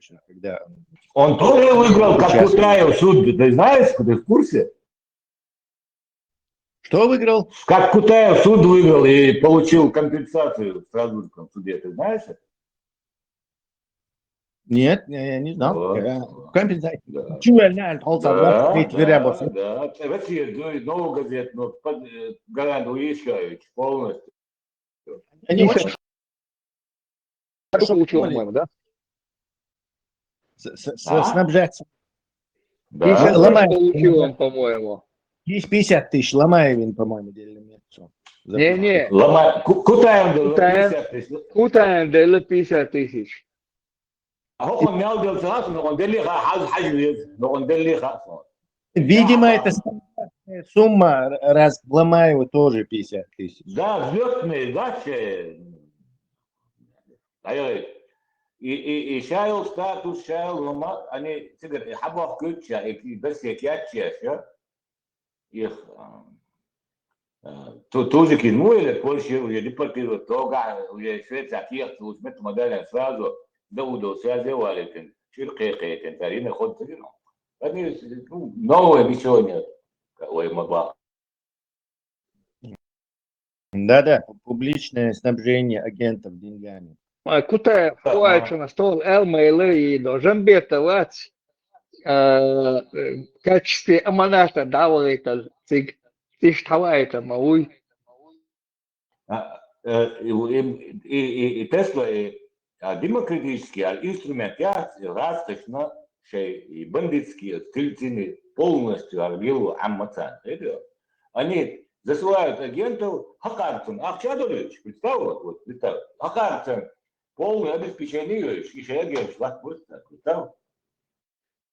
обычно, когда Он тоже выиграл, как Кутаев, суд, ты знаешь, ты в курсе? Что выиграл? Как Кутаев суд выиграл и получил компенсацию в Страсбургском суде, ты знаешь? Нет, я не знал. Вот. Компенсация. Да. Чувствительно, Да. Россия, новую газету, Гарант Уищевич полностью. Они очень хорошо получил, по-моему, да? снабжать. Да. 50 Ломаев. тысяч получил он, по-моему. 50 тысяч Ломаевин, по-моему, делили месяцу. Не-не, Кутаев дал 50 тысяч. Кутаев дал 50 тысяч. هو من أول ثلاثة نقول دلي حاج حاجز نقول دلي خاصة. Видимо, это сумма, раз Ломаеву тоже 50 тысяч. Да, взлетные дачи. И шайл статус, шайл ломат, они تقدر يحبوا في كل شيء بس يكاتشيا их тоже кинул или Польша уже депортирует тога уже Швеция киев уж мет модели сразу да удался сделали кин ширкы кин тарина ход тарина они новое ничего нет ой могла Да, публичное снабжение агентов деньгами. Кутаев плачет на стол Элмейлы и должен бетовать в качестве аманата давал это тиштава это мауй. и Тесла демократический инструмент я расточно шей бандитские скрытины полностью аргилу аммацан они засылают агентов Хакарцин Ахчадович представил вот представил Хакарцин полное обеспечение и шея шлак представил.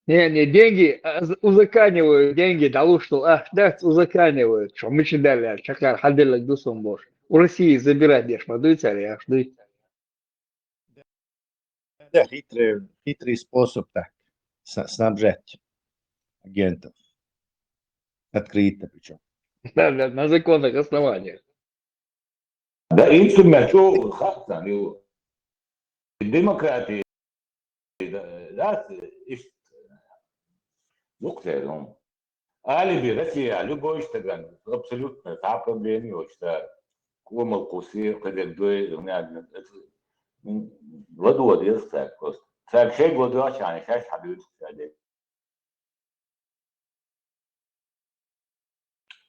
Не, деньги узаканивают, деньги дало, что да, узаканивают, что мы читали, чакар ходили к дусам бож. У России забирать дешь, мадуйте, а что? Да, хитрый способ так снабжать агентов. Открыто причем. Да, на законных основаниях. Да, инструмент, что хатсан, демократии, да, ну, алиби, Россия, любой штаган, абсолютно, та проблема, что комал кусы, когда двое, воду одел, так просто. Так, шесть года, а сейчас хабют,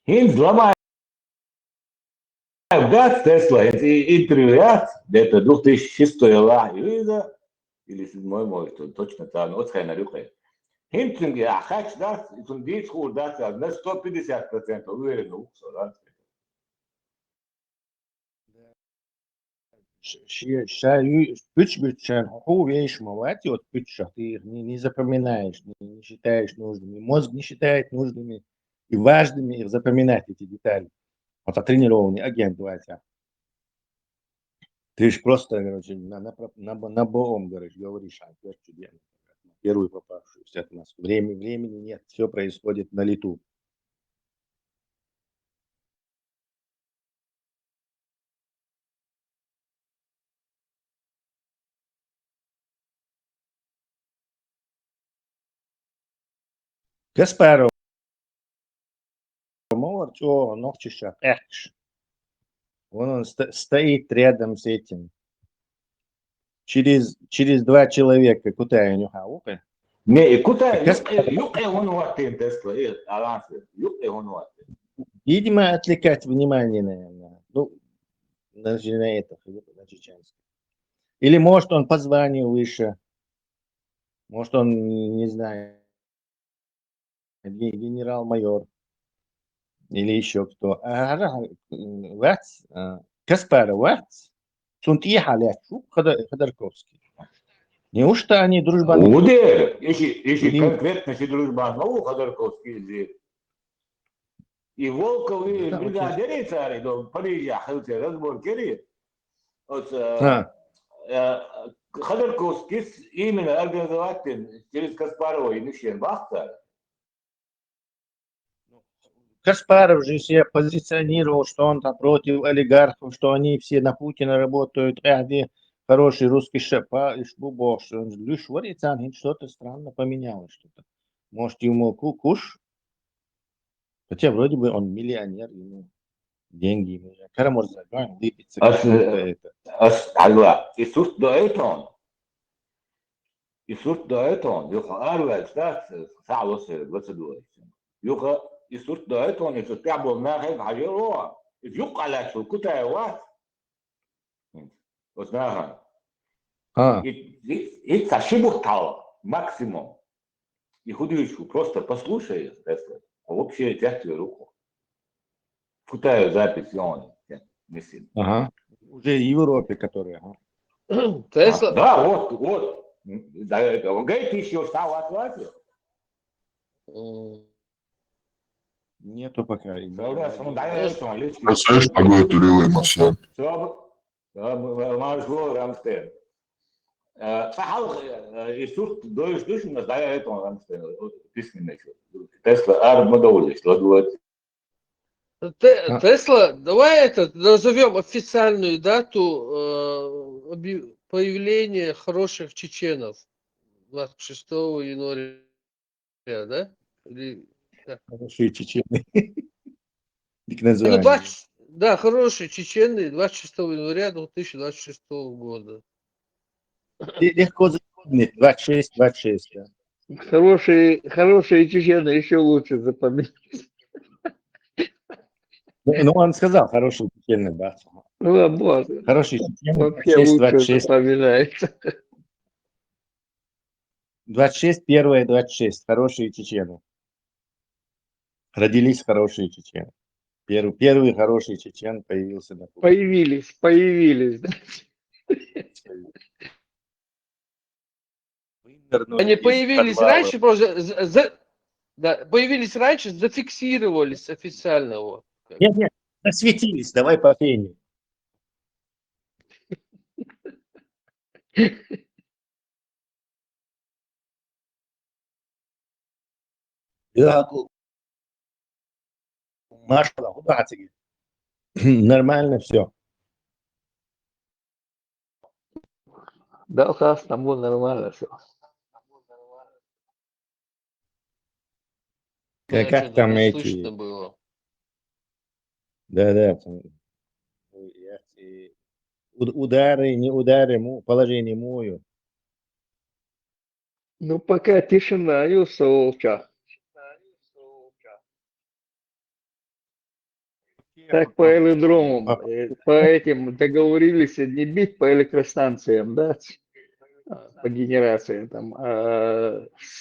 Хинз ломает, да, Тесла, интервью, где-то 2006 года, или 7, может, точно там, вот хай нарюхай. Хинцинг, я хач, да, и он дит хур, да, на 150% уверен, уксо, да. Bütchen, вещь, мать, вот bütchen, ты их не запоминаешь, не считаешь нужными. Мозг не считает нужными и важными их запоминать, эти детали. Вот тренированный агент, Вася. Ты же просто, короче, на боом, говоришь, первую попавшуюся от нас. Времени нет, все происходит на лету. Каспаров, что ногчища, он стоит рядом с этим. Через 2 человека, куда я нюхал? Не, и куда, юкай он ватин Тесла, алансы, юкай он ватин. Видимо, отвлекать внимание, наверное. Ну, даже на это, на чеченском. Или может он позвонил выше. Может он, не знаю, генерал-майор. Или еще кто. Каспаров, Сунтия Халят, Ходорковский. Неужто они дружбаны? Уде, если конкретно си дружбан, ну, Ходорковский здесь. И Волков, и бригадири цари, до Парижа, хелте, разбор кери. Вот, Ходорковский именно организовать через Каспарова и Мишель Бахта. Каспаров же себя позиционировал, что он там против олигархов, что они все на Путина работают. хороший русский шепа, и шбубош. Он же лишь варится, что-то странно поменялось что-то. Может, ему куш? Хотя вроде бы он миллионер, ему деньги. Ему. Карамурза, он липится, Ас, как-то это. حلوة الصوت دقيقتهم الصوت دقيقتهم يوخا أروع ساعة ونص بس دقيقة يوخا الصوت دقيقتهم يتتعبوا ما هيك حاجة يوقع لك في الكتاب واحد واسمها А, это шибухтало максимум и худеючку просто послушай это вообще тяжкую руку кутаю запись он миссин ага. Уже в Европе, которые. Ага. Тесла, да вот да это он говорит еще стал отвратить Нету пока. Sonra sonunda son lütfen. Представляешь, погода турила Марсиан. Marshall Ramstein. فحاول يشوف دوش الناس دايرتهم رامستين письменные. Тесла арб модулис, вот. Тесла, давай назовем официальную дату появления хороших чеченов 26 января, да? Или, да. Хорошие чечены. Их Ну, название. да, хорошие чечены 26 января 2026 года. Легко запомнить. 26. Да. Хорошие чечены еще лучше запомнить. Ну, он сказал, хороший чечены, да. Ну, вот. Хороший чечены, Вообще 26, лучше 26. запоминается. 26, первые 26. Хорошие чечены. Родились хорошие чечены. Первый хороший чечен появился на публике. Появились. Да? Они появились раньше, просто да, появились раньше, зафиксировались официально. Вот. Нет, засветились, давай по фене. Маша, нормально все. Да, у нас там было нормально все. Как там эти... Слышно было. Да. Удары, не удары, положение мою. Ну, пока тишина и усолча. Так по аэродромам, по этим договорились не бить по электростанциям, да, по генерации там.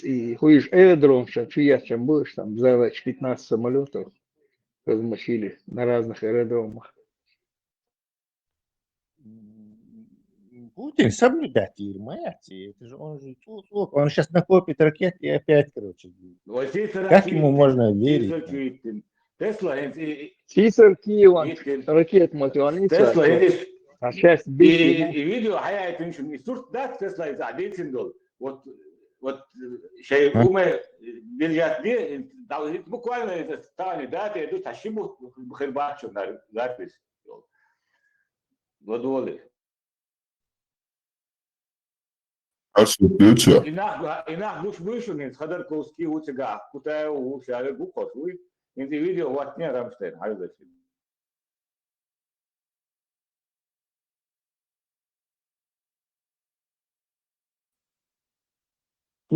И ходишь аэродром, чем будешь, там за ночь 15 самолетов размочили на разных аэродромах. Путин соблюдатель, это же он же он сейчас накопит ракет и опять, короче. Как ему можно верить? Сисер Киеван, ракет мотиваница. Тесла, А часть бить. и видео, я это не сурт, да, Тесла из Адельсиндол. Вот شيء هم بالجاتبيه буквально это стали даты идут ошибок бхербачу на запись водолы Асупица. инах душ вышел из Ходорковский у тебя куда у себя буквы вы видео вот не Рамштейн хайдачи.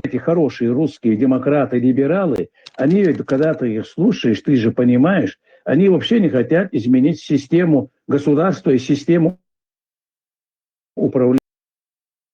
Эти хорошие русские демократы, либералы, они, когда ты их слушаешь, ты же понимаешь, они вообще не хотят изменить систему государства и систему управления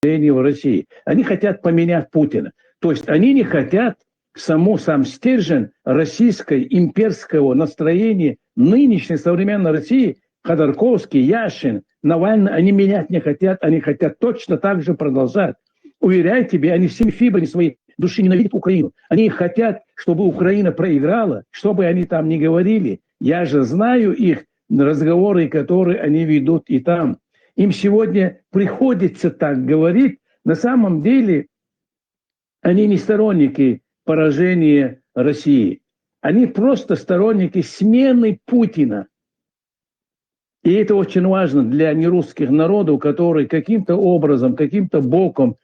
в России. Они хотят поменять Путина. То есть они не хотят сам стержень российской имперского настроения нынешней современной России, Ходорковский, Яшин, Навальный, они менять не хотят, они хотят точно так же продолжать. Уверяю тебе, они всеми фибрами своей души ненавидят Украину. Они хотят, чтобы Украина проиграла, что бы они там ни говорили. Я же знаю их разговоры, которые они ведут и там. Им сегодня приходится так говорить. На самом деле они не сторонники поражения России. Они просто сторонники смены Путина. И это очень важно для нерусских народов, которые каким-то образом, каким-то боком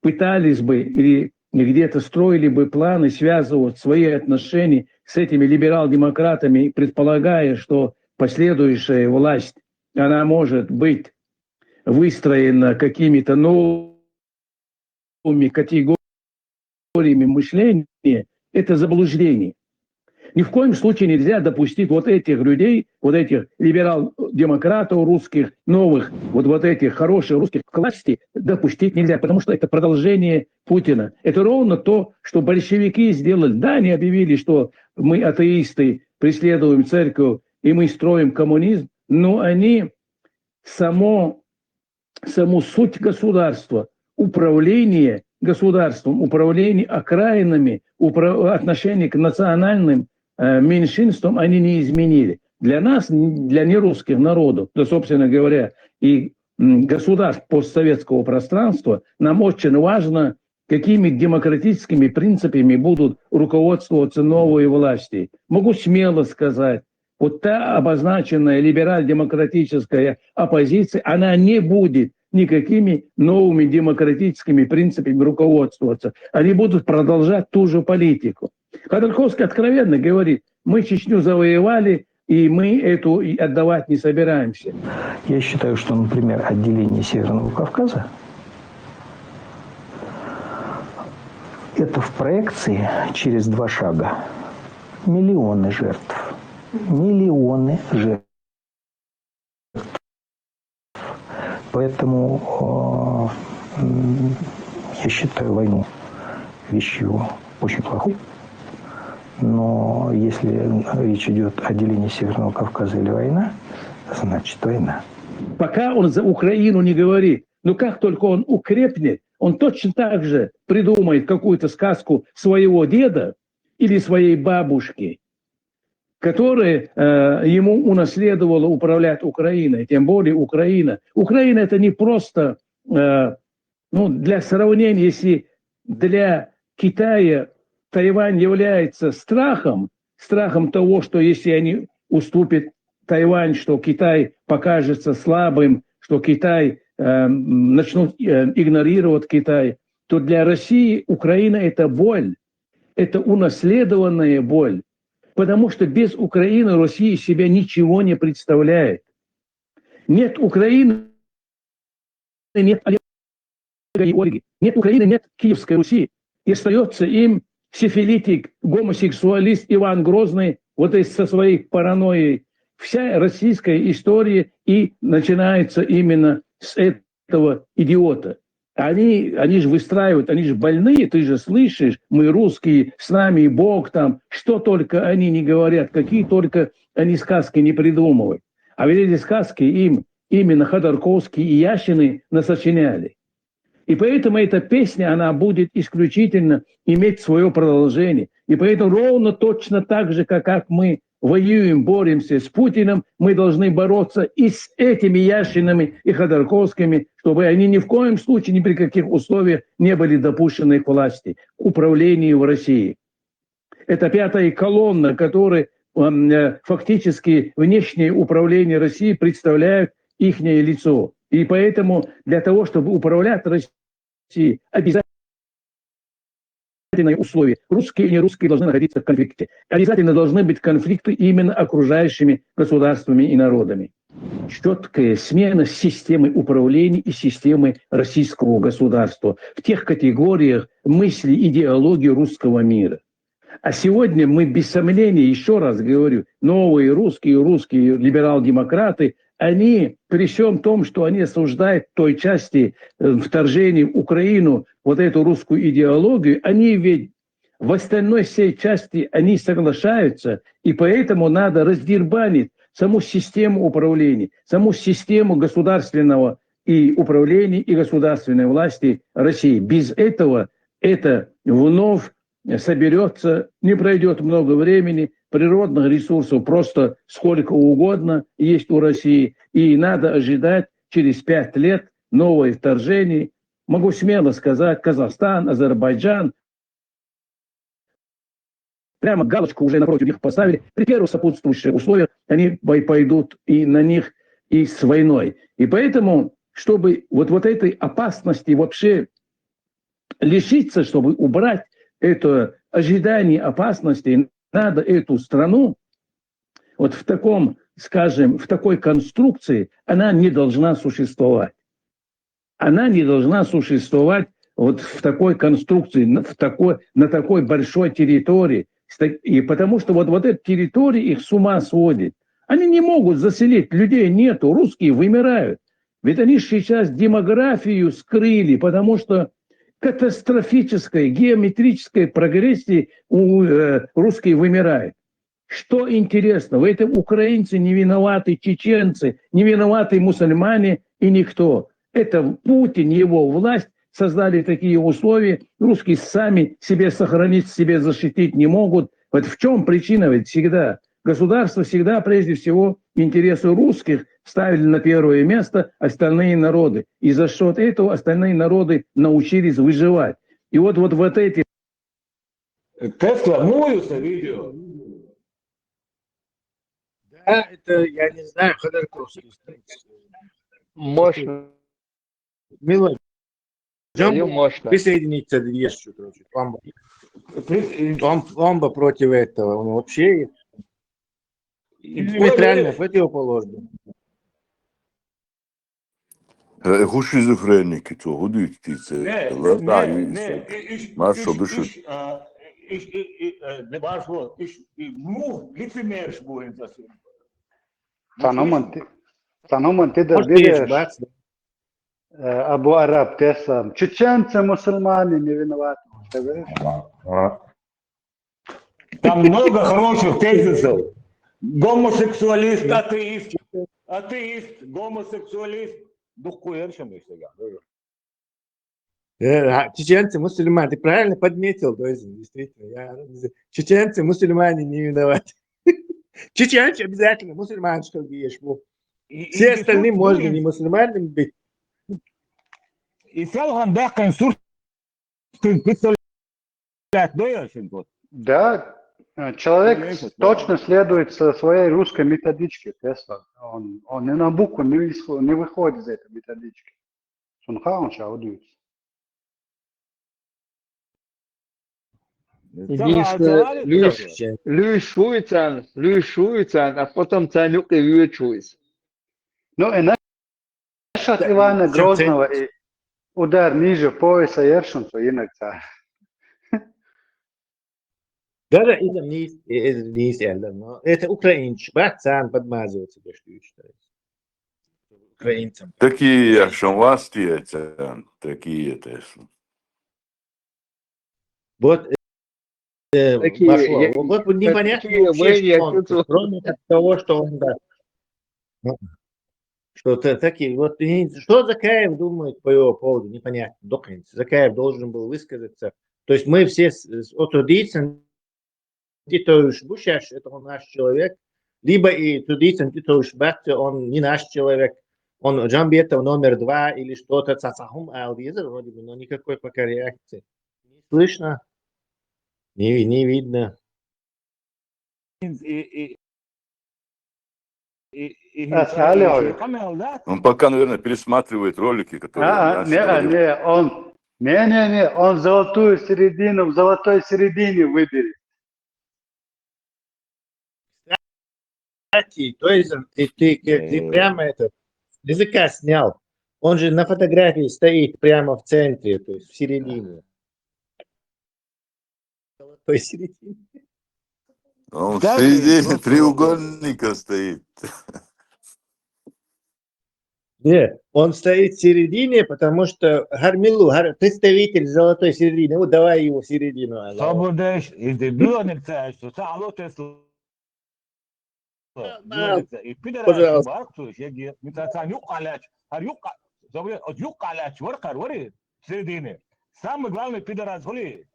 пытались бы или где-то строили бы планы связывать свои отношения с этими либерал-демократами, предполагая, что последующая власть, она может быть выстроена какими-то новыми категориями мышления, это заблуждение. Ни в коем случае нельзя допустить вот этих людей, вот этих либерал-демократов русских, новых, вот этих хороших русских к власти допустить нельзя, потому что это продолжение Путина. Это ровно то, что большевики сделали. Да, они объявили, что мы атеисты, преследуем церковь и мы строим коммунизм, но они саму суть государства, управление государством, управление окраинами, отношение к национальным меньшинствам они не изменили. Для нас, для нерусских народов, да, собственно говоря, и государств постсоветского пространства, нам очень важно, какими демократическими принципами будут руководствоваться новые власти. Могу смело сказать, вот та обозначенная либераль-демократическая оппозиция, она не будет никакими новыми демократическими принципами руководствоваться. Они будут продолжать ту же политику. Ходорковский откровенно говорит, мы Чечню завоевали, и мы эту отдавать не собираемся. Я считаю, что, например, отделение Северного Кавказа – это в проекции через 2 шага миллионы жертв. Миллионы жертв. Поэтому я считаю войну вещью очень плохой. Но если речь идет о делении Северного Кавказа или война, значит война. Пока он за Украину не говорит, но как только он укрепнет, он точно так же придумает какую-то сказку своего деда или своей бабушки, которая ему унаследовала управлять Украиной, тем более Украина. Украина это не просто, для сравнения, если для Китая Тайвань является страхом того, что если они уступят Тайвань, что Китай покажется слабым, что Китай начнут игнорировать Китай, то для России Украина это боль, это унаследованная боль. Потому что без Украины Россия себя ничего не представляет. Нет Украины, нет Ольги, нет Украины, нет Киевской Руси. И остается им сифилитик, гомосексуалист Иван Грозный, вот со своей паранойей. Вся российская история и начинается именно с этого идиота. Они же выстраивают, они же больные, ты же слышишь, мы русские, с нами Бог там, что только они не говорят, какие только они сказки не придумывают. А ведь эти сказки им именно Ходорковский и Яшины насочиняли. И поэтому эта песня, она будет исключительно иметь свое продолжение. И поэтому ровно точно так же, как мы воюем, боремся с Путиным, мы должны бороться и с этими Яшинами и Ходорковскими, чтобы они ни в коем случае, ни при каких условиях не были допущены к власти, к управлению в России. Это 5-я колонна, которая фактически внешнее управление России представляет их лицо. И поэтому для того, чтобы управлять Россией, обязательно условия. Русские и нерусские должны находиться в конфликте. Обязательно должны быть конфликты именно окружающими государствами и народами. Четкая смена системы управления и системы российского государства в тех категориях мысли, идеологии русского мира. А сегодня мы без сомнения, еще раз говорю, новые русские либерал-демократы, они при всем том, что они осуждают той части вторжения в Украину, вот эту русскую идеологию, они ведь в остальной всей части они соглашаются, и поэтому надо раздербанить саму систему управления, саму систему государственного и управления и государственной власти России. Без этого это вновь соберется, не пройдет много времени, природных ресурсов просто сколько угодно есть у России, и надо ожидать через 5 лет новое вторжение. Могу смело сказать, Казахстан, Азербайджан, прямо галочку уже напротив них поставили. При первых сопутствующих условиях они пойдут, и на них и с войной. И поэтому, чтобы вот этой опасности вообще лишиться, чтобы убрать это ожидание опасности, надо эту страну вот в таком, скажем, в такой конструкции, она не должна существовать. Она не должна существовать вот в такой конструкции, на такой большой территории. И потому что вот эта территория их с ума сводит. Они не могут заселить, людей нету, русские вымирают. Ведь они сейчас демографию скрыли, потому что катастрофической, геометрической прогрессии русские вымирают. Что интересно, в этом украинцы не виноваты, чеченцы, не виноваты мусульмане и никто. Это Путин, его власть создали такие условия. Русские сами себе сохранить, себе защитить не могут. Вот в чем причина? Ведь всегда государство всегда прежде всего интересы русских ставили на первое место остальные народы. И за счет этого остальные народы научились выживать. И вот эти... Тесла, моется видео. Да, это, я не знаю, Ходорковский. Мощно. Мило. Даю мощно. Присоединиться еще, короче. Он бы против этого. Он вообще диаметрально противоположно. Έχω шизофреники, то годують це. Мащо душу. Ne baš ovo, mu licemeriš budem za sve. Tanıman ti da Может, biliš бац, да. Abu Arab Teslam. Чеченцы, мусульмане не виноваты. Ты говоришь? Там много хороших тезисов. Гомосексуалист, атеист, гомосексуалист. Духуершим, если я. Чеченцы, мусульмане. Ты правильно подметил, Дойзин, действительно. Чеченцы, мусульмане не виноваты. Чеченцы обязательно, мусульмане, что видишь. Все остальные можно не мусульманами быть. И Салхан Дахкан Сур представляет, Да, человек точно следует своей русской методичке, Тесла. Он ни на букву не выходит из этой методички. Сунха он шаудуется. Единственное, Люиш Шуицан, а потом Цанюк и Вьючуис. Ну и насчет Ивана Грозного и удар ниже пояса Ершунцу инак царь. Да, это не из Эльдана. Это украинцы. Братцан подмазывают себе, что считается. Украинцам. Такие шамвасти, такие Тесла. Вот вошло. Вот непонятно вообще, кроме того, что он, да. Что-то такие, вот что Закаев думает по его поводу, непонятно, до конца. Закаев должен был высказаться. То есть мы все отрудиться, Титович Бушаш, это он наш человек, либо и трудиться Титович Батте, он не наш человек, он Джамбетов номер 2 или что-то, Цацахум Алдизер, вроде бы, но никакой пока реакции. Не слышно, не видно. Он пока, наверное, пересматривает ролики, которые... он золотую середину, в золотой середине выберет. Кстати, то есть ты прямо это языка снял. Он же на фотографии стоит прямо в центре, то есть в середине. В золотой середине. Он в середине треугольника стоит. Нет, он стоит в середине, потому что Гармилу, представитель золотой середины, вот давай его в середину. Сободеш, и было нельзя, что сало Тесла. И пидорас барксуш, я митасан юкалач, юкалач, воркар, вори, в середине. Самый главный пидорас вори.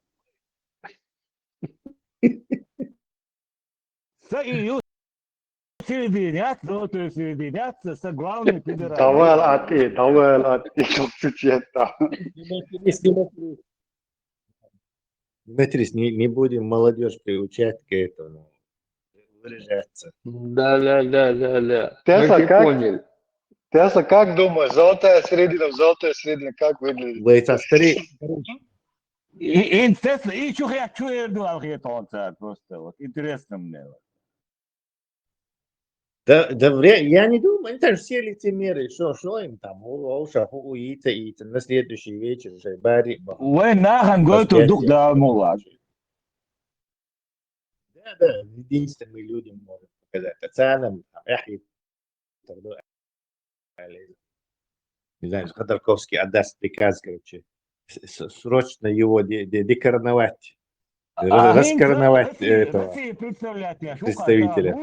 Союз серединят, золотой серединят, со главный пидорас. Давай, чечета. Дмитрий, не будем молодежь приучать к этому выражаться. Да. Мы Тесла, все как? поняли. Тесла, как думаешь, золотая середина как выглядит? Вы старик. Интересно, и что я чую, просто вот интересно мне. Я не думаю, это же все лицемеры, что им там, и на следующий вечер уже бари. Вين ناخن قلت دوك ده موضوع. Да, единственные люди могут показать. Оценим, Яхи, не знаю, Ходорковский отдаст приказ, короче, срочно его декороновать, раскороновать этого Россия представляет я, представителя.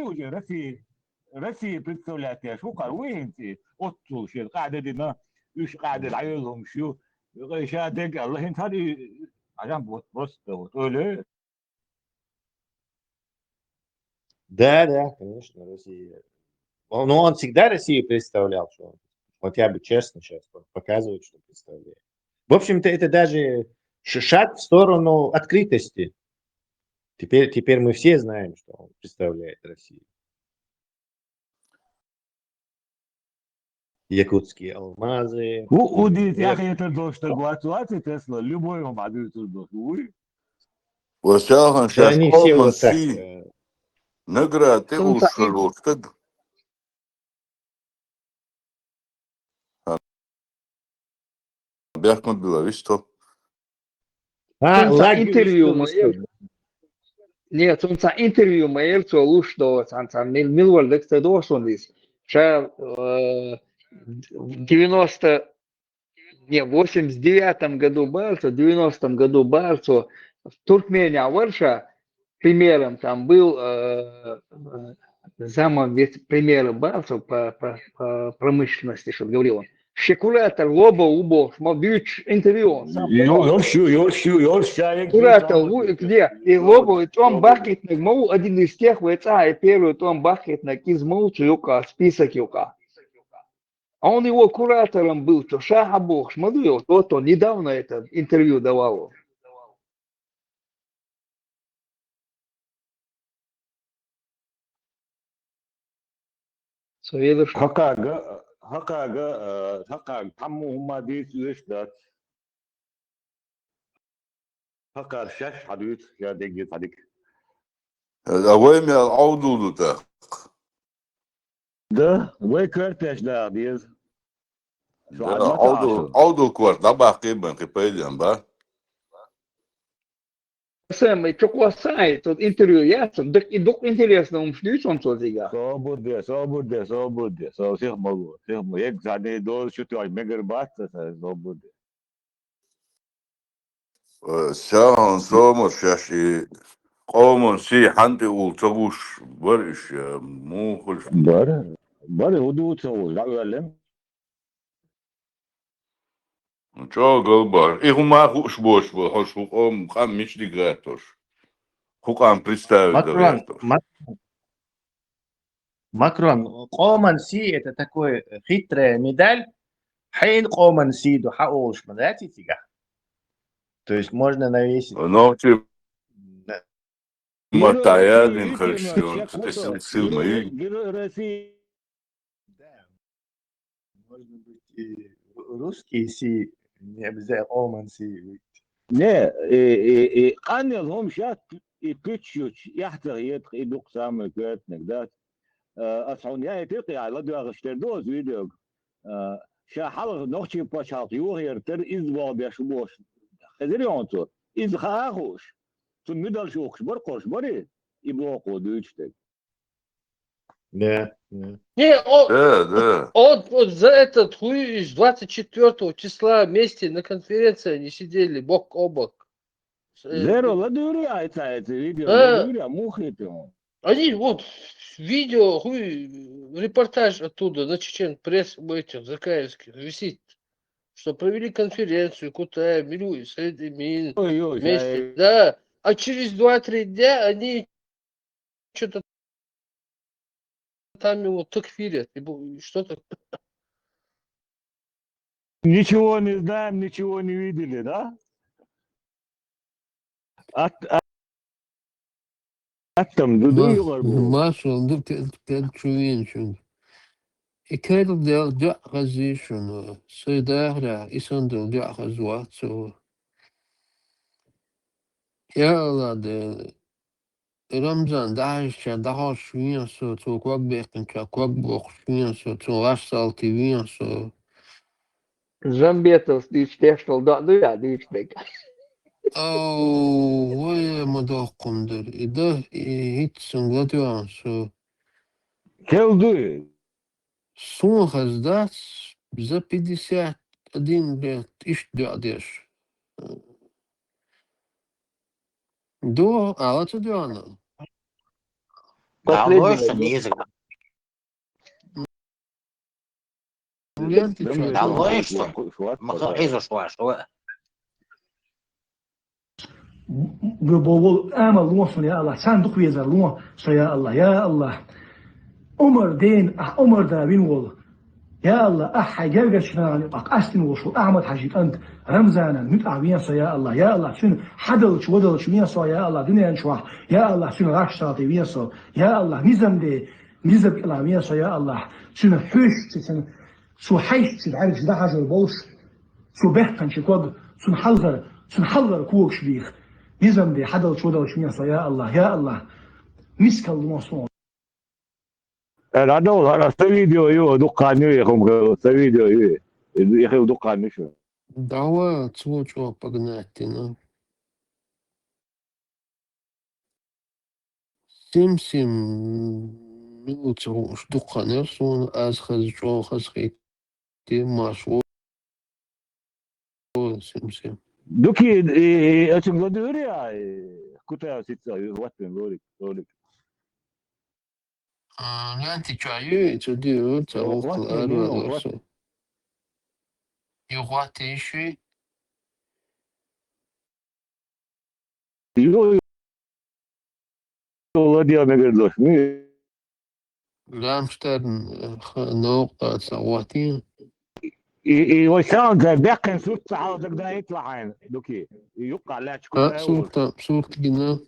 Россия представляет я, شو قال وين انت قطوا شو القاعده دي ايش قاعده عليهم شو شادق الله انت هذه عشان بص وتقول Да, конечно, Россия. Но он всегда Россию представлял, что он хотя бы честно сейчас показывает, что представляет. В общем-то, это даже шаг в сторону открытости. Теперь мы все знаем, что он представляет Россию. Якутские алмазы. ودي يا اخي تدوش تقوات تسلا любой ما بعد تدوش وساهم Да сейчас они все Колман вот так. Си نقرأ تقول شلوك بيحكم بيلاويستو Сонца лагерь интервью что моел, вы нет, сонца интервью моел, что лушто, сонца милвал декста дошондис. Ша в 90, не, в 89 году Барцу, в 90 году Барцу в Туркмении Аварша примером там был замом вице-премьера Барцу по промышленности, что говорил он. Шекуратор Лоба Убо, бьюч интервью он сам давал. Куратор, где? И Лоба, и Том Бахетник, мол, один из тех, и первый Том Бахетник из Молчука, список Юка. А он его куратором был, что Шахабох, смотрю, вот он недавно это интервью давал. Советуешь? Hakaga tammu huma dit üstad. Hakar şaş hadut ya degi tadik. وين العودو ده ده وي كرتش ده ديز. شو عاد ما تعرفوا. عودو كوارت ده باقي بنك بيدين با Сэм, и что сайт, тут интервью ясно, так и дух интересно, он шлюсь он что зига. صابودي. صو سيخ مغو. يك زادي دول شو تواج مگر بات صابودي. ساهم سومر شاشي قومن سي حنتي وتغوش برش مو خلش بره هدوء سو لا يعلم. شو قلبار إيه ما خوش بوش بوش قوم خام مش دي غاتوش قام представить Макрон, غاتوش Макрон, Коман Си это такой хитрая медаль. Хейн Коман Си до хаош, знаете, тига. То есть можно навесить. но ты Да. матаядин хальшон сил мои Да. Можно быть и русский Си, не обязательно Коман Си. Ne, annem şat küçük yahtır yet iduk samı kötnek dat. Ashan ya etiqi ala da gışterdo video. Şahal noqchi paşat yuhirter izba beşboş. Xezeri onto. İz xahoş. Tun midal şu xbar qoş bari. İbo qodu üçtek. Да. Не, да вот за этот хуй с 24 числа вместе на конференции они сидели бок о бок. Zero la duri ayta video. А, Duri muhitim. Они вот видео, хуй, репортаж оттуда на чечен пресс этих закаевских висит, что провели конференцию Кутая, Милуй, Средимин Ой, вместе, да. А через 2-3 дня они что-то там его такфирят, что-то. Ничего не знаем, ничего не видели, да? Attım dudu yuvar bu. Машу, ну ты чувенчун. Ikeda del Jacquazishun, Sedahra, Isandel Jacquazuatsu, Yalla de Ramzan Daisha, Dahosh Vinso, to Quagbek and Chaquagbok Vinso, to Rassalti Vinso. Замбетов, ты чтешнул, да, ну я, ты чтек. Oh, why am I docunder? Ida hits and Gladian, so. Келды. Сумма has за 51 лет, ишь дядеш. До, а вот это она. Последний. Ленты чё? بقول آمل الله يا الله صندوق ويزر الله يا الله يا الله عمر دين عمر دابين والله يا الله حاجة شنان أقاستن وشو أحمد حاجيت أنت رمزانا متعبين يا الله يا الله شنو حدل شو ودل شو يا يا الله دنيا شو يا الله شنو راشتاتي ويسا يا الله نزم دي نزم كلام يا الله شنو حوش شو حيش عارف ده حاجة البوش شو بحثن شكوك شنو حلغر كوك شبيخ نزم دي حدل شو ودل شو يا الله يا الله مسك المصون انا sto video io дуканю ехал, sto video io ехал дуканю шо. Давай отсвочу погнать, ну. Сим минут штука, не сон, аз хазчо хазхи, ты машу. Сим. Дуки, этим гладуя, куда сидится, вот он ролик. Ленты чаю, это делают, а вот арвадосу. Юга ты еще? Его владел мегадлош. Рамштерн, наука, саватин. И وسام بيحكي صوت صعب ده يطلع عين دوكي يوقع لا تشكو صورة جنا.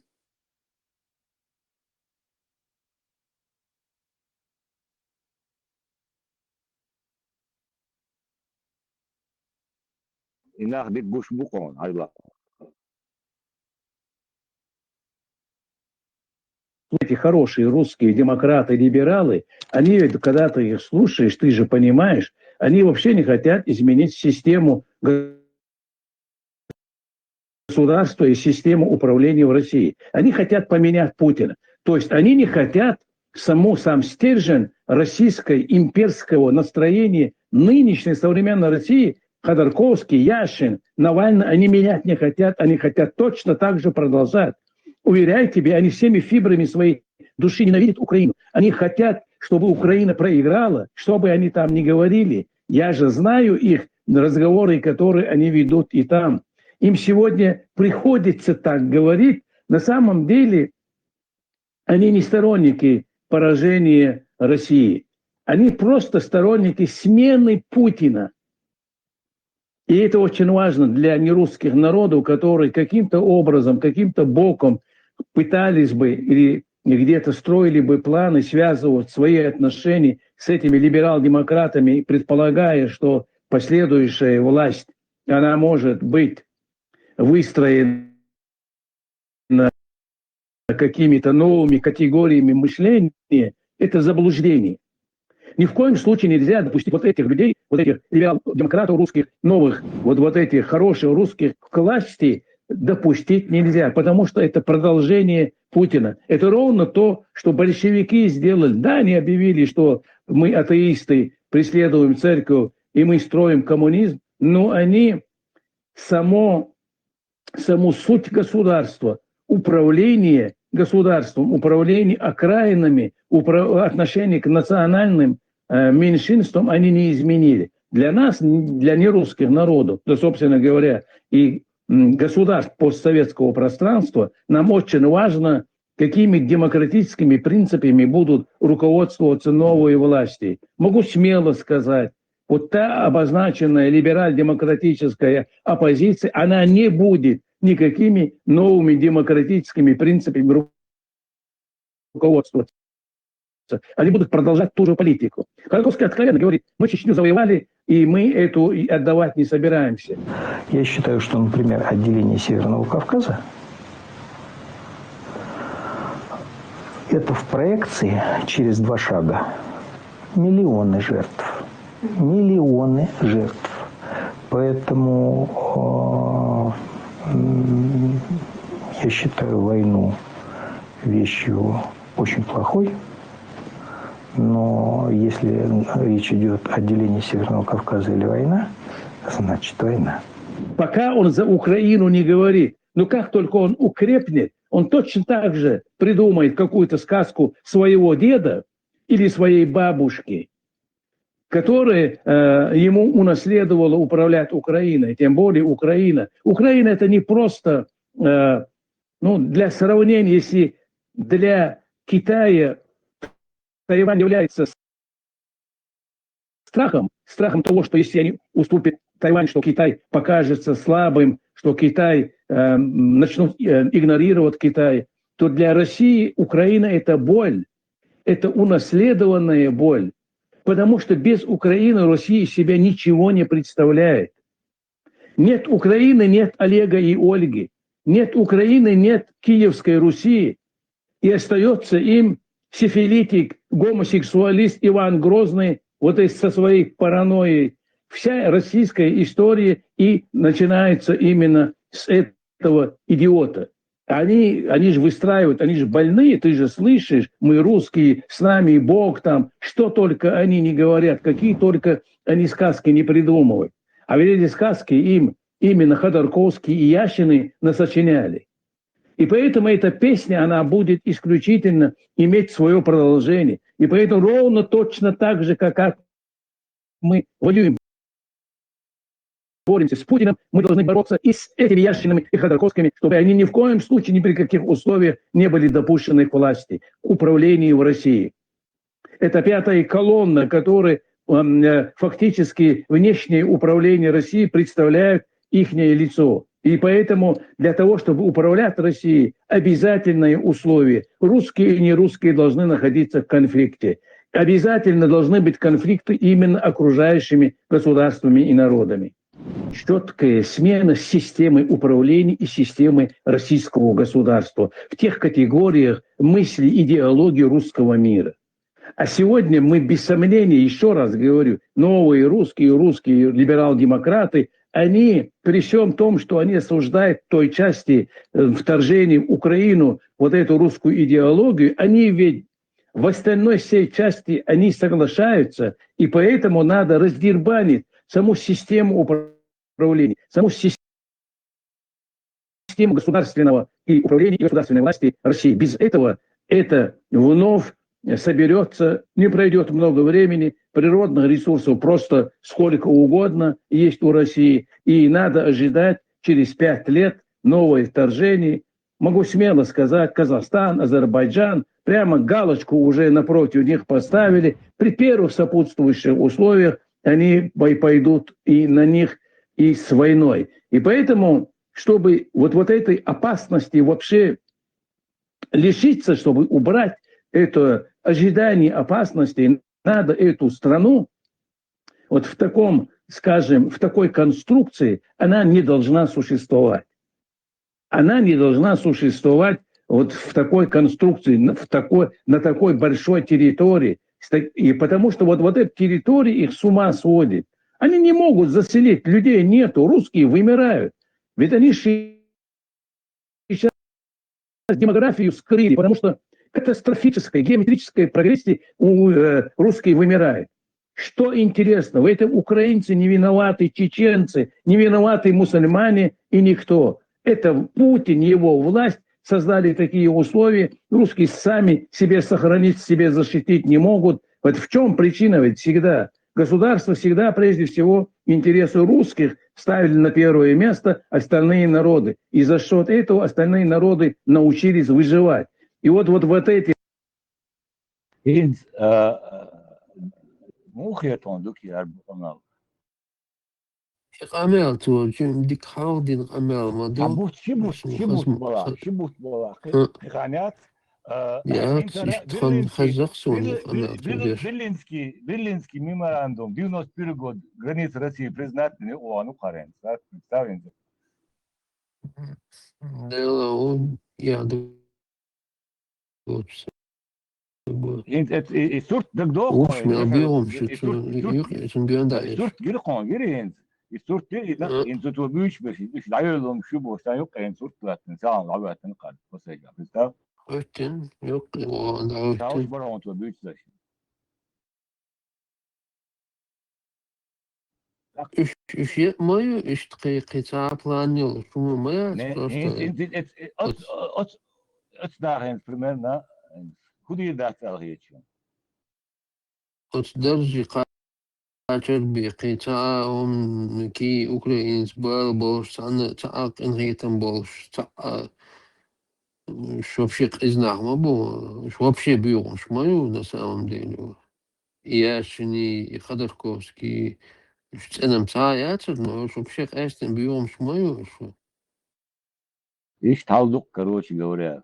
إنها دي بوش بوكون هايلا. Эти хорошие русские демократы, либералы, они, когда ты их слушаешь, ты же понимаешь, они вообще не хотят изменить систему государства и систему управления в России. Они хотят поменять Путина. То есть они не хотят сам стержень российской имперского настроения нынешней современной России, Ходорковский, Яшин, Навальный, они менять не хотят, они хотят точно так же продолжать. Уверяю тебя, они всеми фибрами своей души ненавидят Украину. Они хотят, чтобы Украина проиграла, что бы они там ни говорили. Я же знаю их разговоры, которые они ведут и там. Им сегодня приходится так говорить. На самом деле они не сторонники поражения России. Они просто сторонники смены Путина. И это очень важно для нерусских народов, которые каким-то образом, каким-то боком пытались бы или где-то строили бы планы связывать свои отношения с этими либерал-демократами, предполагая, что последующая власть, она может быть выстроена какими-то новыми категориями мышления, это заблуждение. Ни в коем случае нельзя допустить вот этих людей, вот этих либерал-демократов русских, новых, вот этих хороших русских к власти допустить нельзя, потому что это продолжение Путина. Это ровно то, что большевики сделали. Да, они объявили, что мы атеисты, преследуем церковь и мы строим коммунизм, но они саму суть государства, управление государством, управление окраинами, отношение к национальным меньшинствам они не изменили. Для нас, для нерусских народов, да, собственно говоря, и государств постсоветского пространства, нам очень важно, какими демократическими принципами будут руководствоваться новые власти. Могу смело сказать, вот та обозначенная либераль-демократическая оппозиция, она не будет никакими новыми демократическими принципами руководствоваться. они будут продолжать ту же политику. Ходорковский откровенно говорит, мы Чечню завоевали, и мы эту отдавать не собираемся. Я считаю, что, например, отделение Северного Кавказа – это в проекции через 2 шага миллионы жертв. Миллионы жертв. Поэтому я считаю войну вещью очень плохой. Но если речь идет о делении Северного Кавказа или война, значит война. Пока он за Украину не говорит, но как только он укрепнет, он точно так же придумает какую-то сказку своего деда или своей бабушки, которая ему унаследовала управлять Украиной, тем более Украина. Украина это не просто, для сравнения, если для Китая Тайвань является страхом того, что если они уступят Тайвань, что Китай покажется слабым, что Китай начнут игнорировать Китай, то для России Украина это боль, это унаследованная боль, потому что без Украины Россия себя ничего не представляет. Нет Украины, нет Олега и Ольги, нет Украины, нет Киевской Руси, и остается им сифилитик, гомосексуалист Иван Грозный, вот со своей паранойей. Вся российская история и начинается именно с этого идиота. Они же выстраивают, они же больные, ты же слышишь, мы русские, с нами Бог там, что только они не говорят, какие только они сказки не придумывают. А ведь эти сказки им именно Ходорковский и Яшины насочиняли. И поэтому эта песня, она будет исключительно иметь свое продолжение. И поэтому ровно точно так же, как мы воюем, боремся с Путиным, мы должны бороться и с этими Яшинами и Ходорковскими, чтобы они ни в коем случае, ни при каких условиях не были допущены к власти, к управлению в России. Это 5-я колонна, которая фактически внешнее управление России представляет ихнее лицо. И поэтому для того, чтобы управлять Россией, обязательное условие. Русские и нерусские должны находиться в конфликте. Обязательно должны быть конфликты именно окружающими государствами и народами. Четкая смена системы управления и системы российского государства в тех категориях мысли, идеологии русского мира. А сегодня мы, без сомнения, еще раз говорю, новые русские либерал-демократы, они, при всем том, что они осуждают той части вторжения в Украину, вот эту русскую идеологию, они ведь в остальной всей части они соглашаются, и поэтому надо раздербанить саму систему управления, саму систему государственного и управления и государственной власти России. Без этого это вновь соберется, не пройдет много времени, природных ресурсов просто сколько угодно есть у России, и надо ожидать через 5 лет новое вторжение. Могу смело сказать, Казахстан, Азербайджан, прямо галочку уже напротив них поставили. При первых сопутствующих условиях они пойдут и на них и с войной. И поэтому, чтобы вот этой опасности вообще лишиться, чтобы убрать это ожидание опасности, надо эту страну вот в таком, скажем, в такой конструкции, она не должна существовать. Она не должна существовать вот в такой конструкции, на такой большой территории. И потому что вот эта территория их с ума сводит. Они не могут заселить, людей нету, русские вымирают. Ведь они сейчас демографию скрыли, потому что катастрофической, геометрической прогрессии русские вымирают. Что интересно, в этом украинцы не виноваты, чеченцы, не виноваты мусульмане и никто. Это Путин, его власть создали такие условия. Русские сами себе сохранить, себе защитить не могут. Вот в чем причина? Ведь всегда государство всегда прежде всего интересы русских ставили на первое место остальные народы. И за счет этого остальные народы научились выживать. И вот эти... قمر تو چون دیک هاودین قمر ما دو שיבוט בלח, חנית, Я Интера иштран Казахстан Берлинский меморандум 91 год границы России признательны ООН Украины. Представляете? Да, он я И сурт дагдох. Уж мы объем, что И сурт это бьёндаешь. гирхон гирин. И сурт إذا إنتوا تبيش بس دعيلهم شو بوستان يبقى إن сурт لاتن ساعة لعبة قال بس يا بس Ötten yok o شاوش ötten. برا أنتوا بيش ده. Üç yapmayı işte kısa planlıyor. Şunu maya Ne? просто Het dagen примерно. Hoe die dat al heet je? درجة قاچر بقطاع كي أوكرانيز بالبوش عن تعاق إنهيتم بوش شو بشيق إزناح ما بو شو بشي بيوم شمايو на самом деле. Я шни Ходорковский أنا مساعد но شو بشيق أستن بيوم شمايو شو. Ишь талдук, короче говоря.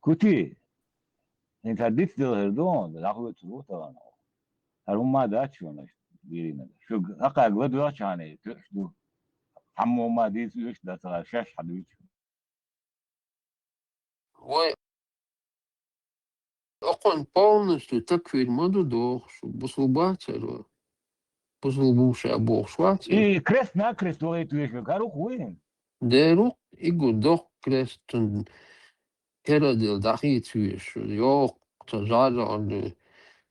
Кути. Не традиция делаешь, да хуй тут вот. هروما داش ولا ديرينا شو هقا قد واش يعني شو حمو ما دي يش ده ترى شاش حدوش Ой, он полностью так фильму до что послубаться, послубуша бог шваца. и крест на крест ловит вещь кару хуин Деру и гудок крестен керадил дахит виш. Йок тазада он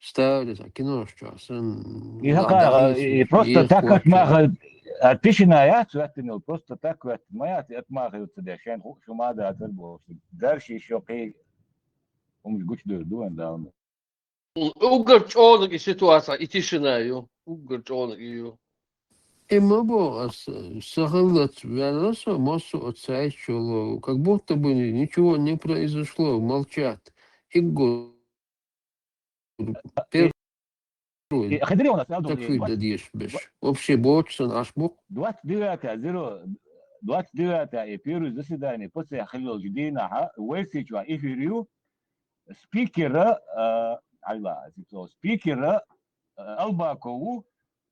старый киношчасен и хакара и просто так от маха отпишена я цветнил просто так вот моя от маха вот сюда шен шо ма да отбор дальше еще кей гуч дуэн да Угорч он и ситуация, и тишина ее. Угорч он ее. Има богас сахалат вялоса массу отсайчуло, как будто бы ничего не произошло, молчат. И год. خدري وانا Так выдадишь беш. Вообще бочсон аж бок. 29 эпиру заседание после хилл ждина весичва эфирю спикера алла спикера албакову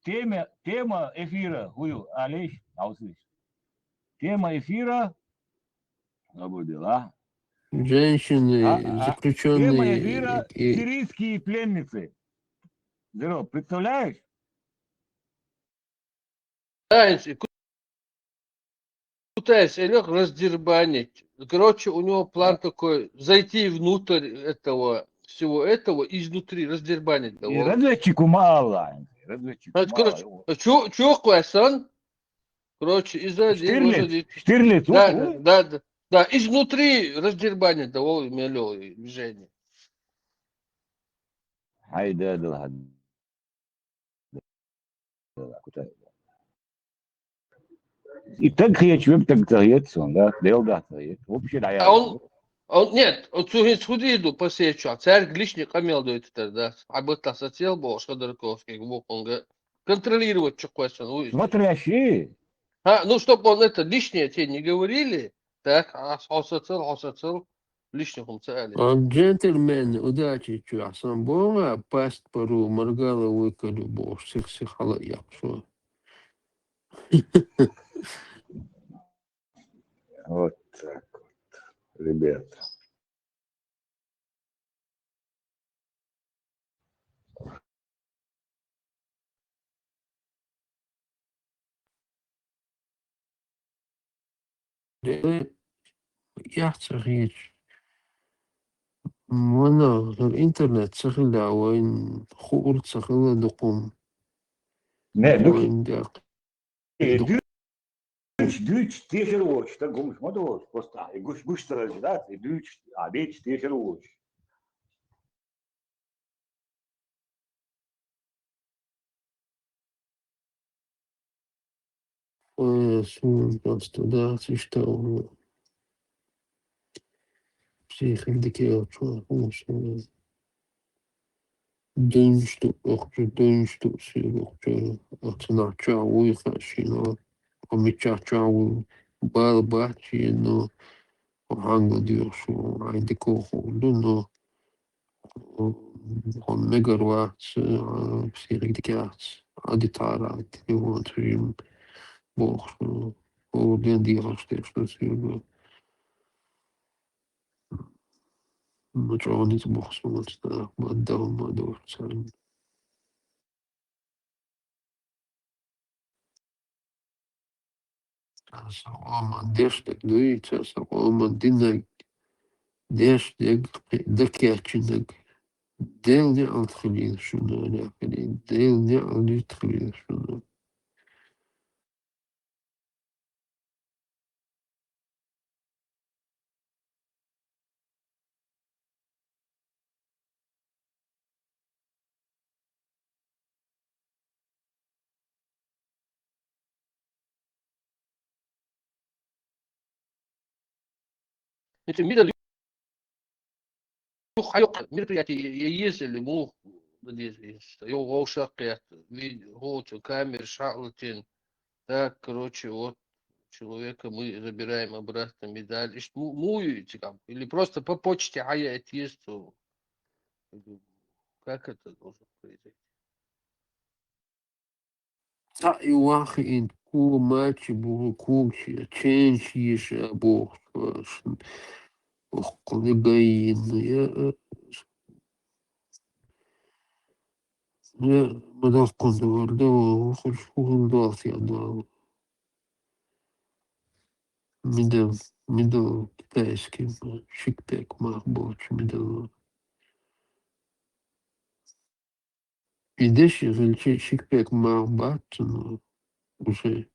тема эфира хую алиш аусиш тема эфира забудила Женщины, тема заключенные эфира и сирийские пленницы. Зеро, представляешь? Раньше пытаясь Олег раздербанить. Короче, у него план такой, зайти внутрь этого, всего этого, изнутри раздербанить. И разведчику мало. Разведчику Короче, мало. чё классан? Короче, из-за Штирлиц. Да, изнутри раздербанить, да, мелё движение. Хайда, да. И так я человек так тается, да, дел да тается. Вообще да я. Нет, он сходил по сечу, а царь глишник имел до этого, да, а бы та сотел был Ходорковский, он контролировать что question. Смотрящие. Ну, чтобы он это лишнее тебе не говорили, так, осоцил, лишним царь. джентльмен, удачи, что сам бога, паст пару, моргала выколю, бог, всех халаяк, что. Вот так вот, ребята. Я царич. وانا الانترنت سخل وين خور سخل دقوم Не, وين داق Düç tieşeroç, tak gumuş modoç, posta, guş tarajdat, düç, abeç tieşeroç. туда что психик дыншту сирокчу отнача уйхашино помечача бал бачи но hangi diyor şu aydık olduğunu on megawatt psirik adi tarat diyorum bu o den diyor işte söylüyor مجروني تبوخ سموتنا ما داهم ما دور تسالم سقوما ديشتك دويتا سقوما دينك ديشتك دكياتشنك ديلني على تخليل شنو لكن ديلني على تخليل شنو Это мира حيقع мероприятие если мог его шакет видео камер шатлтин так короче вот человека мы забираем обратно медаль и что муете там или просто по почте аяет есть как это должно произойти تاي واخي ان كو ماتش بو كوشي تشينشيش ابو وقل باين يا مدار كنت ده وخل شغل ضاف يا ده مدار كتايسكي شيك باك ما بوش مدار يدش في شيك باك ما بات уже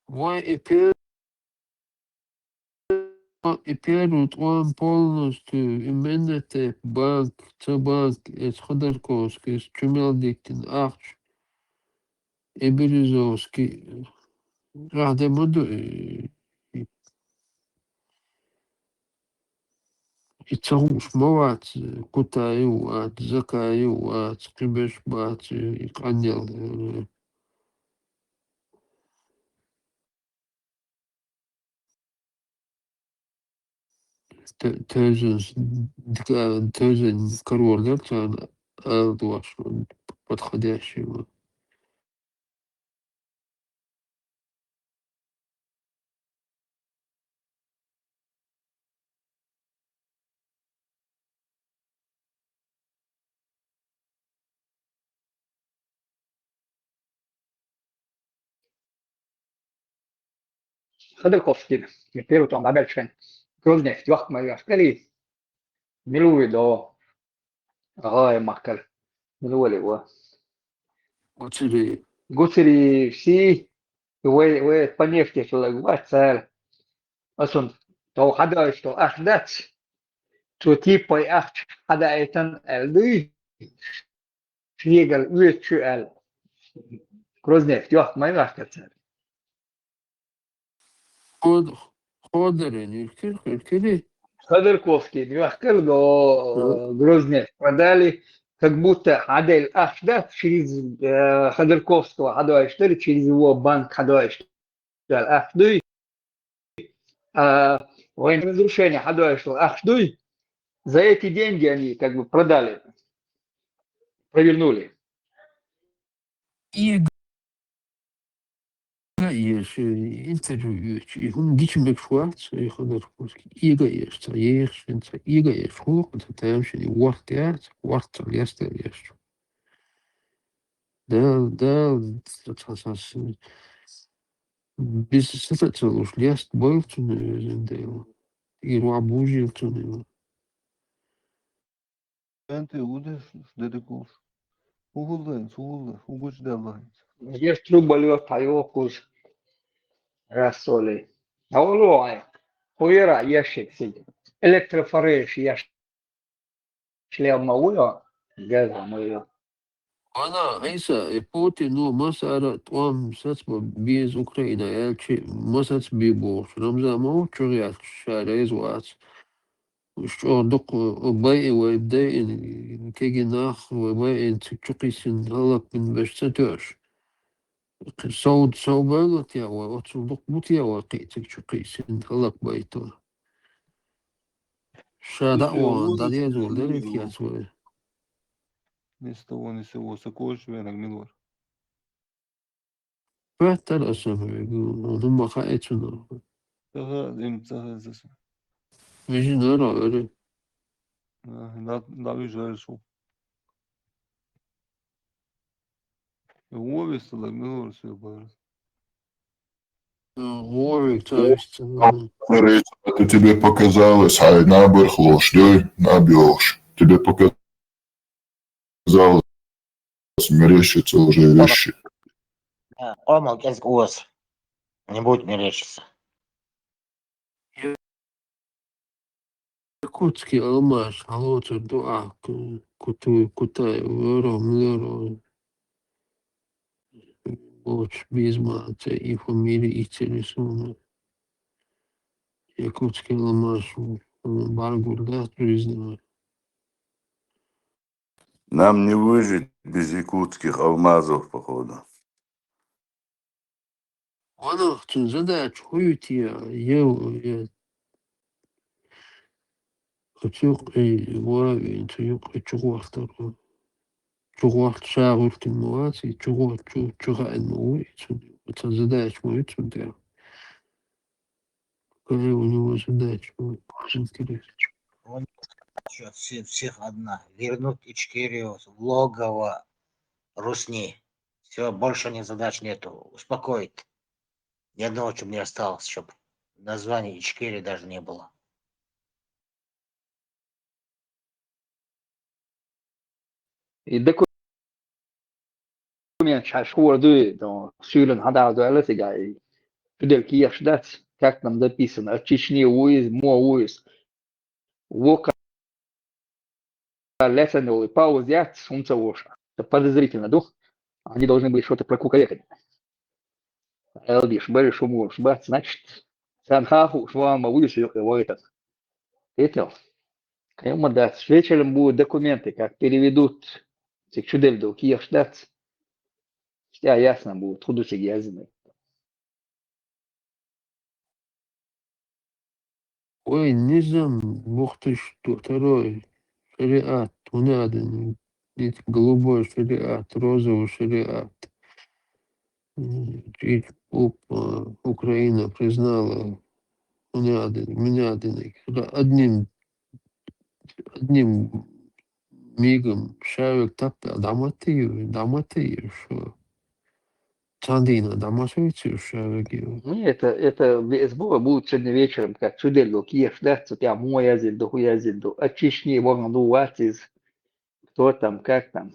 Why оперирует он полностью именно банк, Цбанк, из Ходорковский, из Чумелдиктин, Ахч и Березовский. Рады буду и цагуш моват, кутаю, от закаю, от скребеш бат, и канел. Тезен король, дуаш подходящий. Ходорковский, первый там Абельшин, Грозный, Вах Майя, Скали, Милуи до غاية مكر من ولي هو Оцели. قصري سي وي بنيفتي في الوقت سال أصلا تو حدا تو أحدث تو تيباي أحد حدا أيتن اللي فيجل ويتشو ال Грозный, Вах Майя, Скали Ходорен, Иркели. Ходорковский, Вахкер до Грозный, продали как будто Адель Ахда через Ходорковского Хадуа Штель, через его банк Хадуа Штель Ахдуй, военное разрушение Хадуа Штель Ахдуй, за эти деньги они как бы продали, провернули. Ига еш, интервью, он дичмек шварц, и Ходорковский. Ига еш, Ига еш, хук, это там еще не вартиарц, вартер, лестер еш. Да, без этого уж лест был, и руабужил, أنت ودش ديكوش وغش دالله Есть труболет, Айокус, Рассоли. А он лоай, хуера ящик сидит. Электрофореш ящик. Шлем мауя, газа мауя. Она, Иса, Путин, ну, Масара, Туам, Сацба, без Украины, Эльчи, Масац Бибош, Рамза, Маучурят, Шарез, Вац, что док, Бай, Вайбдай, Кегинах, Вайбай, Цикчукисин, Галак, Бешцатёш. صوبانة يا وتصدق بوت يا وقيتك شقيسين هلك بيتو شادع وان دار يزول دارك يا سوي Ни с того ни с сего. Сокольш венак милор. فاتر أسمع يقول هم خايتنا Тага зим тага заса. مش نرى أري Да ви жаршу. Увестала милор все бар. غورك تايست Это тебе показалось, ай, набер ложь, набьешь. Тебе показалось, мерещатся уже вещи. Омал ос. Не будет мерещиться. Якутский алмаз халотер дуа кутай веро млеро боч безмата и фамилии и телефона Якутский алмаз Баргурда жизненно. Нам не выжить без якутских алмазов, походу. Она задач хуйти я أتوق إي وراوي أتوق أتوقع تروح شاغل المواسي تروح تروح المويت وتزداش مويت وده كذا ونو زداش مويت Он всех одна. Вернуть Ичкерию в логово Русни. Все, больше ни задач нету. Успокоить. Ни одного, чем не осталось, чтобы названия Ичкерии даже не было. И документ шашхуар дуй, то сюлен хадал дуэла сигай. Фидел киеш дац, как нам записано, от Чечни уиз, мо уиз. Вока лесеновый пауз яц, сумца воша. Это подозрительно, дух. Они должны были что-то прокукарекать. Элби, шбери, шуму, шбат, значит, санхаху, швама, уиз, его этот. Видел? Кому дац. Вечером будут документы, как переведут чудель до киеш дац. Все ясно будет, худо язык. Ой, низам мухтыш второй шариат унаден голубой шариат розовый шариат и Украина признала унаден одним мигом шавик тапта даматию что Тандина дамасуицию шавик Это СБУ будет сегодня вечером, как чудель до Киев, да, цепя мой язык, до хуя язык, до от Чечни, вон, ну, ватиз, кто там, как там.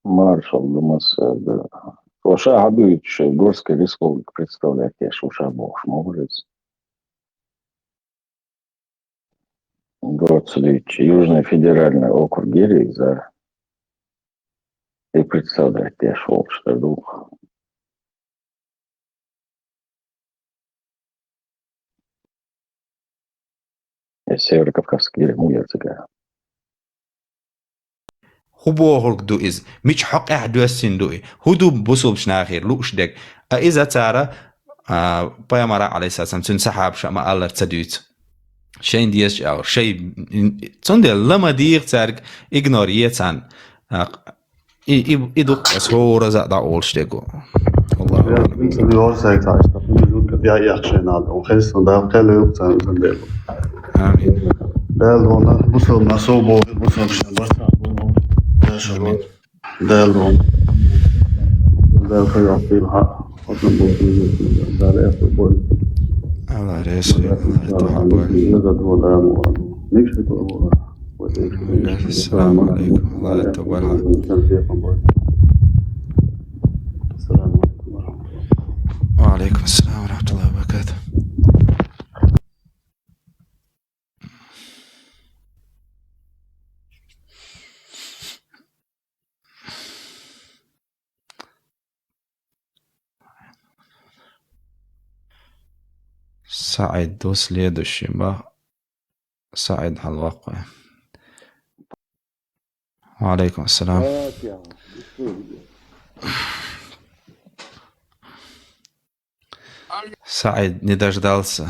Маршал Думаса, да. Оша Абыч, Горская республика, представляет, я Шуша Бог, может. Город Слич, Южный федеральный округ Гирей за и представляет, я шел, что дух. Я Северо-Кавказский Гирей, Яцега. هو دو إز مش حق أحد يسين دوي هدو بصوب شناخير لوش دك إذا ترى بيامرا عليه أساس تنسحب شما الله تدويت شيء ديش أو شيء تندل لما دير تارك إغنوريت عن إدو أسهور زاد أولش دكو الله Vi har sagt att vi har erkännat och helst där ställer upp sen del. آمين Del då busol na sobo busol shambasa. آمين Del då. Del för jag vill ha och så borde vi där är så bort. الله ريسي الله تحبه السلام عليكم الله يتوبها وعليكم السلام ورحمة الله وبركاته صعد دوس следующий, ба صعد على الواقع. وعليكم السلام. Саид не дождался.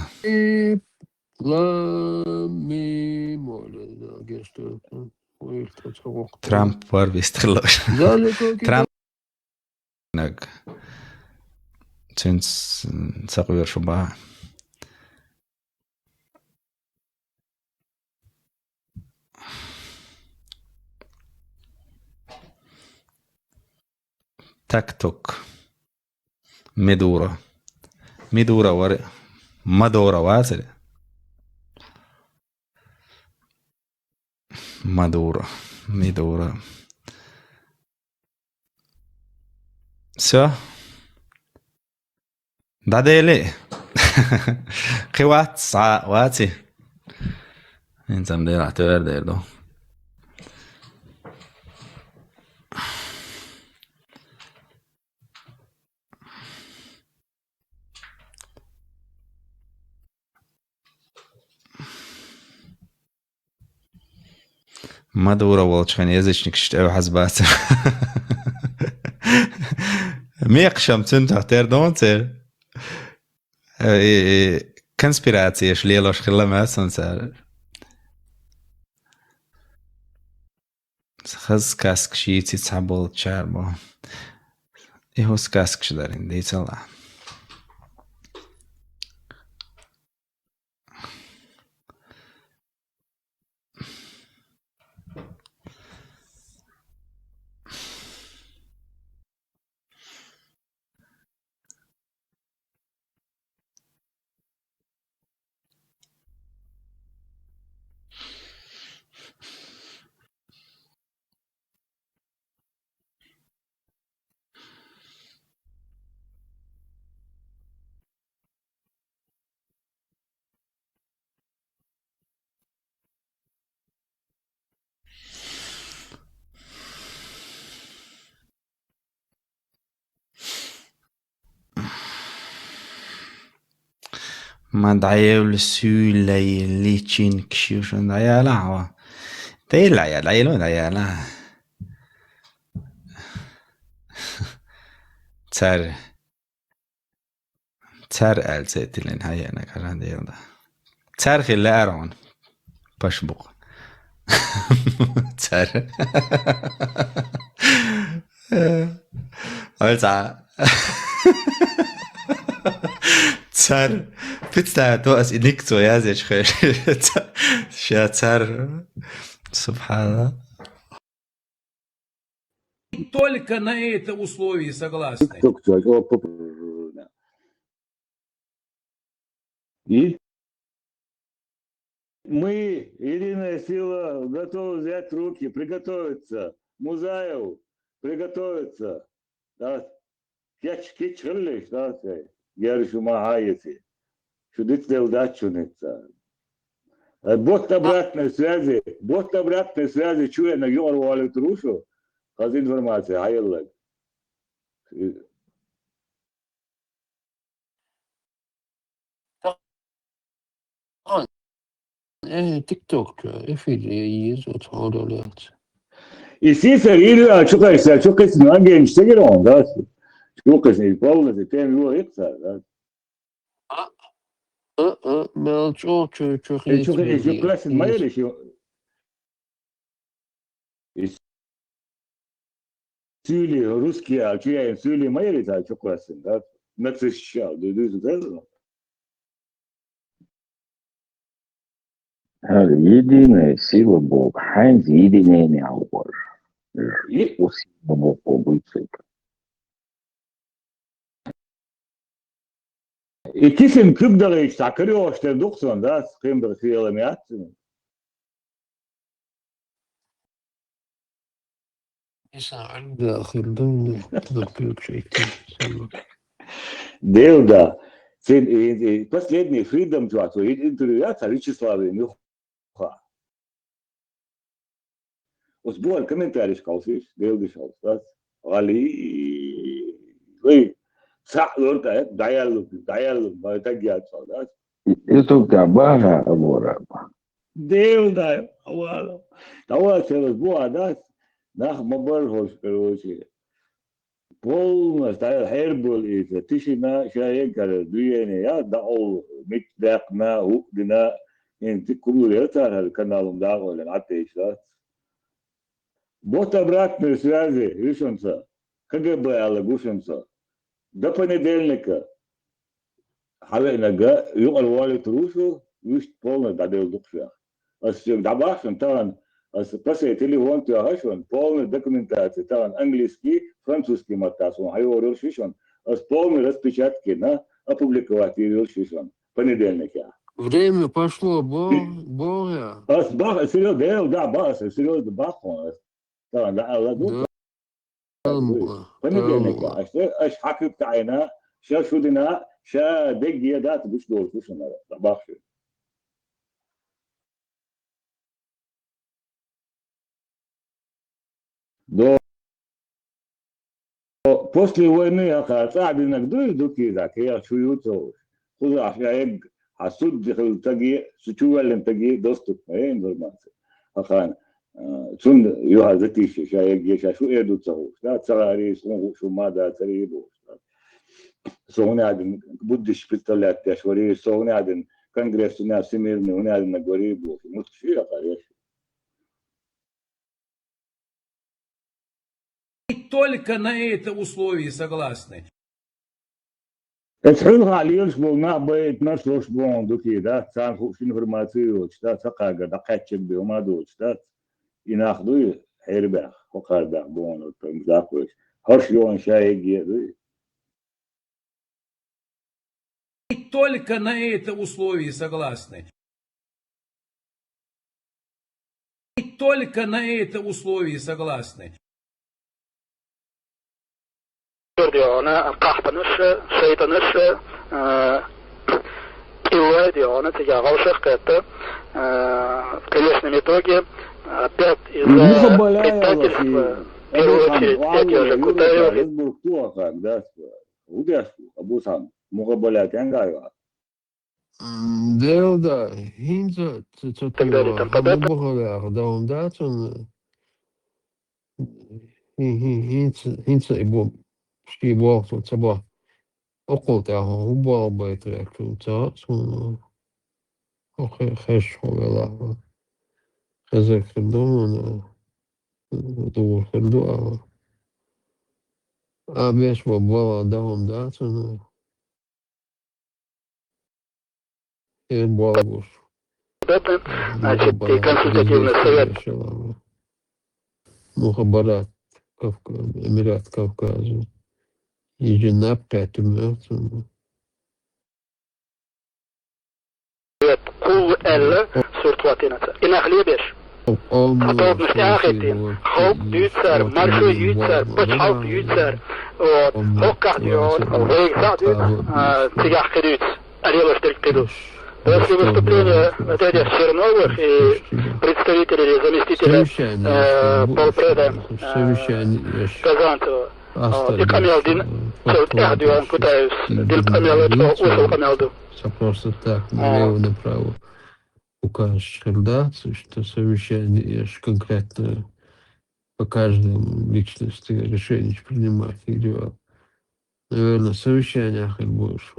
Трамп var visst. Трамп syns saquir shuba. تكتوك مدورة مدورة واسر مدورة داديلي قوات صعاء واتي انت مدير اعتبار ديردو مدورة والشخن يزيشنك شتاو حزبات ميقشم تنتو تردون تر konspiracije šlijelo škrlama sonsa خز كاسك شي تتعبول تشاربو إيهوس كاسك شدارين ديت الله ما دعيو لسولي اللي تشين كشيوشن دعيا لعوا تيلا يا دعيلو دعيا لا تر ألسيتلين هيا أنا كلام ديال تر خلي أرون بشبق تر ألسا تر بتستا توأس إنك تو يازج خير شا تر سبحان الله Только на это условие согласны. И мы, единая сила, готовы взять руки, приготовиться. Музаев, приготовиться. Да. Geç hırlış da yarışıma hayeti. Şu дител дачуница. Бот обратной связи чуя на Георгу Алитрушу, хаз информация, хайыллак. تيك توك افيد يزوت هذولات И сисер или çok esna gençte gir onda. Çok esna полностью тем его икса, да. ما çok Çok esna mayeli şu. Süli Ruski açıyor süli mayeli da çok esna, da. Nasıl şal düz da. هذا единая сила Бога. Хайнз единая неауэр. И усилия Бога обыцыка. İkisin kübdağı işte akırıyor işte 90 da sıkıntı kıyalım yatsın. يساعد داخل ضمن تذكرك شيء كثير Devda sen последний freedom твой интервью я Вячеславе Мюха. Усбор комментарий сказал, Devda сказал, Ali Ой, сахлор да dialogue, это гяд сказал. Itu kabaha aboraba. Дел, да, ладно. Давай через буадас, нах мабархош, короче. Полно стоял хербул из тишина шаекар дуене я дау митдакна укдина انت كل يتر الكنال ده ولا عتيش ده бота обратной связи Вишенца КГБ Алагушенца до понедельника حوالي يقل والي تروسو وش полно дадел духшах добавшим там после телефон тяжен полная документация там английский французский матасом говорил шишон полные распечатки на опубликовать его шишон понедельник я Время пошло, Боря. Серьезно, да, бас, серьезно, бахом. Да, да, понедельник, а что, аж хакып тайна, ша шудина, ша дегия дат, бушло, слушай, бахши. После войны, оказывается, иногда дуки, так, я чую, куда я حسود دخل تجي سجوا تجي دوستك ما انفورماسيون أخان شون يهذا شيء يجي شو يدو تصو لا تصاري شو ما دا تريبو سوني عادن بدش بتطلع تشوري سوني عادن كونغرس ناس سميرني هنا عادن نقريبو متشفي قريش Только на это условие согласны. تحلها على شبونا بيت نشر شبون دوكي دا تسان خوش انفورماسيو تشتا تقاقا دقات شبي وما دو تشتا يناخدو حيرباخ وقادا بون مزاقوش هرش يوان شايق دوي Только на это условие согласны. Только на это условие согласны. ديانا قحطنش شيطانش إيوه ديانا تجاهل شركات в конечном итоге опять из-за предательства в первую очередь дядя же Кутаева Да, Хинца, да, он датун, Хинца и Боб. شي بوقت صباح أقلت هو بابا يتركوا تاسون خش ولا خزر خدون دور خدوا أبيش بابا دهم داتون بابوش значит и консультативный совет مخابرات Эмират Кавказа يجنبك تمرتون قوة L surtwatinata. In Aglibes. Vertelt nog eigenlijk in. Hoop duitsar, marsje duitsar, pothoop duitsar. Hokkardioon, вейгзаду, тягах duits. Арело штельтеду. После выступления вот этих Черновых и представителей заместителя полпреда Казанцева, и Камелдин, Эрдоган пытаюсь, Дин Камел, ушел Камелду. Просто так, налево-направо укажешь градацию, что совещание конкретно по каждому личности решение принимать или наверное, в совещаниях их будешь.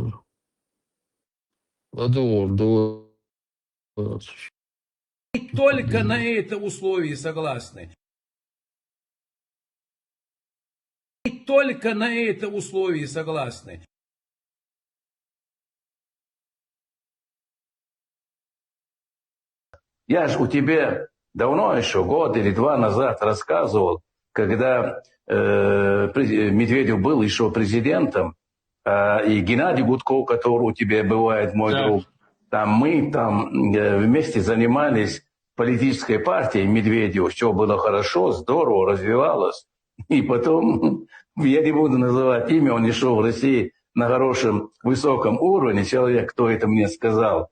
Только на это условие согласны. Только на это условие согласны. Я же у тебя давно еще, год или два назад рассказывал, когда Медведев был еще президентом, и Геннадий Гудков, который у тебя бывает, мой друг, там мы вместе занимались политической партией Медведева, все было хорошо, здорово, развивалось. И потом, я не буду называть имя, он не шел в России на хорошем, высоком уровне, человек, кто это мне сказал,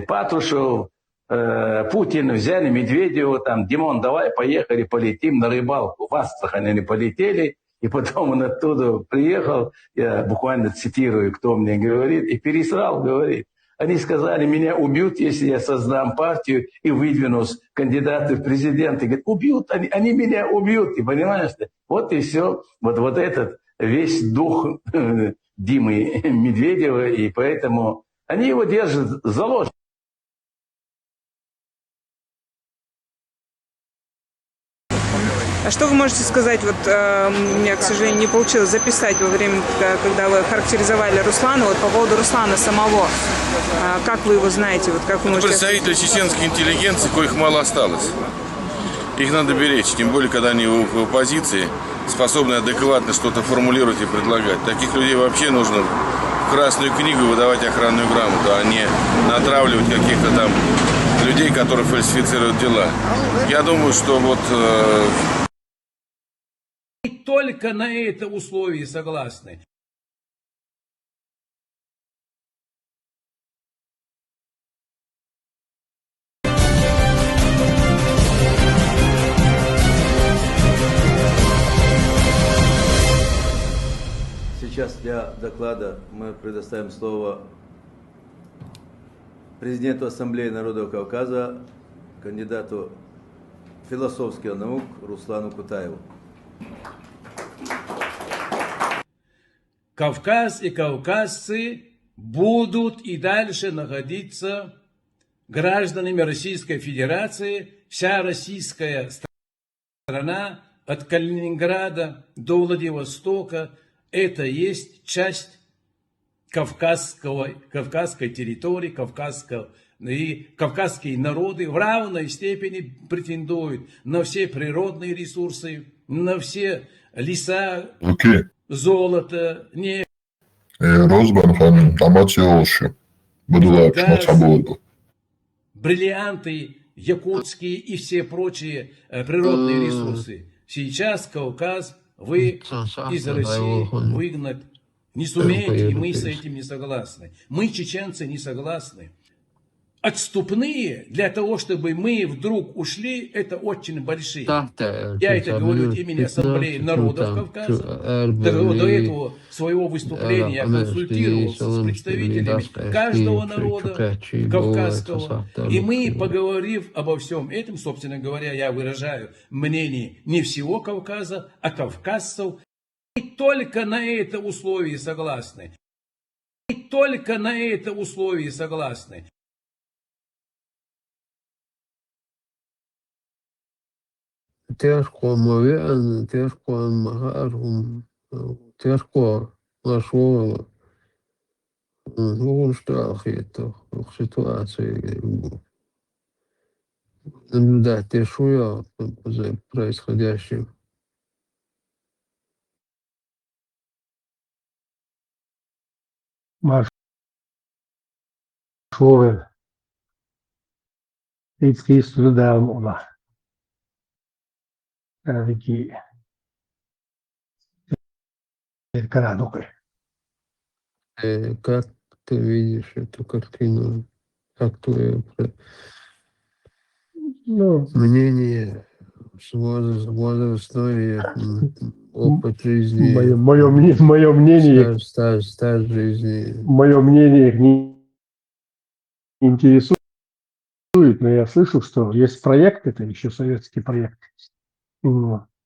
Патрушев, Путин взяли Медведева, там, Димон, давай, поехали, полетим на рыбалку. В Астрахань они полетели, и потом он оттуда приехал, я буквально цитирую, кто мне говорит, и пересрал, говорит. Они сказали, меня убьют, если я создам партию и выдвинусь кандидаты в президенты. Говорят, убьют, они меня убьют, ты понимаешь? Вот и все. Вот этот весь дух Димы Медведева, и поэтому они его держат заложником. А что вы можете сказать, вот у меня, к сожалению, не получилось записать во время, когда вы характеризовали Руслана, вот по поводу Руслана самого, как вы его знаете, вот как вы можете... Представители чеченской интеллигенции, коих мало осталось. Их надо беречь, тем более, когда они в оппозиции, способны адекватно что-то формулировать и предлагать. Таких людей вообще нужно в Красную книгу выдавать охранную грамоту, а не натравливать каких-то там людей, которые фальсифицируют дела. Я думаю, что вот... Только на это условие согласны. Сейчас для доклада мы предоставим слово президенту Ассамблеи народов Кавказа, кандидату философских наук Руслану Кутаеву. Кавказ и кавказцы будут и дальше находиться гражданами Российской Федерации. Вся российская страна от Калининграда до Владивостока это есть часть кавказской территории, и кавказские народы в равной степени претендуют на все природные ресурсы, на все леса, золото, нефть. Rozban аматероши. Буду лайк, бриллианты, якутские и все прочие природные ресурсы. Сейчас Кавказ вы из России выгнать не сумеете, и мы с этим не согласны. Мы, чеченцы, не согласны. Отступные для того, чтобы мы вдруг ушли, это очень большие. Я это говорю от имени Ассамблеи народов Кавказа. До этого своего выступления я консультировался с представителями каждого народа кавказского. И мы, поговорив обо всем этом, собственно говоря, я выражаю мнение не всего Кавказа, а кавказцев. И только на это условие согласны. И только на это условие согласны. Тяжко мовлян, тяжко магарум, тяжко нашого страх это в ситуации наблюдать тяжело за происходящим. Маршове Ицкий студам ула. Вики Канадукой. Как ты видишь эту картину? Как твое мнение, возрастной опыт жизни? Мое мнение. Стаж жизни. Мое мнение их не интересует, но я слышал, что есть проект, это еще советский проект,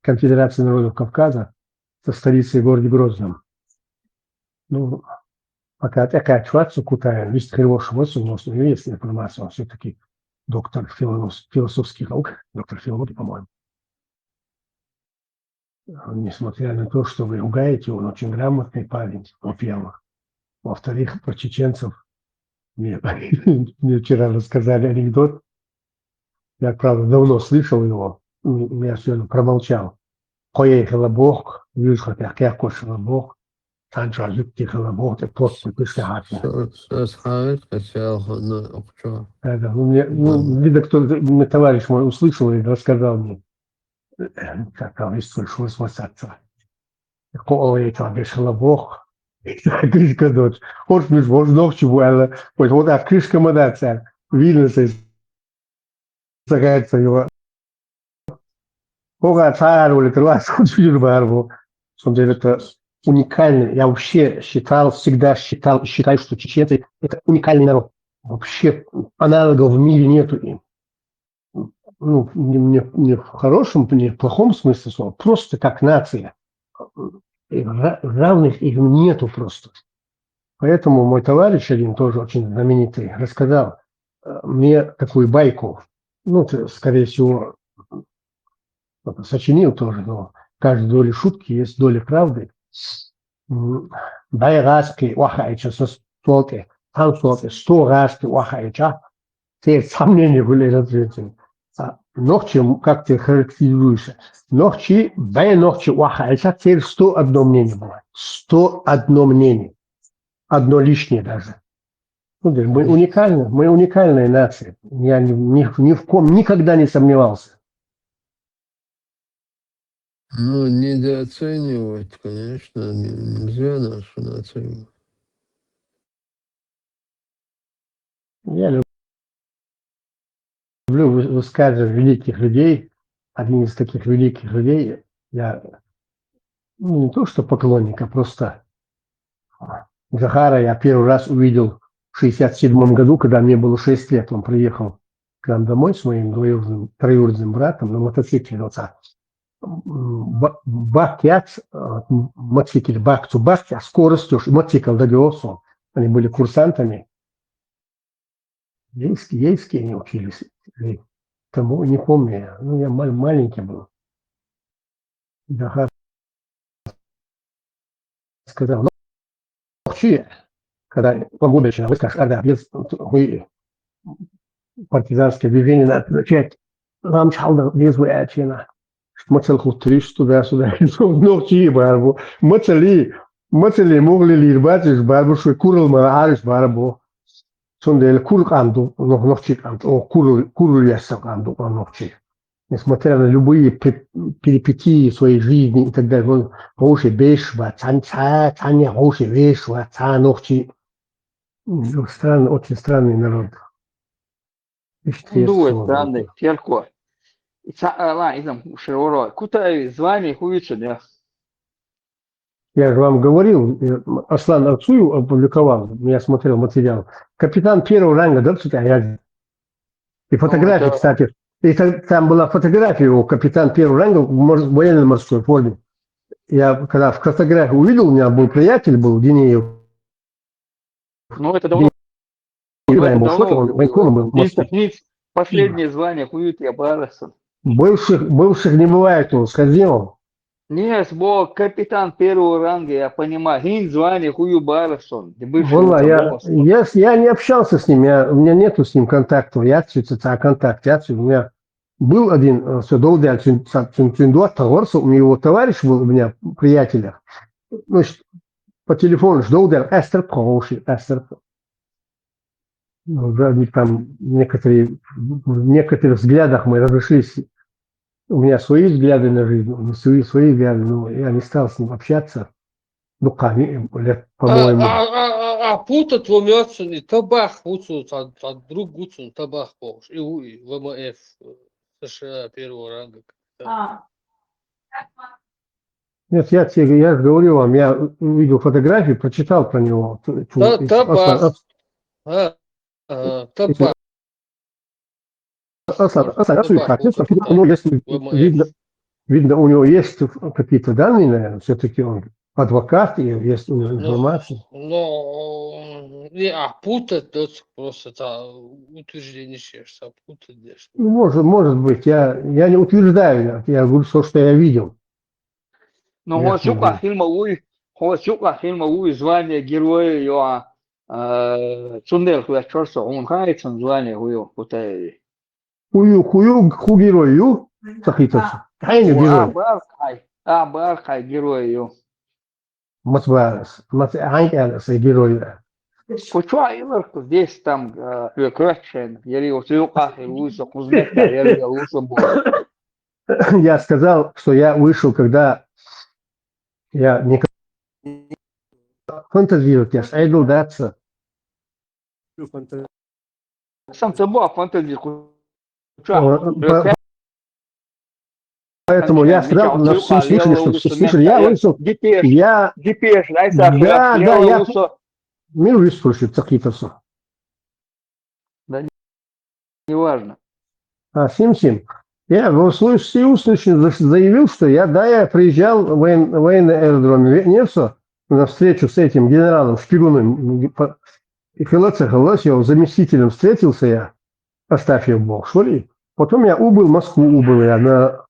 Конфедерации народов Кавказа со столицей в городе Грозном. Ну, пока такая чувствуется Кутаев, весь хороший, вот у нас есть информация, он все-таки доктор философских наук, доктор филологии, по-моему. Несмотря на то, что вы ругаете, он очень грамотный парень, во-первых. Во-вторых, про чеченцев мне вчера рассказали анекдот. Я, правда, давно слышал его, я сегодня промолчал. Поехала Бог, вышла как кошила Бог, танча тихала Бог, и просто писала. Видно, кто товарищ мой услышал и рассказал мне, как там есть слышалось смысаться. Поехала вышла Бог, крышка дочь. Вот мы ночью было, вот а крышка мадаться, видно, загается его. Кога цару литература чуть барбу. Смотрите, это уникальный. Я вообще считаю, что чеченцы это уникальный народ. Вообще аналогов в мире нету им. Ну, не в хорошем, не в плохом смысле слова, просто как нация. Равных им нету просто. Поэтому мой товарищ один, тоже очень знаменитый, рассказал мне такую байку. Ну, ты, скорее всего, сочинил тоже, но в каждой доле шутки есть доля правды. Байраски вахайча со столки, там столки, 100 раски вахайча, те сомнения были ответы. Ногчи, как ты характеризуешься? Ногчи, бай ногчи вахайча, теперь 101 мнение было. 101 мнение. Одно лишнее даже. Ну, мы уникальная нация. Я ни в ком никогда не сомневался. Ну, недооценивать, конечно, нельзя нашу нацию. Я люблю высказывать великих людей. Один из таких великих людей, я не то что поклонник, а просто Захара я первый раз увидел в 1967 году, когда мне было 6 лет. Он приехал к нам домой с моим троюродным братом на мотоцикле. Бак-яц, мотоцикл бак-ту-бак, а скоростью мотоцикл добился. Они были курсантами. Ейские они учились. Тому не помню. Ну, я маленький был. Захар сказал, когда погубища, вы скажете, да, без партизанское движение надо начать. Нам чалда без выячена. Мацал хутриш туда-сюда. Ногти барбу. Мацали могли лирбатиш барбу, что курил мараариш барбу. Сондель курканду, ногти канду, куру яса канду, ногти. Несмотря на любые перипетии своей жизни и так далее, Роуши Бешва, Таня Роуши Бешва, Ногти. Странный, очень странный народ. Дует странный, терко. Ла, изам широро. Куда звание хуюча, да? Я же вам говорил, Аслан Арцуев опубликовал, я смотрел материал. Капитан первого ранга, да, и фотографии, кстати. И там была фотография его, капитан первого ранга в военно-морской форме. Я когда в фотографии увидел, у меня был приятель, был Динеев. Ну, это давно. Последнее звание хуют я бараса. Бывших не бывает, он сказал. Нет, бог капитан первого ранга, я понимаю. Хин звание хую барасон. Я не общался с ним, у меня нету с ним контакта. Я контакт. У меня был один у него товарищ был у меня, приятель. Значит, по телефону ждал, Эстер Проуши, Эстер. Там в некоторых взглядах мы разошлись. У меня свои взгляды на жизнь, свои взгляды, но я не стал с ним общаться. Ну, по-моему. А путать вомятся табах гуцут, а друг гуцун табах поуш. И ВМФ США первого ранга. Нет, я же говорю вам, я увидел фотографии, прочитал про него. Табах. Табах. Видно, у него есть какие-то данные, наверное, все-таки он адвокат, и есть у него информация. Путать, просто утверждение сейчас, путать. Может быть, я не утверждаю, я говорю то, что я видел. Но Хосюка фильма звание героя его Цундел Хуячорса, он хается звание хуё, путает. Ху герою, сахитовца. Хайне герой. Бархай герою. Мацбарас, Хайне герой. Почва иларку здесь там крачен, яли Хосюка Хуюса Кузмета, яли Лусамбо. Я сказал, что я вышел, когда я не фантазировать, я айдол даться. Сам собой фантазировать. Поэтому я сказал, на все слышали, что все слышали, я вышел, я мир слушает, Цахитовса. неважно. Сим-Сим. Я в случае заявил, что я приезжал в военный аэродром Нерсо на встречу с этим генералом Шпигуном. И я заместителем встретился я, Астафьев был, что ли. Потом я в Москву я на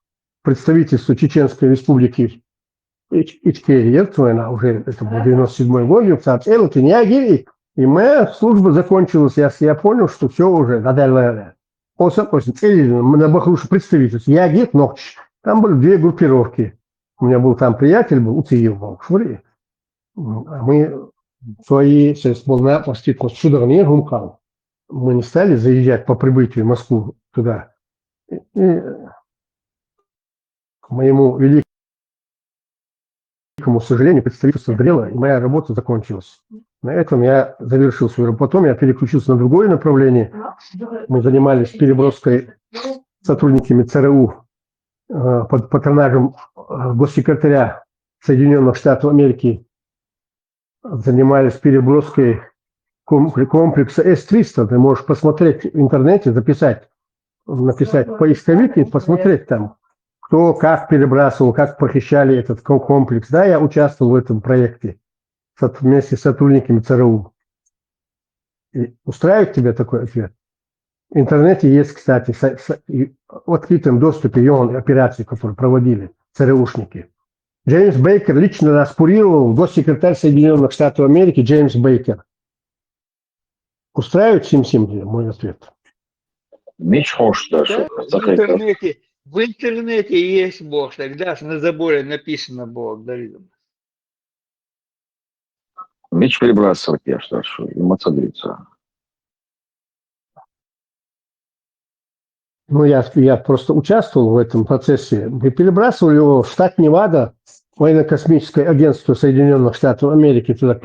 представительство Чеченской республики Ичкерия, уже это был 97-й год, и моя служба закончилась, я понял, что все уже, на Бахрушу представительство. Я гет ночь. Там были две группировки. У меня был там приятель, был Утиев был. Мы свои, на Судорне, Гумкал. Мы не стали заезжать по прибытию в Москву туда. И к моему великому сожалению, представительство сгорело, и моя работа закончилась. На этом я завершил свою работу. Потом я переключился на другое направление. Мы занимались переброской сотрудниками ЦРУ под патронажем госсекретаря Соединенных Штатов Америки. Занимались переброской комплекса С-300. Ты можешь посмотреть в интернете, написать поисковик и посмотреть там, кто как перебрасывал, как похищали этот комплекс. Да, я участвовал в этом проекте вместе с сотрудниками ЦРУ. И устраивает тебя такой ответ? В интернете есть, кстати, в открытом доступе операции, которые проводили ЦРУшники. Джеймс Бейкер лично распурировал госсекретарь Соединенных Штатов Америки Джеймс Бейкер. Устраивает Сим-Сим мой ответ? В интернете есть Бог, тогда на заборе написано Бог, Давид. Меч перебрасывать я что эмоционируется. Ну, я просто участвовал в этом процессе. Мы перебрасывали его в штат Невада, военно-космическое агентство Соединенных Штатов Америки, туда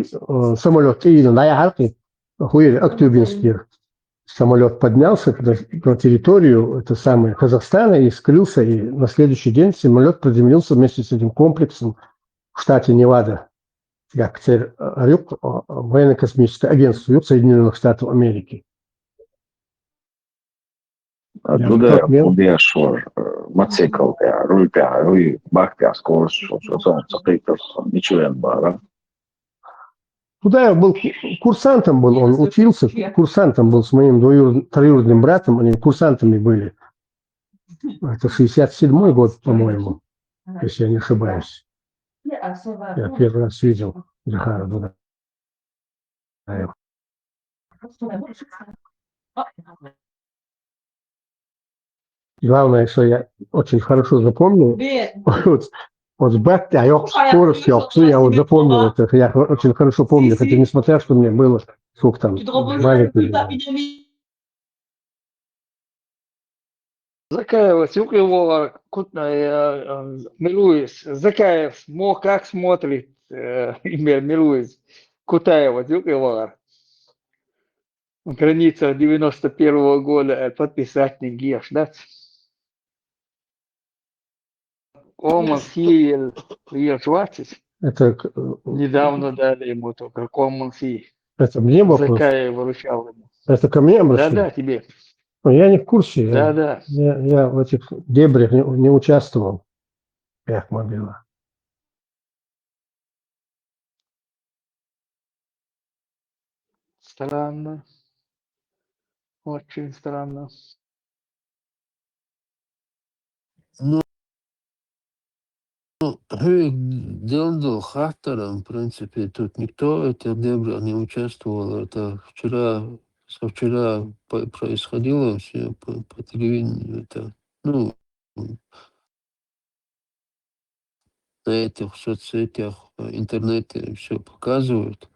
самолет Актюбинский самолет поднялся на территорию Казахстана и скрылся, и на следующий день самолет приземлился вместе с этим комплексом в штате Невада, как военно-космическое агентство Соединенных Штатов Америки. Оттуда убежал мотоцикл, руль, бахтя, скорость, ничего не было. Туда я был курсантом, он учился, курсантом был с моим троюродным братом, они курсантами были. Это 67-й год, по-моему, если я не ошибаюсь. Я первый раз видел Захара Дудаева. Главное, что я очень хорошо запомнил, вот бахтя, скорость, я запомнил это, я очень хорошо помню, хотя несмотря, что мне было, сколько там, маленький. Закаева, Милуис, Закаев, как смотрит Милуис, Кутаева, граница 91-го года, подписать не геш, да? Оман Си, 20. Это недавно дали ему только Common Sea. Это мне вопрос? Закаев выручал ему. Это ко мне обращение? Да, тебе. Я не в курсе. Да. Я в этих дебрях не участвовал. Как мобила. Странно. Очень странно. Делал хакером, в принципе, тут никто в этих дебрях не участвовал. Это совчера происходило все по телевидению. Это, на этих соцсетях, интернете все показывают.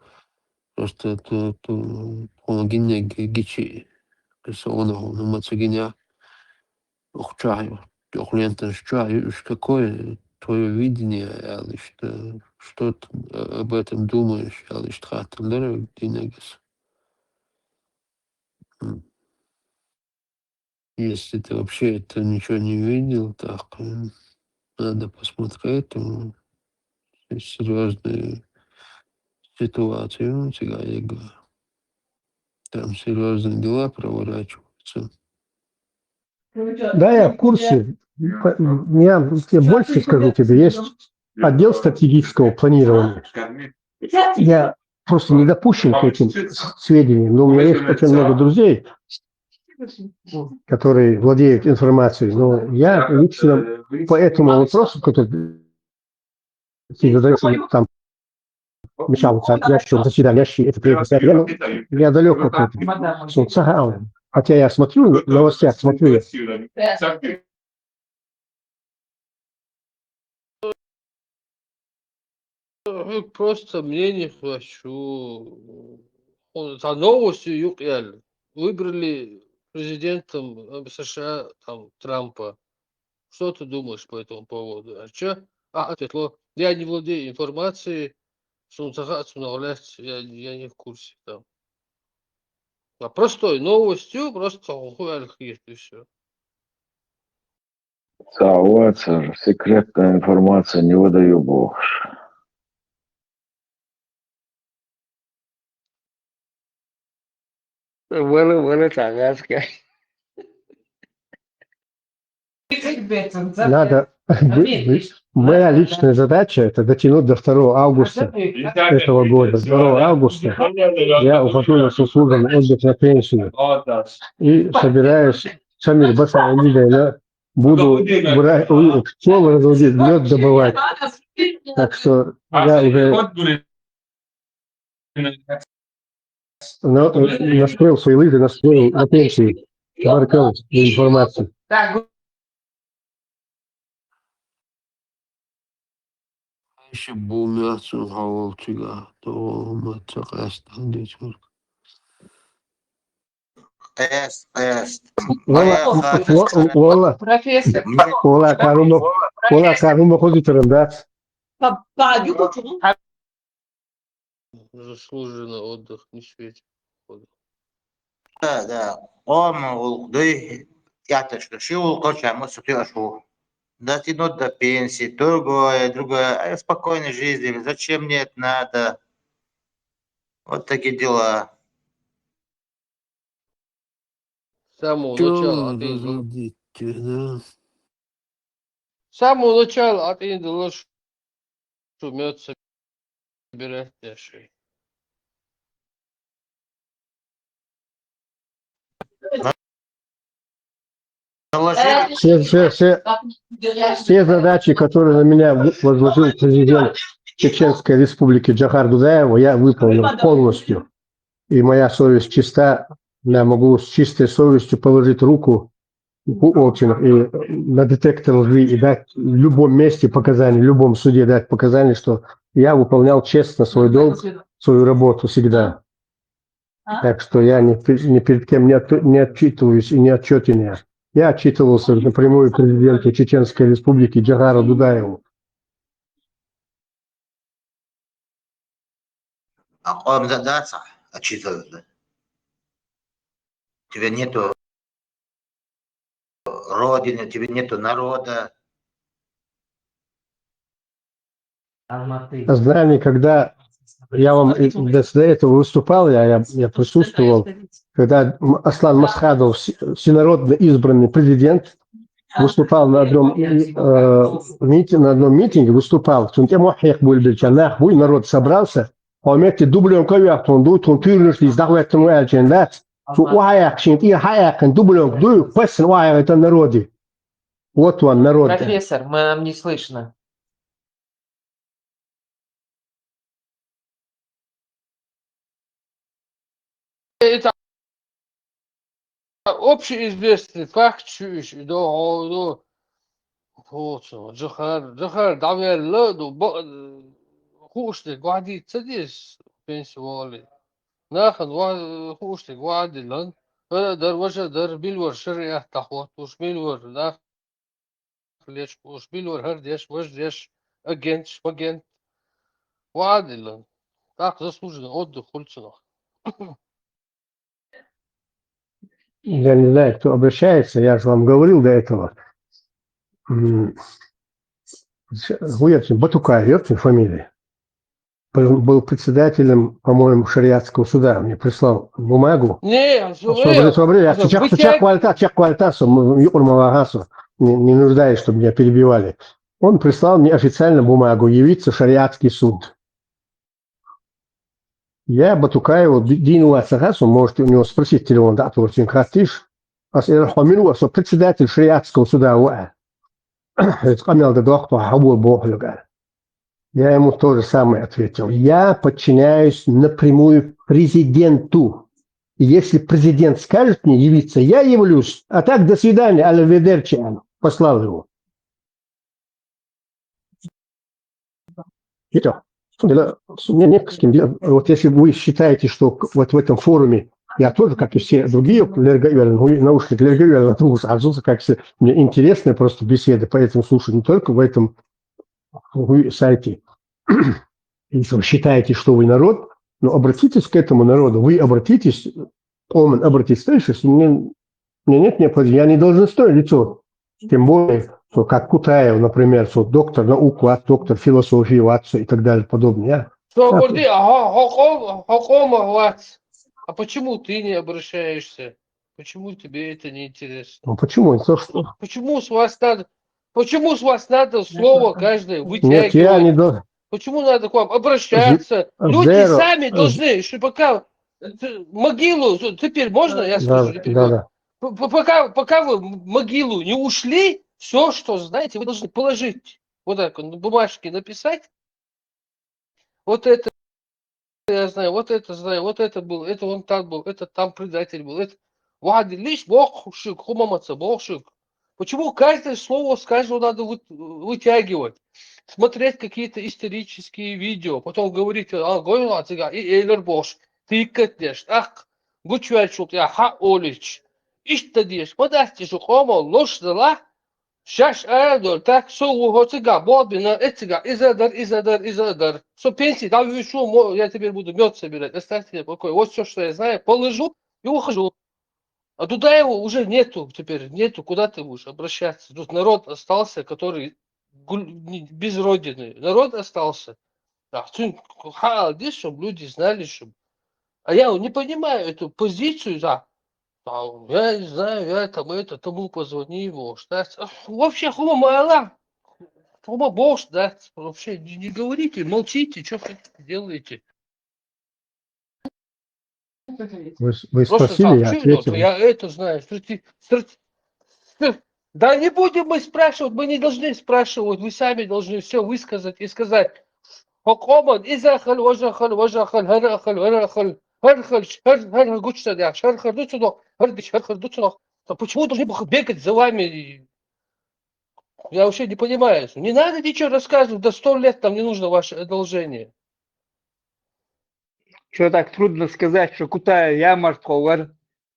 Просто помогите гичи рисованного на мацагиня. Ухчаю. Какое твое видение, что ты об этом думаешь, если ты вообще это ничего не видел, так надо посмотреть серьезную ситуацию, там серьезные дела проворачиваются. Да, я в курсе. Я больше скажу тебе, есть отдел стратегического планирования. Я просто не допущен к этим сведениям, но у меня есть очень много друзей, которые владеют информацией. Но я лично по этому вопросу, который ты задаешь, там, мешался, заседающий, это я далек от этого. Хотя я смотрю, в новостях смотрю. Просто мне не хочу. За новостью ЮКЛ. Выбрали президентом США там, Трампа. Что ты думаешь по этому поводу? А что? Ответло. Я не владею информацией. Я не в курсе там. А простой новостью просто есть и все. Сауатсер, секретная информация, не выдаю бог. Было тагаска. Надо. Моя личная задача – это дотянуть до 2 августа этого года. 2 августа я ухожу на заслуженный отдых на пенсию. И собираюсь, Шамиль Басаидина, буду пчелы разводить, мед добывать. Так что я уже настроил свои лыжи, настроил на пенсию. Баркал информацию. Еще бумерцу головчига, то матчакастан дечурк. Вала, карума ходит, да? Заслуженный отдых не светит. Да. Он, яточка, шил, точно, мы сутяшу. Дотянуть до пенсии, другое, спокойной жизни. Зачем мне это надо? Вот такие дела. С самого начала от Индии мед собирать дешевле. Все задачи, которые на меня возложил президент Чеченской Республики Джохар Дудаев, я выполнил полностью. И моя совесть чиста. Я могу с чистой совестью положить руку в общинах и на детектор лжи и дать в любом месте показания, в любом суде дать показания, что я выполнял честно свой долг, свою работу всегда. Так что я ни перед кем не отчитываюсь и не отчетен. Я отчитывался напрямую президенту Чеченской Республики Джохару Дудаеву. А он задаться отчитывается. Тебе нету родины, тебе нету народа. Знание, когда я вам до этого выступал, я присутствовал, когда Аслан Масхадов, всенародно избранный президент, выступал на одном митинге, выступал. Народ собрался, а вместе дублем ковяк, он дует, он тюрнешь, издавает ему да? Это народе. Вот он, народ. Профессор, нам не слышно. Это общеизвестный факт, что Джохар давно хушник вадит садись пенсионный. ناخذ خوشتك وعد لن در وجه در بيلور شريعة تحوط وش بيلور داخل ليش وش بيلور هرديش وجديش أجنش وجن وعد لن так заслуженно отдых хульцина. Я не знаю, кто обращается, я же вам говорил до этого. Батукаев, фамилия. был председателем, по-моему, шариатского суда. Мне прислал бумагу. Не, не нуждаюсь, чтобы меня перебивали. Он прислал мне официально бумагу явиться в шариатский суд. Я Батукаеву Дину Ацахасу, можете у него спросить телефон, да, то очень хатиш. Председатель шариатского суда. Я ему то же самое ответил. Я подчиняюсь напрямую президенту. И если президент скажет мне явиться, я явлюсь. А так, до свидания, аль-ведерчи. Послал его. И то. Мне не с кем. Вот если вы считаете, что вот в этом форуме я тоже, как и все другие, наушники, мне интересны просто беседы, поэтому слушаю не только в этом сайте. Если вы считаете, что вы народ, но обратитесь к этому народу, вы обратитесь, Оман, обратитесь, слышишь, мне нет необходимости, я не должен стоить лицо, тем более, что как Кутаев, например, что доктор наук, доктор философии, и так далее, подобное. А почему ты не обращаешься? Почему тебе это не интересно? Ну почему? Что? Почему с вас надо слово каждое вытягивать? Нет, я не должен. Почему надо к вам обращаться? Люди сами должны, что пока могилу, теперь можно, я скажу, да. Пока вы в могилу не ушли, все, что знаете, вы должны положить. Вот так на бумажке написать. Вот это я знаю, вот это был, это он там был, это там предатель был. Это... Лишь богшик, хумамаца, богшик. Почему каждое слово с каждого надо вытягивать? Смотреть какие-то исторические видео, потом говорить, гойла цыга, и эйлер бош, ты катнешь, ах, гучвячут, я ха олич. İşte diyor, madasti şu komo loşdala, şaş ayadol, tak soğu hotıga, bobina, etiga, изадар. Со пенсии, да, вешу, я теперь буду мед собирать, оставьте меня в покое. Вот все, что я знаю, положу и ухожу. А туда его уже нету теперь, куда ты будешь обращаться. Тут народ остался, который без родины. Народ остался. Здесь, чтобы люди знали, чтобы... А я не понимаю эту позицию, да. Я не знаю, я тому позвони его. Вообще, хума бог, да. Вообще не говорите, молчите, что хотите, делаете. Вы спросили, я ответил. Я это знаю. Да не будем мы спрашивать, мы не должны спрашивать, вы сами должны все высказать и сказать. Почему должны бегать за вами? Я вообще не понимаю. Не надо ничего рассказывать, до 100 лет там не нужно ваше одолжение. Что так трудно сказать, что Кутаев я мартковар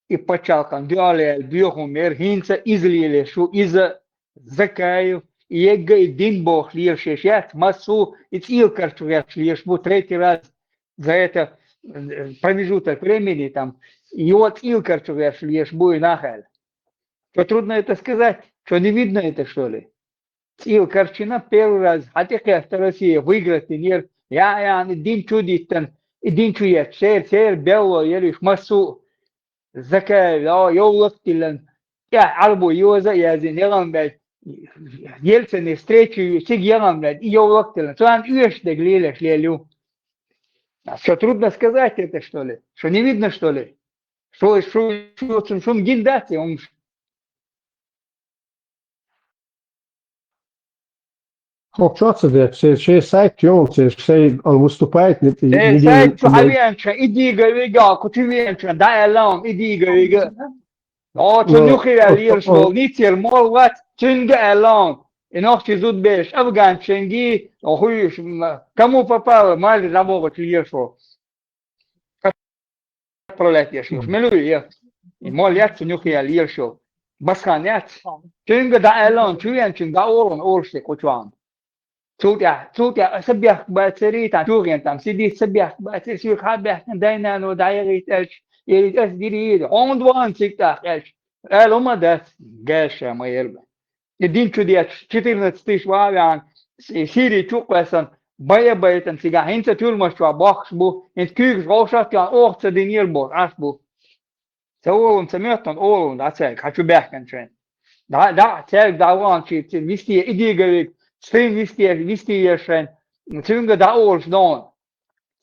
и почалкан дюале бьехумер хинца излили, что из-за Закаев и ега и дин бог лишь я массу и цилкарчу я лишь третий раз за это промежуток времени там и вот цилкарчу я лишь бой нахал. Что трудно это сказать, что не видно это что ли? Цилкарчина первый раз, хотя Россия выиграть мир, я дин чудитан. Идин чует, шер бело, елиш массу Закаев, ёлоктилен, я арбу юза, я зинелан бед, Ельцин встречу, сиг ялан бед, и ёлоктилен, то он уештег лилеш лелю. Что трудно сказать это что ли? Что не видно что ли? Что гиндати, он... Все сайт, он выступает. Сайт, иди говори, кутивенча, дай алам, иди говори. Тунюхи алиршвол, нитер молват, тунга алам. И ночи зуд беш, афган ченги, кому попало, мали забовать лиршвол. Пролетишь, милую я. И мол я тунюхи алиршвол. Басханят, тунга дай алам, тунга да орон орште кучван. Цутя, сабях бацери там чурен там сидит сабях бацери сюрхабях дайна но дайрит элч ерит эс дирид он дван сиктах элч элома дас гэша майерба. Един чудес 14 тысяч вавян Сирии чуквасан Baie beten siga hinter tulmas wa box bu in kyks rosat ja ochtse din ilbo asbu. Se olun se mötan olun da se kaçu berken chen. Da tel da wan chi visti idigevik string visti chen. Tunga da ols don.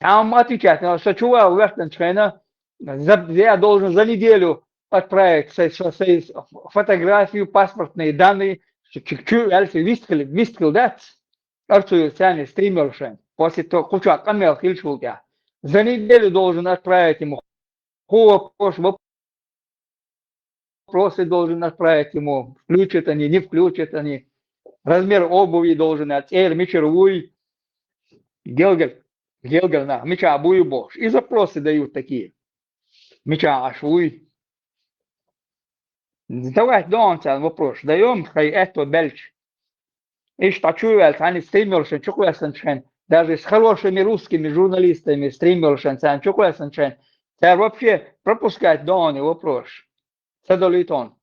Там отвечать, что чувак в этом trainer, я должен за неделю отправить свои фотографию, паспортные данные, висткил дать, арцую цены стримершен. После того, куча камер хильшул я. За неделю должен отправить ему. Вопросы должен отправить ему. Включат они, не включат они. Размер обуви должен отправить. Мичеруй. Гелгел на меча обуи бош. И запросы дают такие. Меча ашуй. Давай донца вопрос. Даем хай это бельч. И что чует, они стримершен, чукуэсеншен. Даже с хорошими русскими журналистами стримершен, чукуэсеншен. Это вообще пропускать дони вопрос. Садолит он.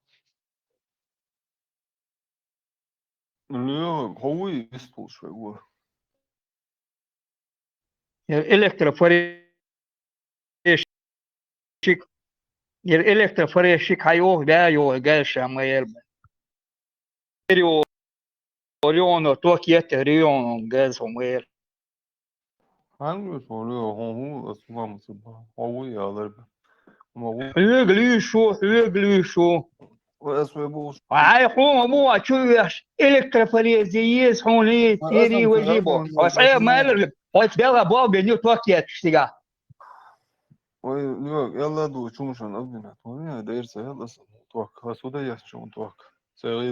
Хауи слушай, го. Электрофорещик. Электрофорещик хайох, да, йо, гайша, моя. Рионо, токиете, рионо, газ, моя. Hangi soruyor? Havu asmamsı ba. Havu alır. Höglüsho. Esve bu. Ay, مو تشوفش الكترفوريزيس هون تيري وجيبو وصعب ما لك وتبغى بوب نيو توكيت شتيغا Yok, yalla du çumuşan abdina. Tonya derse yalla tuak. Hasuda yaşçım tuak.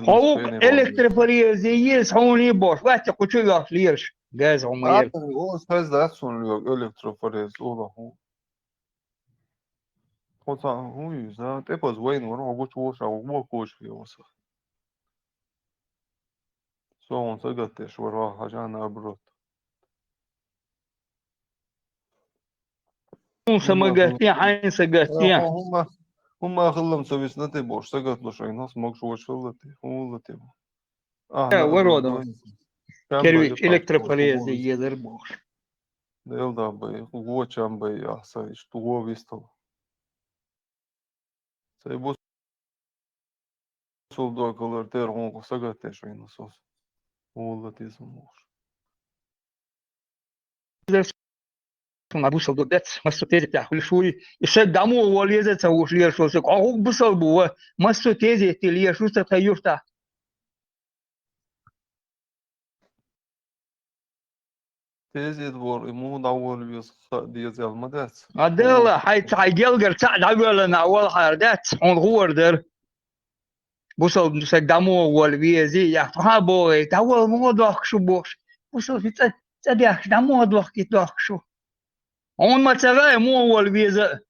هو الكترفوريزيس هون بوش وقت كوتشوغا ليش غاز عمير O sözler sunuluyor elektroforez ola hu. Hoca hu yüzde tepaz wayne var o boş boş o boş fiyosa. Son sagat şura hajana brot. سمجتي حين سجتي هم خلهم سويسنا تبوش سجت لشيء ناس مقصود شلتي هو لتبو. ورودو كيرويش الكترفوريزيس بوش Delda bay, Goçan bay, asa işte o vistal. Sai bu soldu akalar ter on sagat teşoy nasıl. Ola tizmuş. ما بوصل دبت ما استوتيزي بتاع كل شوي يصدموا وليزة تسوي ليه شو سك هو بوصل بوا ما استوتيزي تليه شو تغيرته Tezid var, imu davul yüz diyez almadas. عدل حي جلجر ساعد أولا أول حردات on غوردر بوصل يصدموا وليزي يا فهابو تاول موضوع شو بوش بوصل في تبيع دمو موضوع كده شو он ما ترى مو أول فيزا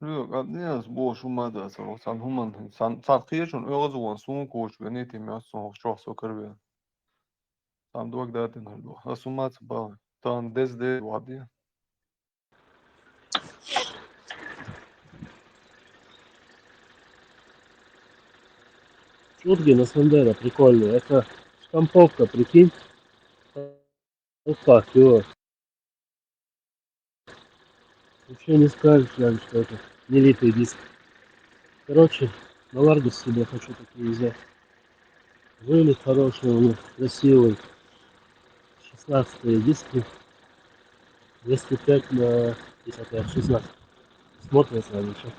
Yok, adniyaz boş umada sarı san human san sarkıyışın öğüz olan son koç ve ne temi son çok sokar ve san duak daten hardo. Asumat ba tan desde vadi. Шутки на Сандера прикольные. Это штамповка, прикинь. Вот так, его. Вообще не скажешь, наверное, что это не литый диск. Короче, на Ларгус себе хочу такие взять. Вылет хороший у них, красивый. 16 диски. 205 на 55, 16. Смотрится ничего.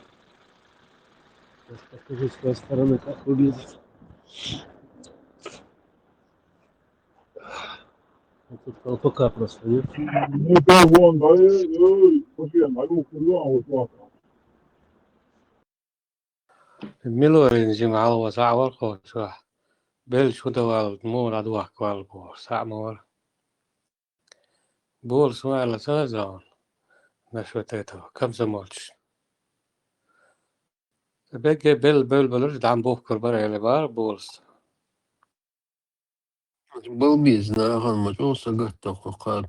Сейчас покажу с той стороны, как выглядит. Вот тут колпака просто нет. ملورين جمع وسع والخوش بل شو دوال مور أدواك والبور سع مور بور سوال سازون نشو تيتو كم سمولش بقى بل بلرج عم بوكر برا اللي بار بولس Балбес, наган, мачо сагатта хокар.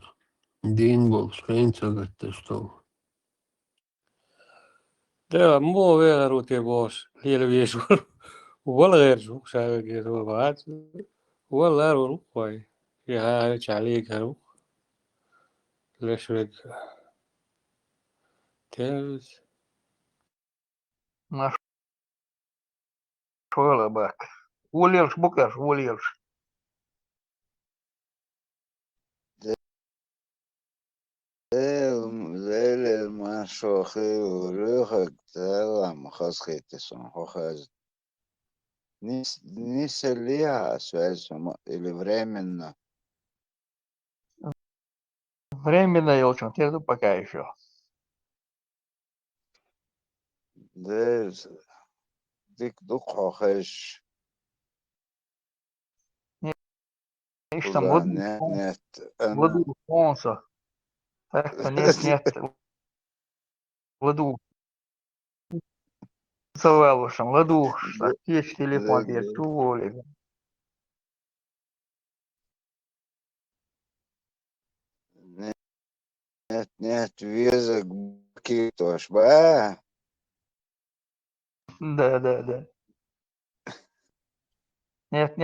Дин бол, шейн сагатта что. ده مو ويا روتي بوش هي اللي بيشور ولا غير شو شايف بعد ولا روح كوي يا عليك هروح ليش رد تلز ما شو باك وليلش بكرش وليلش زي ما شوخي وريخك تلام خاصخي تسون خاز نيس ليها связь или временно. Временно, я очень терпу пока еще. Да, дик дух хохеш. Ишь там Куда нет, воду солнца. Так-то нет, воду. Целовушем, воду. Так, есть телефон, я чувствую. нет, визок китош, ба. Да. Нет,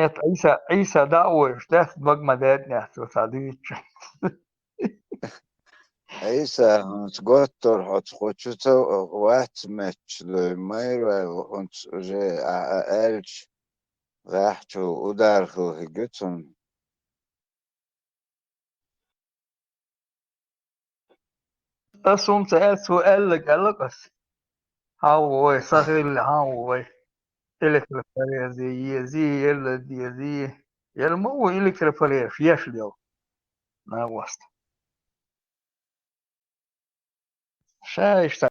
Иса, да, ой, что багмадет нет, вот садится. Isa, ons gottor hot schochuto wat match le mayra ons je elch rachu udar gutsun. أصوم سأل سؤال قالك هاو صغير هاو إلكتريفالير زي إلا زي يلمو إلكتريفالير فيش اليوم ما وسط شايش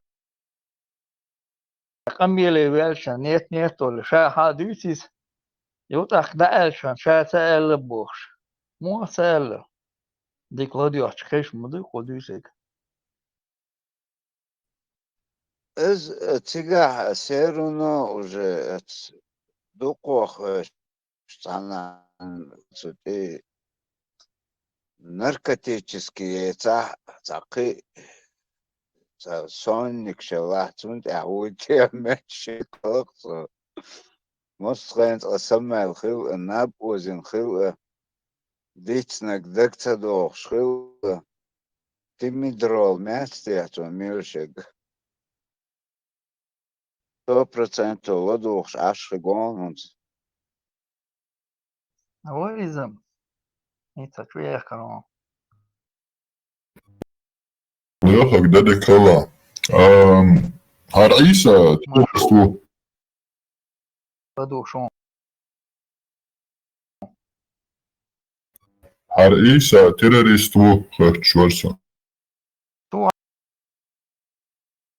قميلي ويلشان نيت ولا شا حادثيس يوتاخ دالشان شا سأل بوش مو سأل ديك لوديوش خيش مدي قدوسك Из тига серуно уже дукох штана сути наркотические цаки сонник шелахтунт аудио меши колоксо мосхент асамал хил наб озин хил дичнак дактадох хил тимидрол мястиато милшег 100% ладух ашгон ويزم يتكوير كرام Леха, где декала? Har Isa terroristu? بدو شون Har Isa terroristu херчварса? تو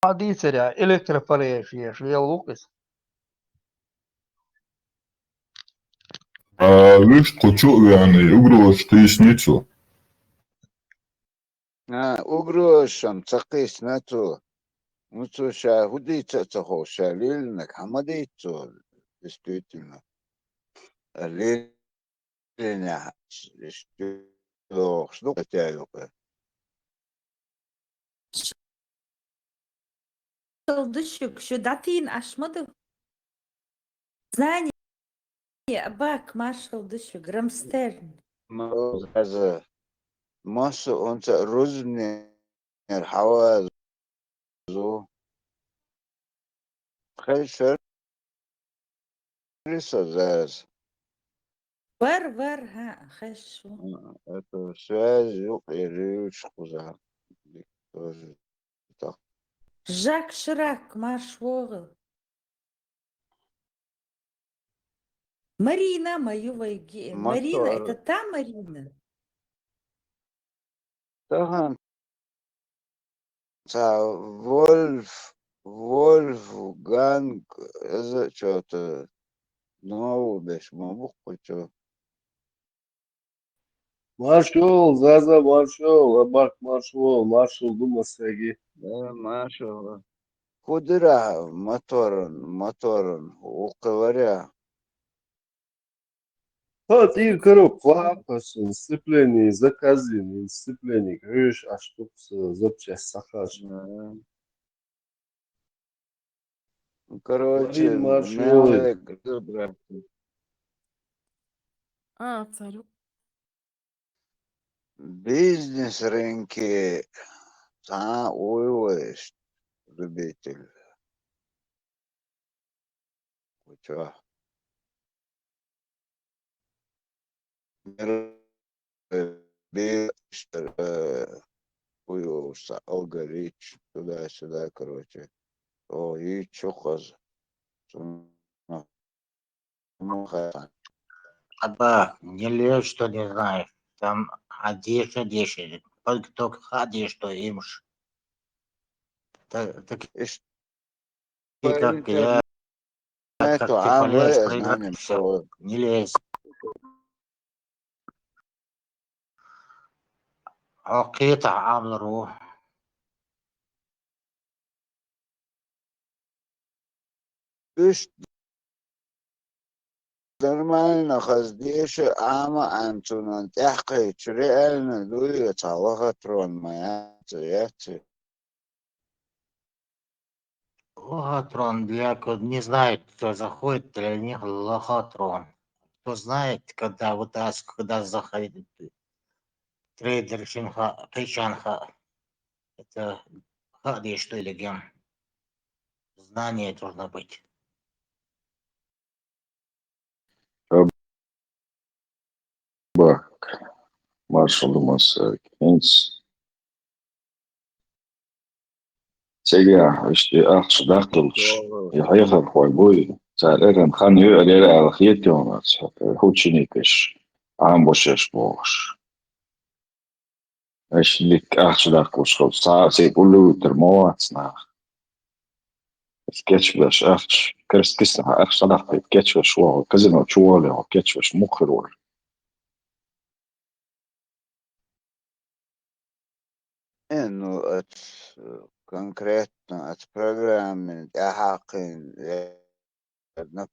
حديثة إلكتريفالير فيش ليه لوكس Лишь кочугани угрош тисницу. угрошам цакис нату муцу шахуди цахо шалилнак хамадицу действительно линя что хотя Düşük şu datin aşmadı. Знание бак маршал düşük Грамстерн. هذا مصر أنت رزني الحواز خيش لسه زاز Var ha خش. это связь يقيريوش خزا тоже так Жак Ширак маршвогл. Марина мою вайги. Марина, это та Марина? таган Вольфганг это что-то новое беш мабуку что Маршал, Заза маршал, Абак маршал думасаги. да Маша кудыра моторон уковаря Вот и коробку апасын, сцепление, заказин, сцепление, говоришь, а что запчасть сахаш. Короче, Один марш меня елы. царю. бизнес рынки, уйваешь, любитель. Вы чё? Уйвался, алгоритм, туда-сюда, короче. О, и чухаз. Абба, не лезь, что не знаешь. Там одежда. Только одежду имешь. Так, как я, как Это ты полезешь, знаем, проиграть, все. что Не лезь. قطع أمره нормально, хаздеш, ама антунан тяхкай, реально, дуя, талахатрон моя, цвете. лохотрон для не знает, кто заходит или нет, лохотрон. Кто знает, когда вытаскивает, когда заходит трейдер Шинха, Пейчанха, это хади, что или гем. Знание должно быть. Bak, marshallımız genç. Sega, işte daqtılış. Yaxayxar xoy boy. Sa'leran xan yu'lir al-khiyat yomas. Huçinikish. Am boşeş boş. Eşlik daqtılış xol. Sa'si kullu termoatsna. Geçmiş kristisna daqtı geçmiş o kazino çuvalı geçmiş mukhirul. Ну, конкретно от программы Ахакин, на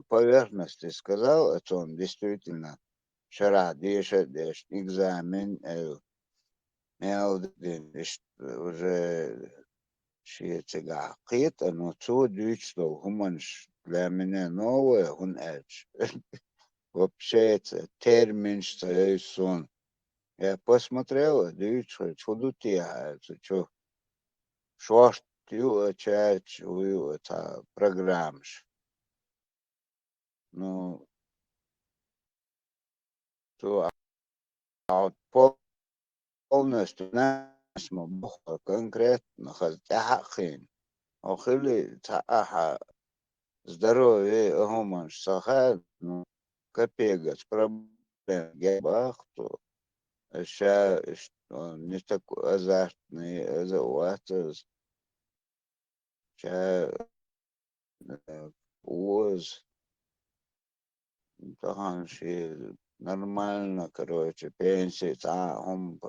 поверхности сказал, это он действительно вчера дешет экзамен, уже шиецега кит, но то дичтол хуманш для меня новое, он эч. Вообще это термин, что я сон. Я посмотрел, дивіться, что ж ты чаешь это программш. Ну, то полностью нас бухла конкретно хазяхин. Охили тааха здоровье гуманш сахар, ну, копега с проблем гебахту. Сейчас не такой азартный завод. Сейчас уз. Там все нормально, короче, пенсии, там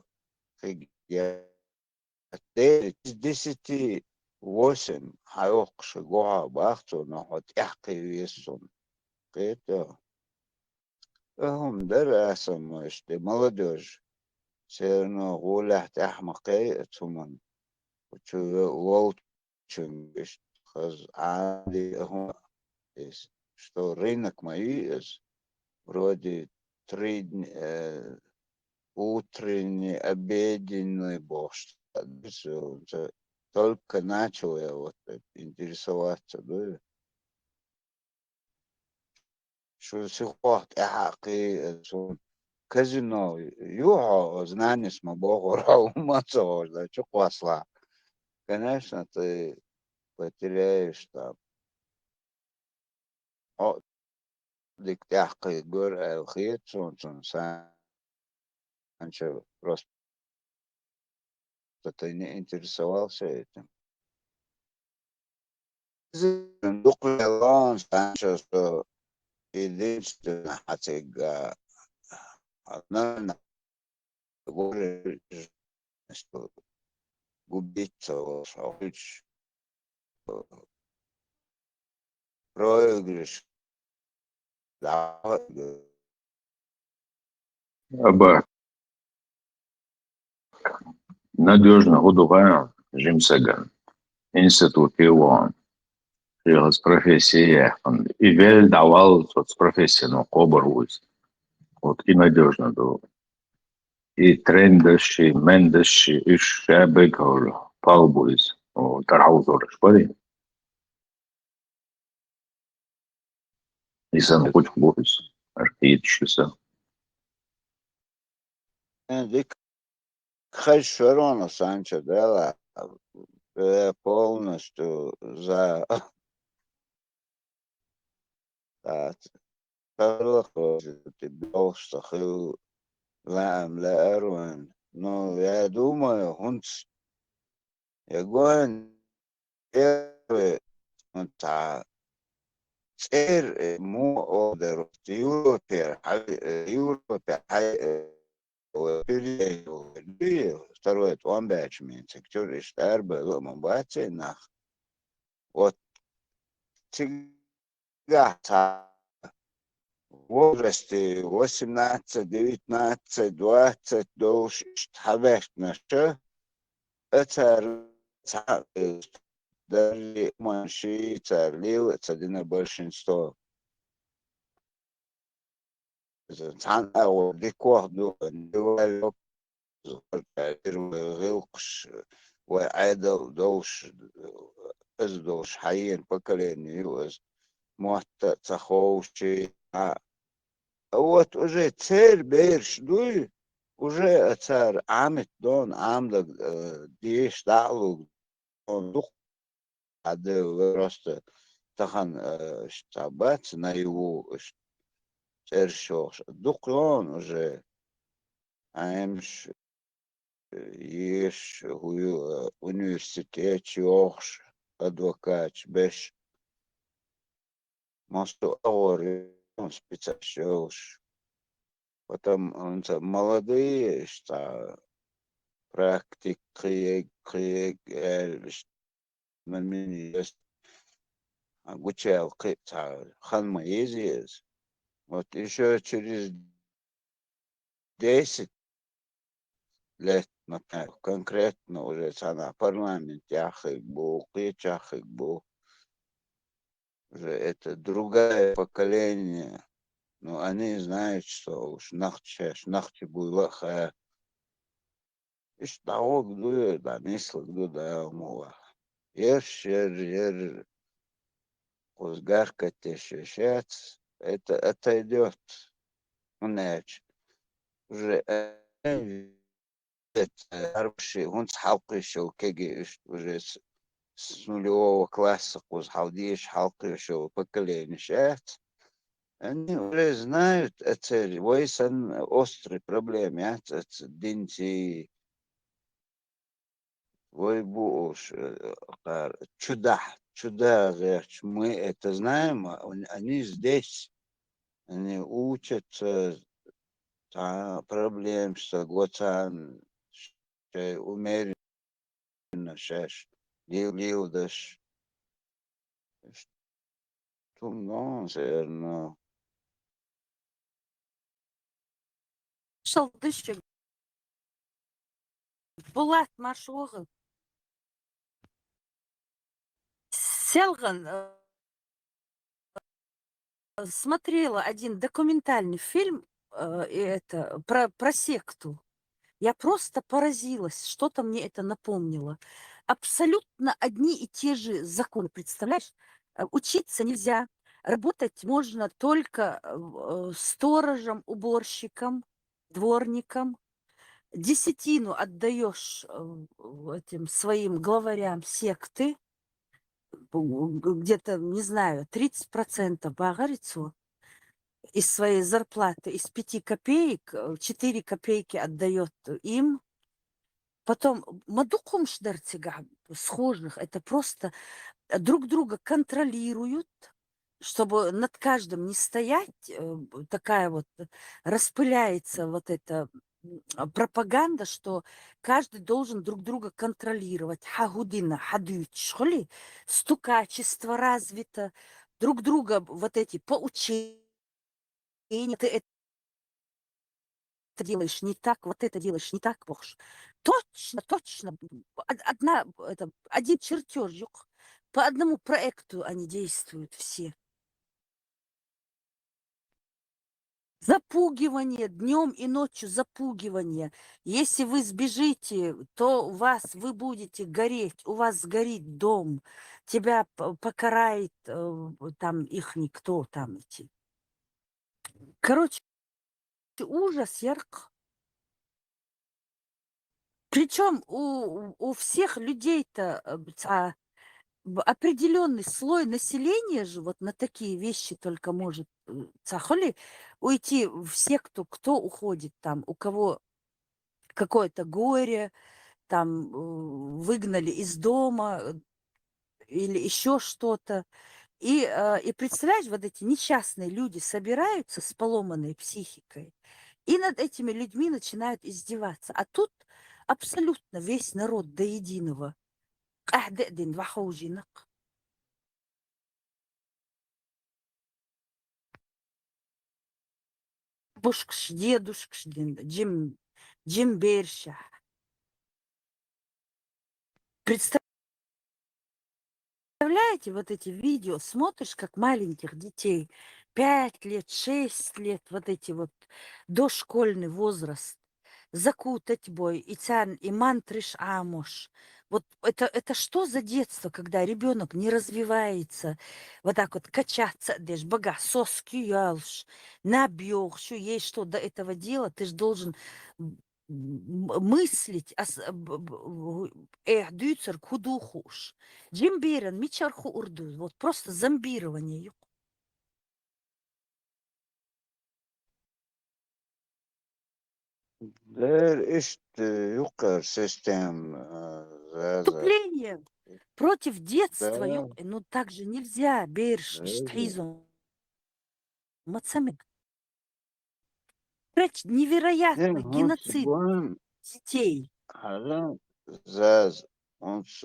фигня. 10-8 хайокши гоа бахту, но хоть яхки весун. Это دراسة что молодежь все равно гулять أحمقي ثم волчим хаз عادي هم что рынок мои вроде 3 утренний обеденный борщ только начал я вот интересоваться, да. Что сихот حقي казино юго знание с мобогора умацо, да, что классно. Конечно, ты потеряешь там. О, диктяхкой гор хит, он санчо просто ты не интересовался этим. Дуклелон санчо, что единственное, хотя одна говорит, что губиться, проигрыш, да, Абba, надежно годуваем Жимсеган, институт Иван. с профессией. И вель давал с профессией, но кобр вот и надежно был. И трендащий, мендащий, и шабек, палбуиз, тараузор, шпали. И сам хоть буиз, архитектура. Дик Хашерона Санчо Дела полностью за что لا أروان но я думаю я говорю цер му одер Европе второй он бэчмен секторы штарбы ломбаце нах вот всегда в возрасте 18, 19, 20 должен ставить на что это даже меньше царил, это один большинство. Цан ау декорду не غلقش وعادل دوش حيين поколение يوز موتا تخوشي вот уже цель берешь дуй уже царь амет дон амда деш далу он дух аде просто тахан штабац на его царь шош дух он уже амш еш университет чёрш адвокат беш мосту авори специалист. Потом молодые, что практики, обучал хан Маезиес. Вот еще через 10 лет, например, конкретно уже на парламенте Ахик был, уже это другое поколение. Но они знают, что уж нахти было ха. И что гду да мисл гду да мова. Ер узгарка тешечец. Это идет. Унач. Уже арбши он халкы шоу кеги уже с нулевого класса кузхалдиш халкы шоу поколение шец. Они уже знают, это острые проблемы, это динти, буш, чуда, мы это знаем, они здесь, они учатся, проблем, что гоцан, что умеренно, шеш, лилдаш, что но Шалдыщик, Булат Машоғы, Селган смотрела один документальный фильм про секту. Я просто поразилась, что-то мне это напомнило. Абсолютно одни и те же законы, представляешь? Учиться нельзя, работать можно только сторожем, уборщиком, дворником. Десятину отдаешь этим своим главарям секты, где-то, не знаю, 30% багарицу из своей зарплаты, из 5 копеек, 4 копейки отдает им. Потом мадукум шдерцега схожих, это просто друг друга контролируют, чтобы над каждым не стоять, такая вот распыляется вот эта пропаганда, что каждый должен друг друга контролировать. Хагудина, хадыч, стукачество развито, друг друга вот эти поучения, ты это делаешь не так, вот это делаешь не так, боже. Точно, один чертежик По одному проекту они действуют все. Запугивание, днем и ночью запугивание. Если вы сбежите, то вы будете гореть, у вас сгорит дом, тебя покарает там их никто там эти. Короче, ужас ярко. Причем у всех людей-то определенный слой населения же вот на такие вещи только может уйти все, кто уходит там, у кого какое-то горе, там выгнали из дома или еще что-то. И представляешь, вот эти несчастные люди собираются с поломанной психикой, и над этими людьми начинают издеваться. А тут абсолютно весь народ до единого. Бушкш, дедушкш, Джим Берша. Представляете, вот эти видео, смотришь, как маленьких детей, 5 лет, 6 лет, вот эти вот дошкольный возраст, закутать бой, и мантриш амош. Вот это что за детство, когда ребенок не развивается, вот так вот качаться, дешь, бага, соски ялш, набьешь, ей что до этого дела, ты же должен мыслить, дюцер кудухуш. Джимбирен, мичарху урду, вот просто зомбирование. Der ist юкар систем Вступление против детства, Да. ну так же нельзя, берш, штхизом, мацамик. Невероятный геноцид детей. Zaz uns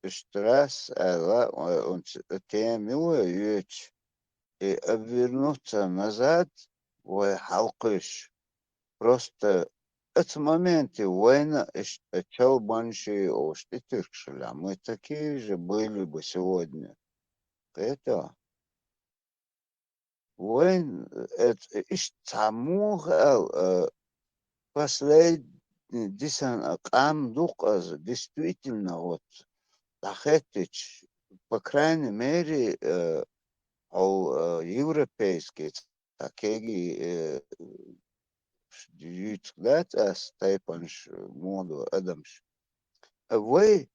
Stress uns темю и обернуться назад в халкыш. Просто это моменты войны, чел банши оштитыркшля. Мы такие же были бы сегодня. Это войн, это последний дисан кам дуказ действительно вот тахетич, по крайней мере, европейские такие yükslet Stepans modu adamš. Vai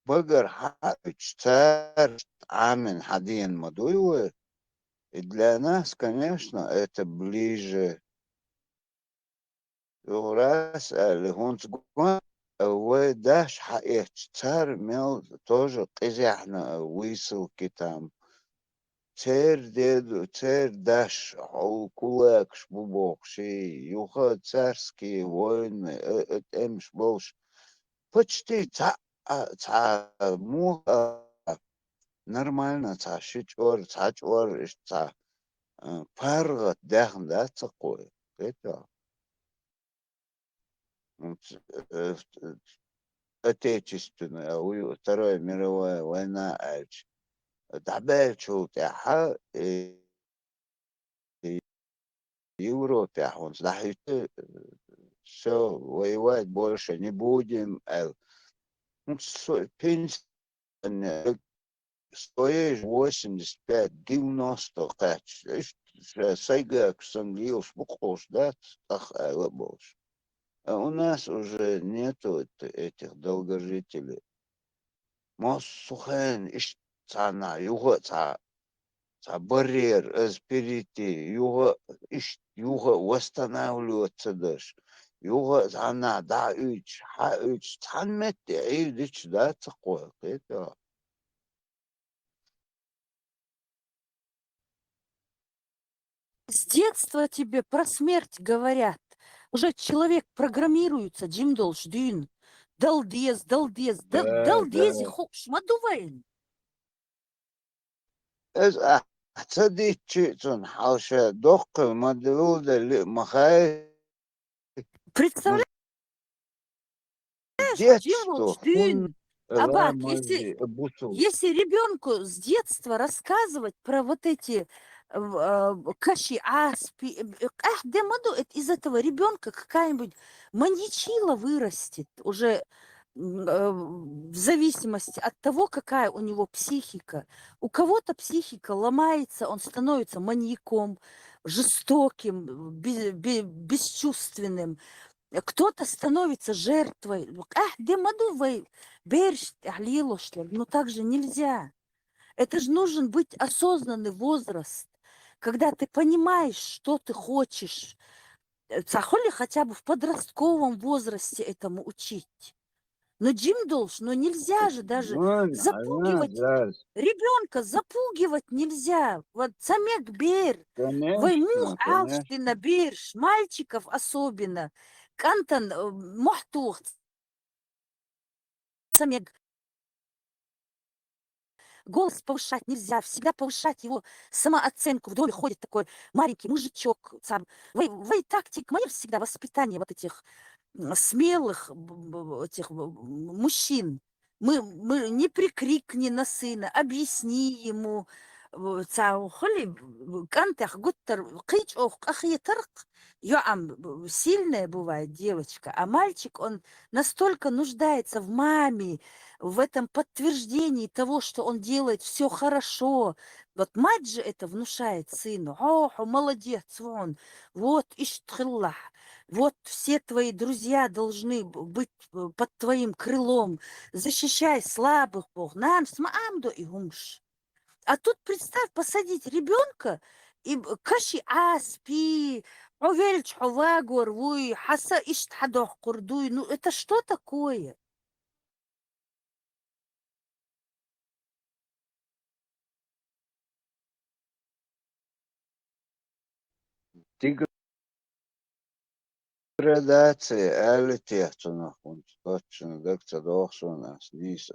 بقر царь Амин Хадин Мадуева, и для нас, конечно, это ближе. Раз Лихунцгуан, вы дашь царь имел тоже казахна высылки там. Царь деду, царь даш, кулак шбубокши, юха царские войны, эмш болш. Почти нормально, шичор, паргат дахн, да, такое. Это. Отечественная, Вторая мировая война, تعبان تاعها Европе, он знает, все, воевать больше не будем. Пенсия стоишь 85-90 качеств. Сайгак сангилш бухош, да, тахайла больше. А у нас уже нету этих долгожителей. Мос сухен, цана, юга барьер, спирити, юга восстанавливаться даже. Юга цана, да, цан метти, идич, да, такое. Это. С детства тебе про смерть говорят. Уже человек программируется, Джимдолш, дюн. Далдез, далдези, хош, мадувайн. Цадичи, хауша, докка, мадвуда, махай. Представляешь, Детство, Абак, мази бусул. если ребенку с детства рассказывать про вот эти каши, аспи, из этого ребенка какая-нибудь маньячила вырастет уже в зависимости от того, какая у него психика. У кого-то психика ломается, он становится маньяком, жестоким, бесчувственным. Кто-то становится жертвой. Ну так же нельзя. Это же нужен быть осознанный возраст, когда ты понимаешь, что ты хочешь. Цахоли хотя бы в подростковом возрасте этому учить. Но нельзя же даже запугивать ребенка, запугивать нельзя. Вот самек бер, воймух алштина берш, мальчиков особенно. Кантан мохтух, самек. Голос повышать нельзя, всегда повышать его самооценку. В доме ходит такой маленький мужичок. Вы тактик, мое всегда воспитание вот этих смелых этих мужчин. Мы не прикрикни на сына, объясни ему. Сильная бывает девочка, а мальчик, он настолько нуждается в маме, в этом подтверждении того, что он делает все хорошо. Вот мать же это внушает сыну. Молодец, вот иштхиллах. Вот все твои друзья должны быть под твоим крылом. Защищай слабых, Бог. Нам смаамду и гумш. А тут представь, посадить ребенка и каши аспи, овельч ховагор, вуй, хаса иштхадох курдуй. Ну это что такое? Градация, але техтона, точно, докта дохсона, снис,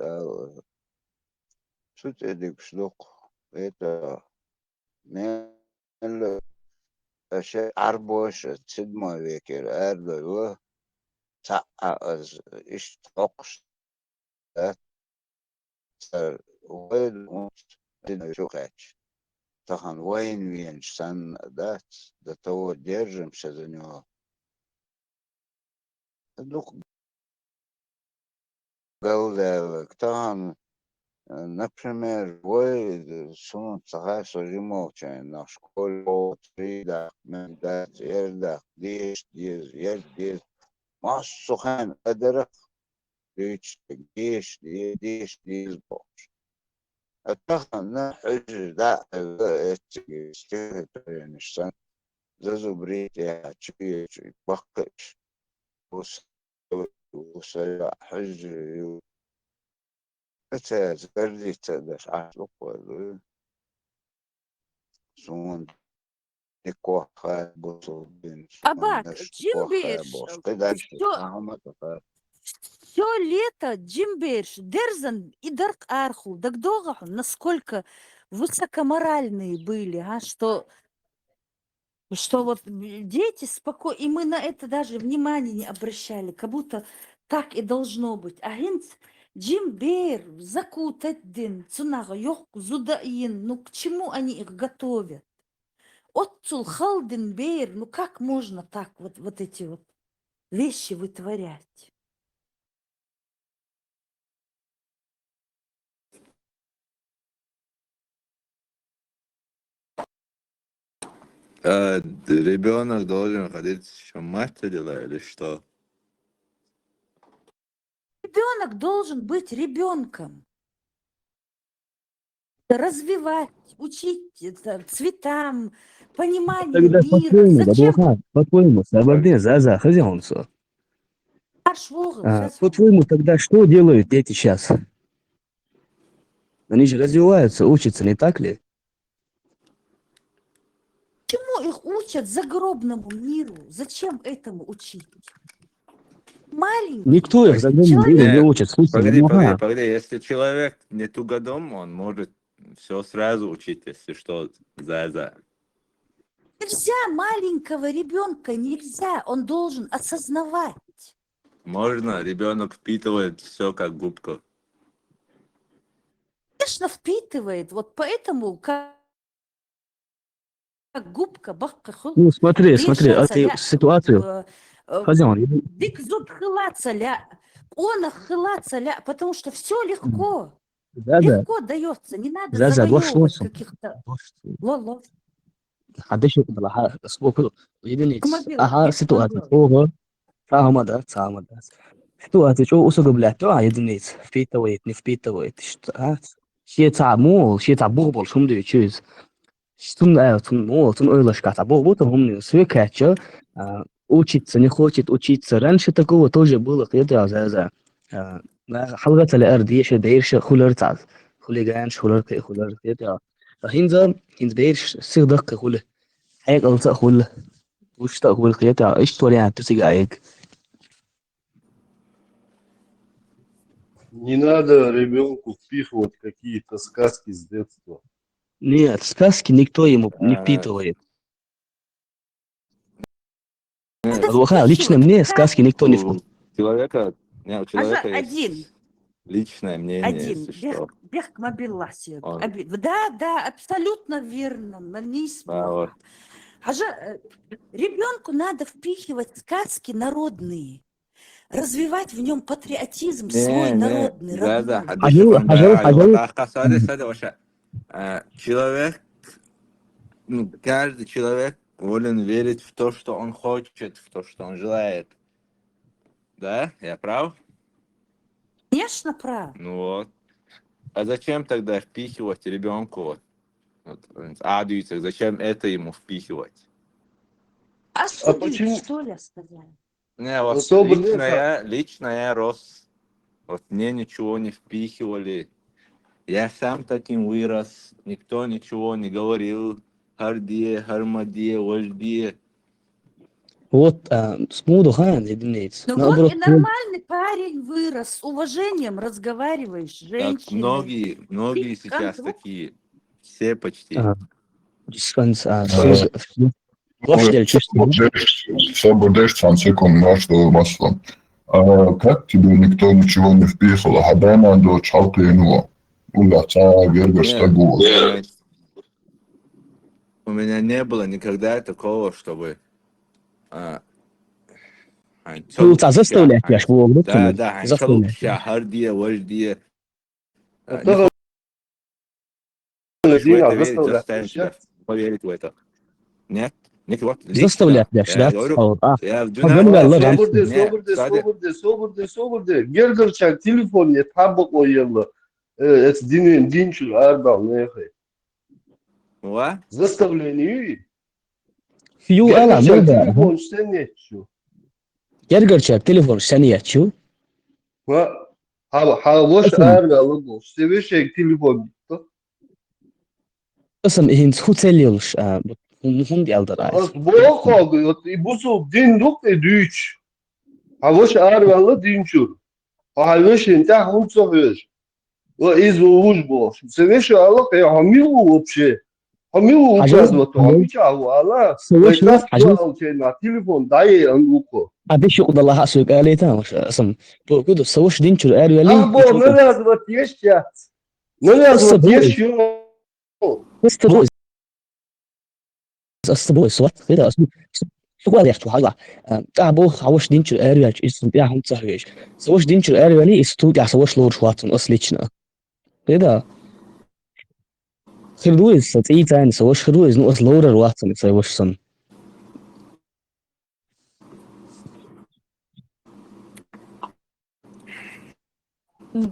суть эдик шлук, это мел, اشي عربوش تسدما ويكير اردو تاع از ايش تقش وين دينا شوكاتش طبعا وين سن دات да того держимся за него. Ну, голдевок, там, например, вы сунут сахай сожи молчание на школе, 3 да, да, ерда, 10, ердез, массу хан адерах, 10 бош. А там на хуже, да, эти стихи, что зазубрить, я чую, бахкач, وسريع حجري أتى زردي تدش عشق وذو سون نكوح خاد بوصل بين Абак, Джимбеш, все лето Джимбеш, Дерзан и Дарк Арху, Дагдогаху, насколько высокоморальные были, что вот дети спокойно, и мы на это даже внимания не обращали, как будто так и должно быть. А гинц Джимбер, Закутаддин, Цунага, Йох, Зудаин, ну к чему они их готовят? Отцул Халденбейр, ну как можно так вот эти вот вещи вытворять? Ребенок должен ходить в мастера или что? Ребенок должен быть ребенком. Развивать, учить цветам, пониманию Тогда мира. Зачем? по-твоему, свободны за хозяйство. По-твоему, тогда что делают дети сейчас? Они же развиваются, учатся, не так ли? Почему их учат загробному миру? Зачем этому учить? Маленький. Никто их загробному миру не учит. Погоди, если человек не тугодум, он может все сразу учить, если что, за. Нельзя маленького ребенка, нельзя. Он должен осознавать. Можно, ребенок впитывает все как губка. конечно, впитывает. Вот поэтому как губка бахка Ну, смотри, вешается эту ситуацию, хозяин, дик зуб хылаться ля, он хылаться ля, потому что все легко. да, Легко дается, не надо да, завоевывать دوشتون каких-то лолов. حدش يقدر لها اسبوع كله يدنيت Кмабила, اها бег سитуация кмабила. اوه ساعة مدى سитуация شو اسوق بلاته يدنيت في تويت نف بيت تويت شيء تعب مو شيء تعب بوبل شو مدري تشوز тун мол тун ойлашката бо помню свекача учиться не хочет учиться раньше такого тоже было когда за حلقة الأرض يش دايرش خلر تعز خليجانش خلر كده هينزا هينز بيرش سير دقة خله هيك ألصق خله وش تقول كده إيش تقول يعني تسيج هيك Не надо ребенку впихивать какие-то сказки с детства. нет сказки никто ему не впитывает лично мне сказки никто не впитывает У человека есть Один. личное мнение, Один. если что. Бег кмабила. Он- Да, абсолютно верно. Да, вот. Ребенку надо впихивать сказки народные. Развивать в нем патриотизм свой народный, да, родной. человек, ну, каждый человек волен верить в то, что он хочет, в то, что он желает. Да, я прав? Конечно, прав. Ну вот. А зачем тогда впихивать ребенку адуицах? Зачем это ему впихивать? Осудить, почему? что ли, сказали? Не, вот Особо лично я рос. Вот мне ничего не впихивали. Я сам таким вырос. Никто ничего не говорил. Хардие, хармадие, вождие. вот смуду хан единиц Ну вот наоборот и нормальный парень вырос, с уважением разговариваешь, с Так женщиной. многие Ты сейчас как такие. Все почти. дисканс Свободишь секунд нашего масла. Как тебе никто ничего не впихал? Хабана до чалпленуа. Улаца, гергаш, Нет, тагуа. у меня не было никогда такого, чтобы заставлять я шву да, заставлять хардия, вождия. Это Хочешь в это верить, заставлять. заставим тебя поверить в это. Нет? Вот, заставлять я я говорю, я в Соборде. Гергерчак телефоне табок ойелла. Это динчу арбал нехай. Заставление. фью ала Гергерчак мега телефон sen yetişiyor. gerçek telefon seni yatıyor Ha boş argalı bu. Sevişek telefon. اسم هند خوتليلش هم دي الدر عايز Bu kaldı. Bu su dinduk düç. Ha boş argalı dinçur. Ha boş inte hum sohür. O izvuj bu. Seviş Allah ya hamiu вообще. Hamiu uçaz bu. Hamiu Allah. سويش ناس عجوز Telefon dayı anduko. عبيش يقضى الله حسوك آليتا مش اسم كده سويش دينشو آلي Ah bu ne lazım yaşa. Ne lazım yaşıyor. استبوي استبوي صوت كده سؤال يحكوا حاجة تعبوا حوش دينشو آلي اسم بيعهم تصحيش سويش دينشو آلي لي استودع سويش لور شواتن أصليتنا كده خردويز ستي تاني سويش خردويز نقص لور رواتن سويش سن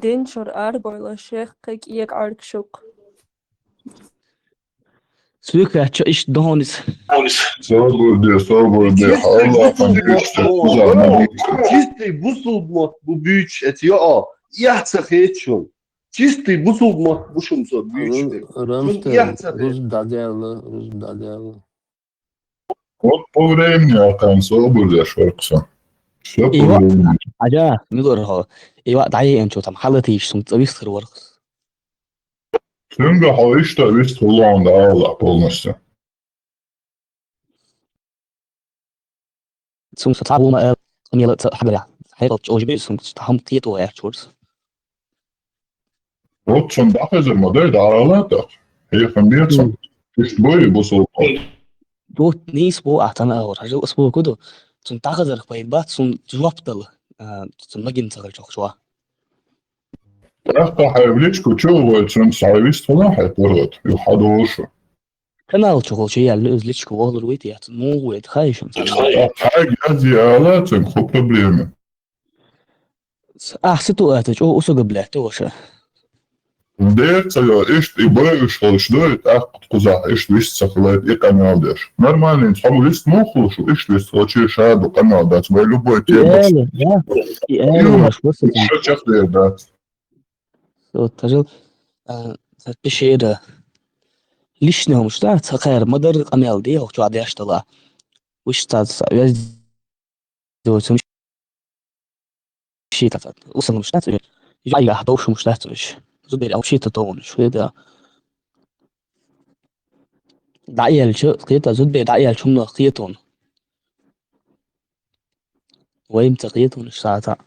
Dinçur arboyla şeyh kek yek arkşuk. سويك إيش دهونس Соборде. Allah'tan güçlü uzanma. Чистый бусулмот bu büyük etiyor o. Yahsa heçun. Чистый бусулмот бушумса büyük. Рус дадел. Вот по времени, Акан, соборде шоркса. Все по إيوه времени. حاجة ميقولها إيوه دعيه أنتو تام حالتيش سنت أبيستر ورقص Şimdi ha işte biz Hollanda Allah полностью. سنت تعبوا ما ميلا حاجة حاجة أوجبي سنت هم تيتو يا شورس Вот son dachezer model daaralaatach. Heel van Beertson. Is boy bosol. دوت نيس بو أعتنا أور هجو أسبوع كده سون تاخذ بيبات سون جوابتل سون مجين تغل شوا Echt حيبليشكو تشوفوا تشم سايبيست ولا حيطرد يحضوش. كنال شغل شيء اللي أزلتش كوال الويت يات مو ويت خايشم حاجة هذه آلات خو بروبليم. أحسيتو أتج أو أسوق بلاتو وشا Deert ist überisch holšdojit kuzā ištvist sakalēt ikanādēš. Normāli samu list mohušu ištvist hoči šādu kanādāts vai любой тема. يا مش بس Что чахлеет, да? تجل بشير ليش نهم شتات خير مدر قميل دي أو شو عادي أشتغل وش تاز يز دو سمش شيء تفت وصل مش تاز يجي أحدوش مش تاز زبير أو شيء تطون شو ده دعيال شو قيته زبير دعيال شو منه قيتون وين تقيتون الساعة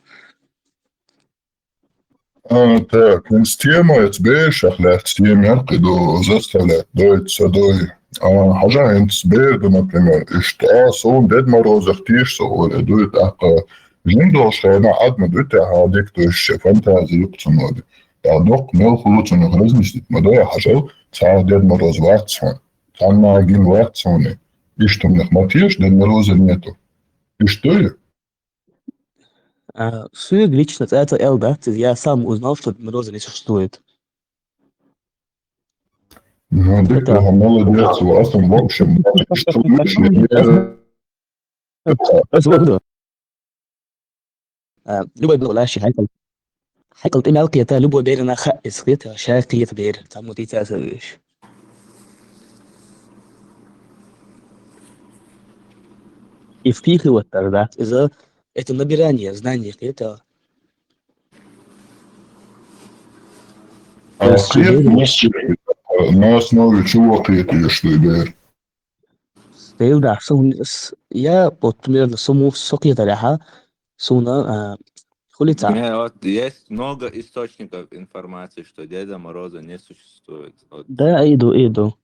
Так, инстема беш ахлят стем яркиду заставлять доить садой. Хажа инсбеду, например, и что сон Дед Морозах тишь соли дует ака жиндош хена адма дует хадик то еще фантазии юктуноди. Док мел хулуцуну разместить мадоя хажал цар Дед Мороз ватсон. Танна агин ватсони. И что мне хматишь, Дед Мороза нету. И что ли? Сюг лично это Элда, я сам узнал, что Дед Мороза не существует. Ну, да, молодец, у вас там в общем, что أسبوع لبوا بلا شيء حيقل تيم القيتا لبوا بيرنا خائس قيتا شاقية بير تامو تي تاسويش يفتيخي والتردات إذا это набирание знаний قيتا на основе чего ты это что бер? Стейлда, я вот примерно сумму сокета ляха, суна хулица. Вот есть много источников информации, что Деда Мороза не существует. Вот. Да, иду.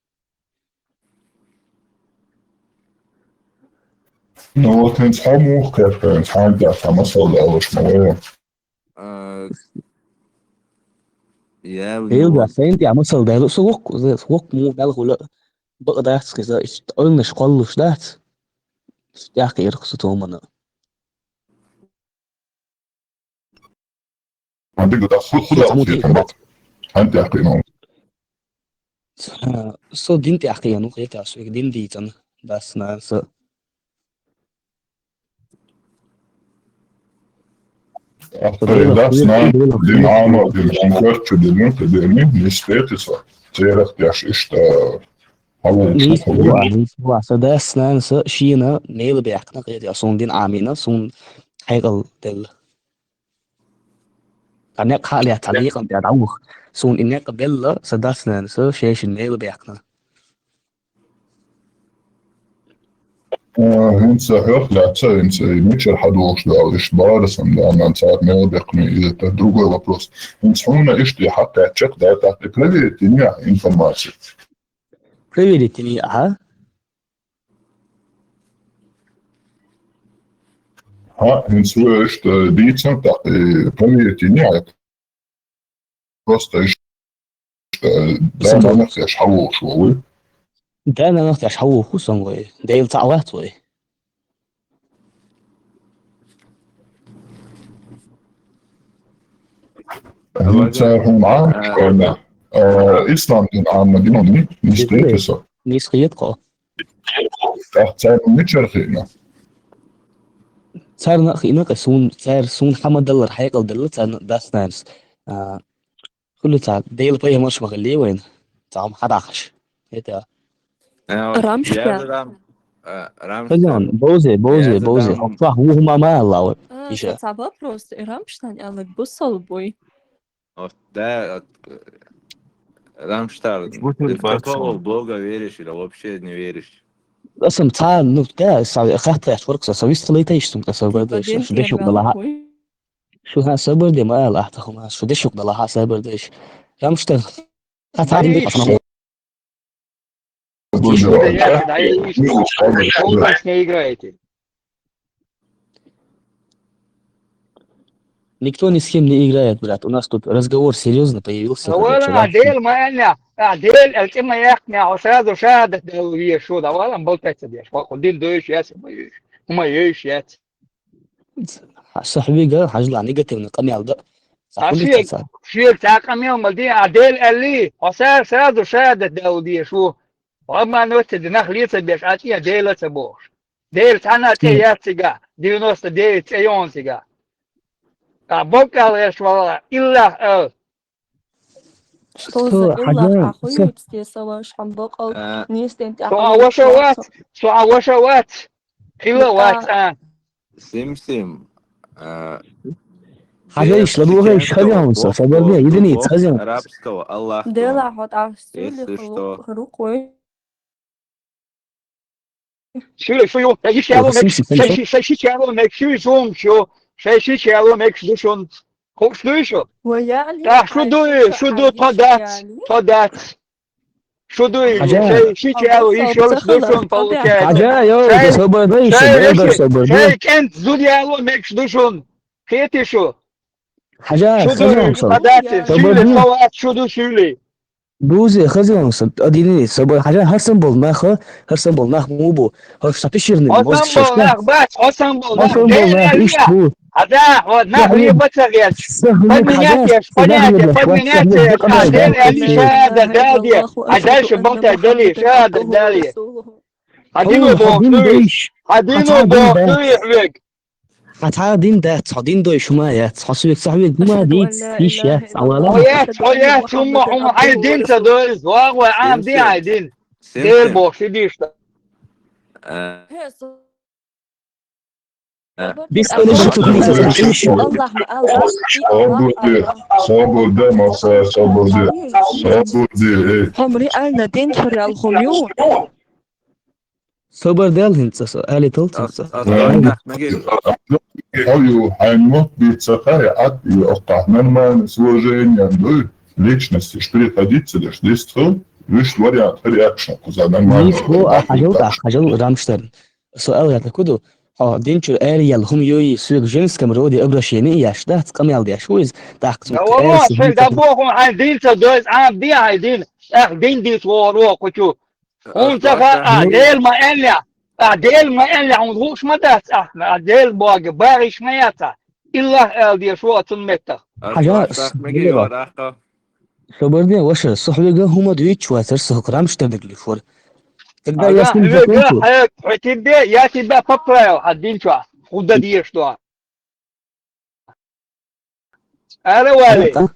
Ну вот он сам как сам да, сам солдат уж мое. Стейлда, сенти амасал да, сок му بالغ بقدر كذا قلنا شقلش ده يا أخي رخصتهم أنا عندك ده خد أنت أخي نو så din til akkurat nå det er så ikke din dit sånn det er så ده سنان دين عامة دين شنكرت دين دين نسبتها تيرك ياش إشتا نيسبوع så det er så Kina nede bækna det er sånn din amina sånn hegal del kan jeg kalle jeg taliq om det er dog sånn inne kabella så det er så shesh nede bækna انت هرت انت مش حدوش ده اشبار سم ده انا ساعات ما بقني اذا другой вопрос انت هنا اشتي حتى تشك ده تحت проверить меня информацию проверить не а انت اشت ديتم تحت проверить меня просто ده ما نفسي حوش شوي ده أنا نختي أشحوه خصوصا وي ده يلتعوات وي انت هم عام إسلام دين عام دينوني نسقيتسا نسقيتقا تحت متشرخينا صار نخينا قسون صار سون حمد الله حيقل دلت داس ناس كله تاع ديل باي مش مغلي وين تاعم حداخش هيدا Рамштайн. Пойдем, Боузе. Ах, угума мало. Это вопрос. Рамштайн, але бусолбой. Вот, да, Рамштайн. Ты в какого бога веришь или вообще не веришь? أصلاً تعال نبدأ أخذت أشوارك سويت ليتيش تم تصور ده شو ده شو ده لها شو ها سبر ده ما لا أحتهم شو ده شو ده لها سبر ده Rammstein. Да ищи. Чудо ясно, да ищи. Долго с ней играете. Никто ни с кем не играет, брат. У нас тут разговор серьезно появился, короче. اولا عديل ما قالنا عديل الكلمه يقنع استاذ وشاهد الدوليه شو ده ولا بلطت دي خدين دوش ياس ما يش يات صاحبي قال حاجة نيجاتيف نقمي على ده. عشيك شيك تاقم يوم الدين عديل قال لي استاذ وشاهد الدوليه شو وما نوت دنخليت بيش اتي عديل تبوش ديل تانا تيات تيغا دينوس ديل تيون تيغا بوك على شو الا Что за Илlah охуеть слышь хамбокал не стент وشوات خلوات سمسم حاجة يشلبوها يشخزهم صبرني يدني يتخزهم арабского Аллах. Дела хот ахстули Если что. хрукой. شو يشيلوا مك شو زوم شو يشيلوا مك شو شو ويعني شو دو تودات شو دو يشيلوا شو حاجة يا صبر شيء كنت زوديالو مك شو كيتي شو حاجة خزهم شو دو شولي بوزي خزهم أديني صبر حاجة هرسن بول مو بو هرش تشيرني حسن بول إيش بو هذا هو نحلي بتغير فنياتي عدل اللي شهادة دالية عدل شبوتا دالية شهادة دالية عدينو بو يحوق حتى دين ده تصدين دو شمايات حسويك صاحبي ما ديت فيش يا عوالا ويات هم عايدين تدوز واغوى عام دي عايدين دير بوش ديش Biz öyle bir tutmayacağız. Allah صابر ده ما صابر ده عمري أنا دين شري الخميون صبر ده الهندسة آلي تلت Ою хаймот бицахари ат и октах нормально с уважением до личности, что приходится лишь действовать, лишь вариант реакшн куда нормально. هو حاجة رامشترن سؤال يا تكودو دينشر آلي اللي هم يوي سوق جنس كمرودي أبرش يعني ياش ده تقمي على شويز تحكم والله شيء ده بوهم عايدين تدوز عام دي عايدين دين دي صوروا كتو هم تفا عديل ما إلا عندهوش مدات عديل باقي باغش ما يتا إلا دي شو أتمتها حاجة صبر دي وش الصحبة جا هم دويتش واترسه كرامشترن اللي فور تقدر ياسين حتى ياتي بقى بابرايو عدين شو خد دي شو أنا والي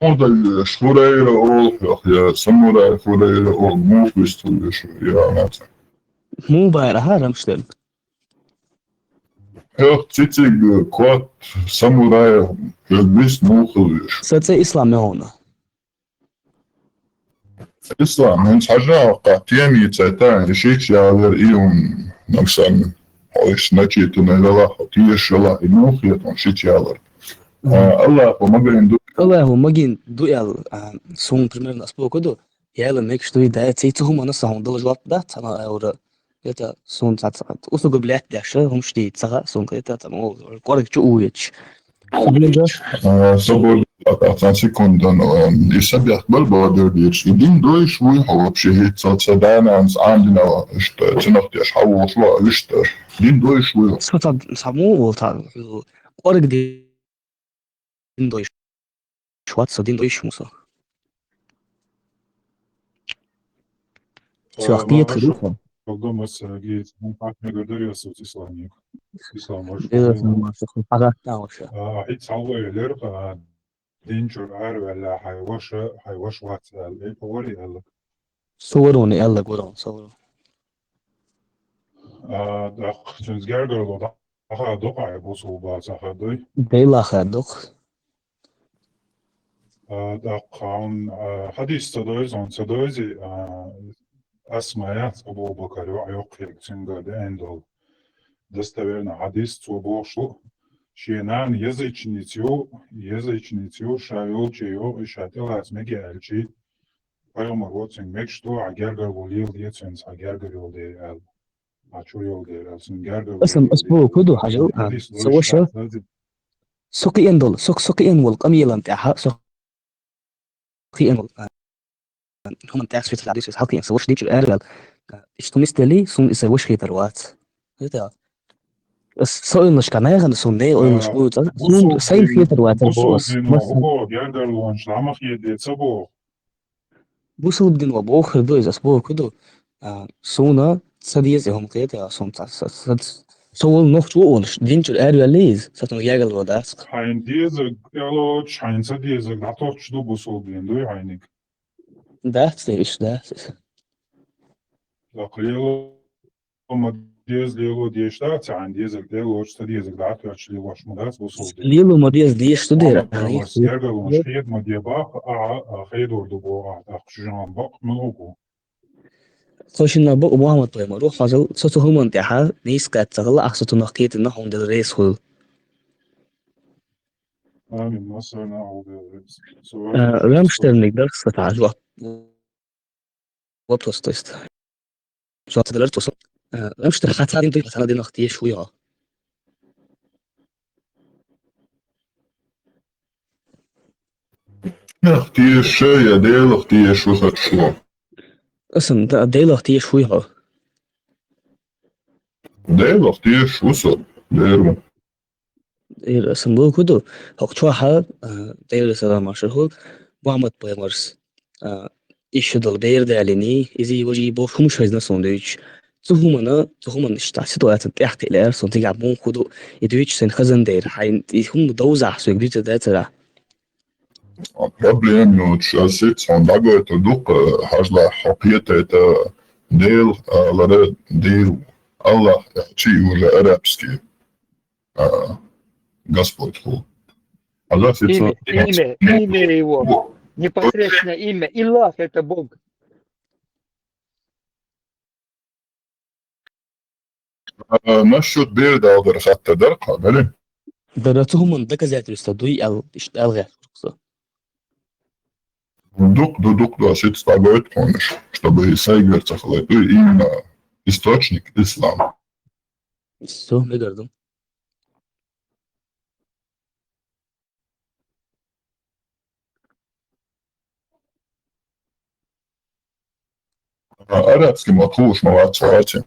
هذا الشورير أو يا سموراي شورير أو مو بيستوي شو يا ناس مو بايرها رامشترن هذا تيجي كوات سموراي بيست مو خليش ستة إسلام هنا إسلام من حاجة قاتيني تاعتان يشيك يا غير إيهم نفسان هايش نجيت نلا تيش لا إنه خيط شيك يا غير الله ومجين دو الله ومجين دو يال سون примерно спокойно яла мек что и да цейцهم أنا صاحب دل جواب ده أنا أورا это сон цац услуга блять дальше هم штит цага сон это там корик чуешь собой أعطان секундан يسبح بالبادر ديش يدين دويش ويحو вообще هيتسا دانا عندنا اشت تنختي أشحو وصلا اشتر دين دويش ويحو صوتا سامو والتا корик دين دويش شوات دين دويش موسى سواقية خليفة Колдомас гейт, как мне говорится, исламник. Ислам حيتصور دينجر ولا حيوش وات الأولي قال صوروني يلا قولون صوروا دق تنزجر قالوا دق يبوسوا بعض هذي ديلا خدق دق عن حديث تدوز عن تدوزي أسماء أبو بكر وعيق يكتنجر ديندل دستبرنا حديث تبوشو Шенан язычницю шавелчею и шателац мегелчи. Пайомар воцин мек что агергар волил деценс агергар волде эл. Ачу волде эл син гергар اسم волил اسبوع كده حاجة حديث لو سوشة الشعب لازم سوقيين دول سوقيين والقميلة متاعها سوقيين هم متاع سويت العديس حقيقة سوش ديش الأرجل اشتو مستلي سون سوش خيط الوات هذا سوين مش كمان سون ده وين مش بود سون سين خيط الوات البوس بوصل هو جردر لونش لامخ يدي صبو بوصل بدين وبوخر دوز أسبوع كده سونا سديز هم كده سون سوول نوخت وونش دينش الأرجل ليز ساتون ياجل وداس حين ديزك يلو حين سديزك دعطوش دو بوصل بين دوي عينك داس إيش داس لقليلو ما ديز ليلو ديشتات عن ديزك ليلو سديزك دعطو يتشلي واش مداس بوصل بين ليلو مديز ديش تدير محمد برلاس جردر لونش خيد ما ديباخ خيدور دبو أخشجان بق ملوكو خوشنا بق محمد طيب روح فازل صوته هم انتحى نيس قد تغلى أخصته نقيت إنهم ده الرئيس هو آمين مصرنا أو رامشتر نقدر ستعجوا وبروستوست شو تقدر توصل رامشتر حتى دين طيب حتى دين أختي شوية اختي الشاي ديل اختي شو شو اسم ده ديل أختي شوية ديل اختي شو ديرو اسم بو كده هو شوحة ديل سلام مشهور محمد بيمرس إيش دل بير داليني إذا وجي بوش مش هزنا سوندويتش تهمنا اشتعسيتو تحت الأر سنتي عبون خدو يدويتش سن خزن دير حين هم دوزع سو يجريت ده ترى Проблем часит сон дагой то дук хажла хопиет это дел ларе дел Аллах чи уже арабский Господь ху. Allah Имя его, непосредственно имя. Илах – это Бог. насчет берда алгар хатта дарка бели درتهم من دك زيت الاستدوي أو ألغى дук досит стагоет конеш, чтобы Сайгер цахлет именно источник ислама. Все, بقدر Арабский матхуш молодцы.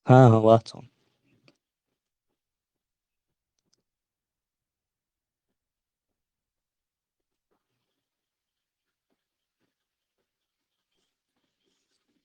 ها واتهم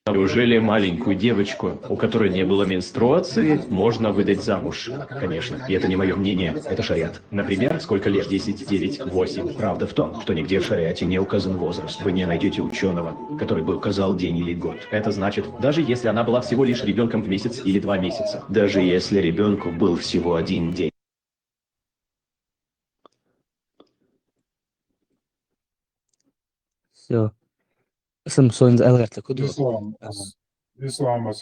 Неужели маленькую девочку, у которой не было менструации, можно выдать замуж? Конечно, и это не мое мнение, это шариат. Например, сколько лет? 10, 9, 8. Правда в том, что нигде в шариате не указан возраст. Вы не найдете ученого, который бы указал день или год. Это значит, даже если она была всего лишь ребенком в месяц или 2 месяца, даже если ребенку был всего 1 день. Все. اسم سوينز ألغت لكده إسلام as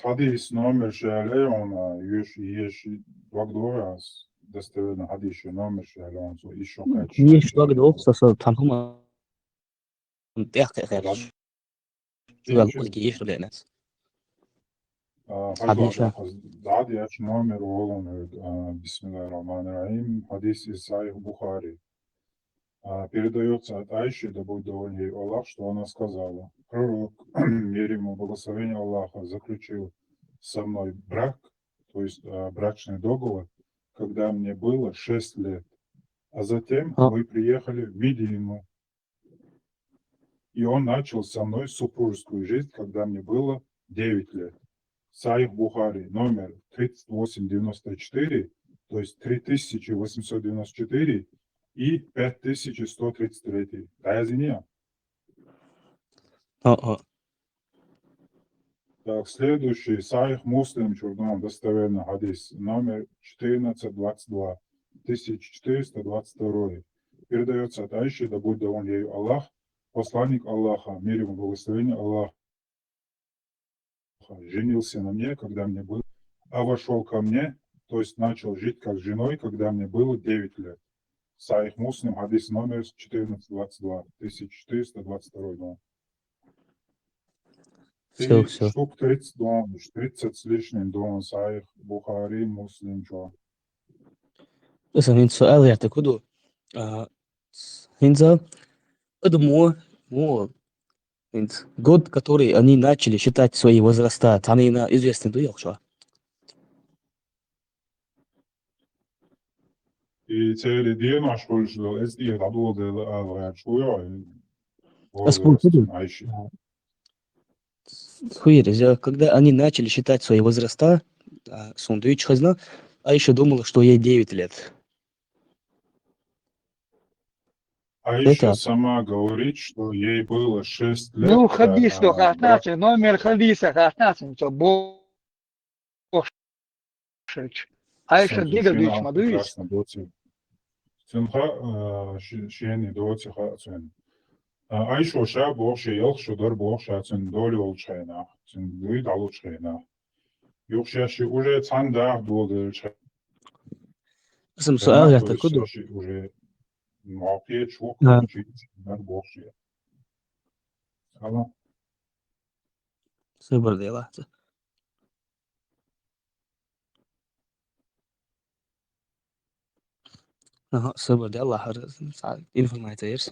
hadis номер шале он еш вагдорас достоверно hadis номер шале он so еще каче يش وقت أوبس صار تامهم تأخذ غير شو أقول كيش ليناس حديث بعد ياش номер он بسم الله الرحمن الرحيم hadis из Сахих Бухари. Передается от Айши, да будет доволен ей Аллах, что она сказала. Пророк, мир ему благословение Аллаха, заключил со мной брак, то есть брачный договор, когда мне было 6 лет. А затем мы приехали в Медину. И он начал со мной супружескую жизнь, когда мне было 9 лет. Сахих Бухари, номер 3894, то есть 3894, и 5133. Да, извини. Так, следующий. Сахих Муслим, Чурдон, достоверный хадис, номер 1422, 1422. Передается от Айши, да будет доволен ею Аллах, посланник Аллаха, мир ему благословение Аллаха, женился на мне, когда мне было, а вошел ко мне, то есть начал жить как с женой, когда мне было 9 лет. Саих Муслим, хадис номер 1422, 1422 дом. Все, И все. штук 30 дом, 30 с лишним дом, Саих Бухари, Муслим, что. بس هين سؤال يعتقدوا هинза это год, который они начали считать свои возраста, там и на известный дух, что? И цели день наш больше, если это было, что я, Поскольку возраст, айши. хуйре, когда они начали считать свои возраста, Сундуич Хазна, а еще думала, что ей 9 лет. Айша Это сама говорит, что ей было 6 лет. Ну, хадис только 15, номер хадиса 15, что Бог. Айша Гигадович Мадуис. Прекрасно, доти. Синха, шиени доти хацин. Айша ша Бог шеял, что дар Бог шацин доли олчайна. Син дуид алучайна. Юхшаши уже цанда доли чайна. اسم سؤال يعتقدوا Юхшаши уже معطيه شوق نعم. дар Бог шеял. Сала. صبر دي لحظة ага, صبر دي الله информация есть.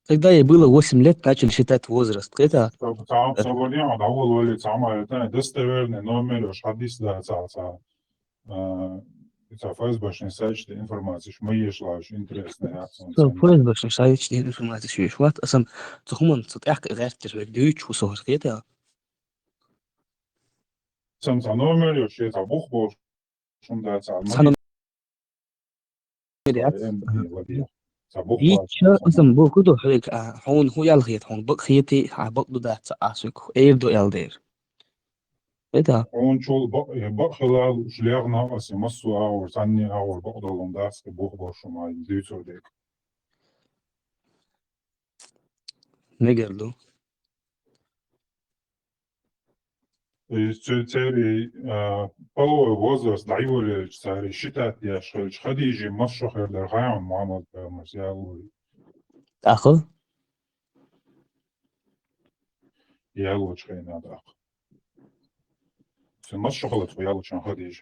Когда ей было 8 лет, начали считать возраст. Это Соборния давал вали цама это достоверный номер уж хадис да ца это фейсбучный сайт что информация мы ешла очень интересная فوز باش نشاهد شنو информация شوي شوات أصلا تخمن تطيح غير تشوي دويتش وصور كده сам за номер уж это бух был шум да ца صحنا мы يتشا أصلا بو كده حريك هون هو يالغيت هون بق خيتي بق دو ده تعاسك إير دو إلدير это он чул бак хилал шлягна аси массу аур санни аур бак долон дас бух был шум ай дюцурдек نقدر цели половой возраст даивали цели считать я что хадижи массу хердер хайон Мухаммад Марсиалуи أخو يالو شينا داق سمش شغلت ويالو شان خديج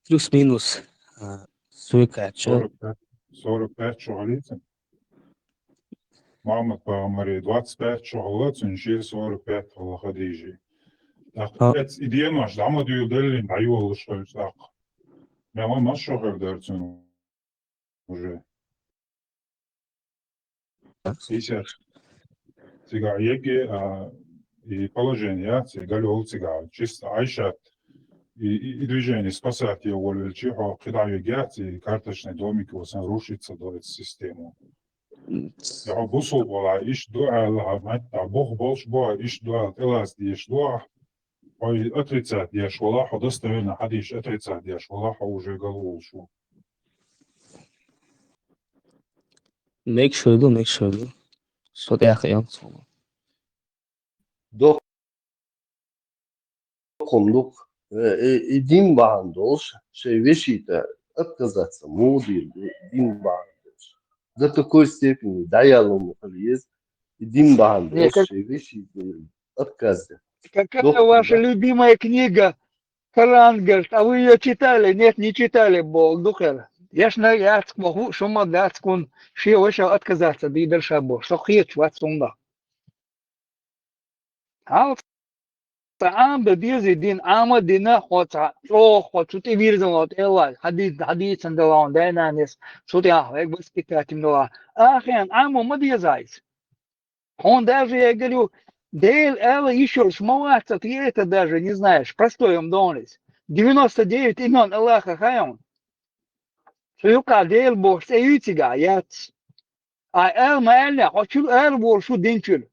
плюс минус سويكاتشا 45 شغليتن محمد بامري 25 شغلات نشيل 45 والله خديجي داق اتس ايديان واش دعما ديو دلين عيوه الشغل داق ما ما شغل دارتن уже сейчас сега еге и положение сега лол сега чисто айшат и движение спасать его волю чихо когда егят и карточный домик его сам рушится до этой системы я бусул была иш дуа ла матта бог больше бо иш дуа элас иш дуа ой отрицать я швала достоверно хадиш отрицать я швала уже голову шо make sure صوت يا أخي Комдук един бандош, че вещите отказаться мудил, един бандош. До такой степени даялом есть един бандош, че вещите отказаться. Какая ваша любимая книга? Коран, говорит, а вы ее читали? Нет, не читали, Бог, духер. Я ж на яцк могу, что мадацкун, ши вообще отказаться, да и дальше Бог. Что хит, вот сунда. А طعام بديز الدين عام دينا خوتا او خوتي فيرزون الله حديث عندهم دينا ناس شوتي هيك بس كتاتي منوا اخيرا عام ما ديزايز он даже я говорю Дейл Элла еще шмалаться ты это даже не знаешь простой им донес 99 имен Аллаха хайон шука Дейл бог сеютига яц а эл маэлля хочу эл боршу динчул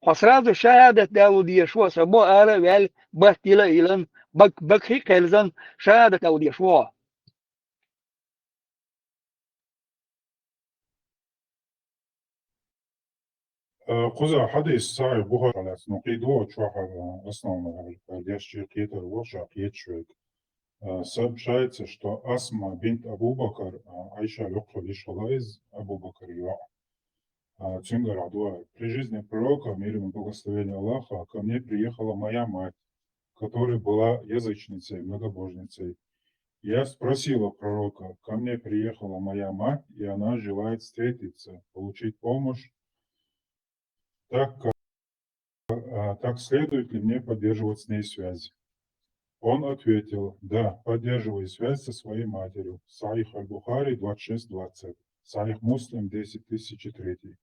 خسرات شهادة داود يشوع سبو آلا ويل بحتيلا إلان بكخي قلزان شهادة داود يشوع Куза хадис сай бухаралас, но кидо чуаха основного, ящик кетер воша кетчует. Сообщается, что Асма бинт Абу Бакр, Айша Лёкха вышла из Абу Бакр Цюнгар Адуа. При жизни пророка, мир ему благословения Аллаха, ко мне приехала моя мать, которая была язычницей, многобожницей. Я спросила пророка, ко мне приехала моя мать, и она желает встретиться, получить помощь. Так следует ли мне поддерживать с ней связь? Он ответил, да, поддерживай связь со своей матерью. Саих аль-Бухари 26:20. Саих Муслим 10.003.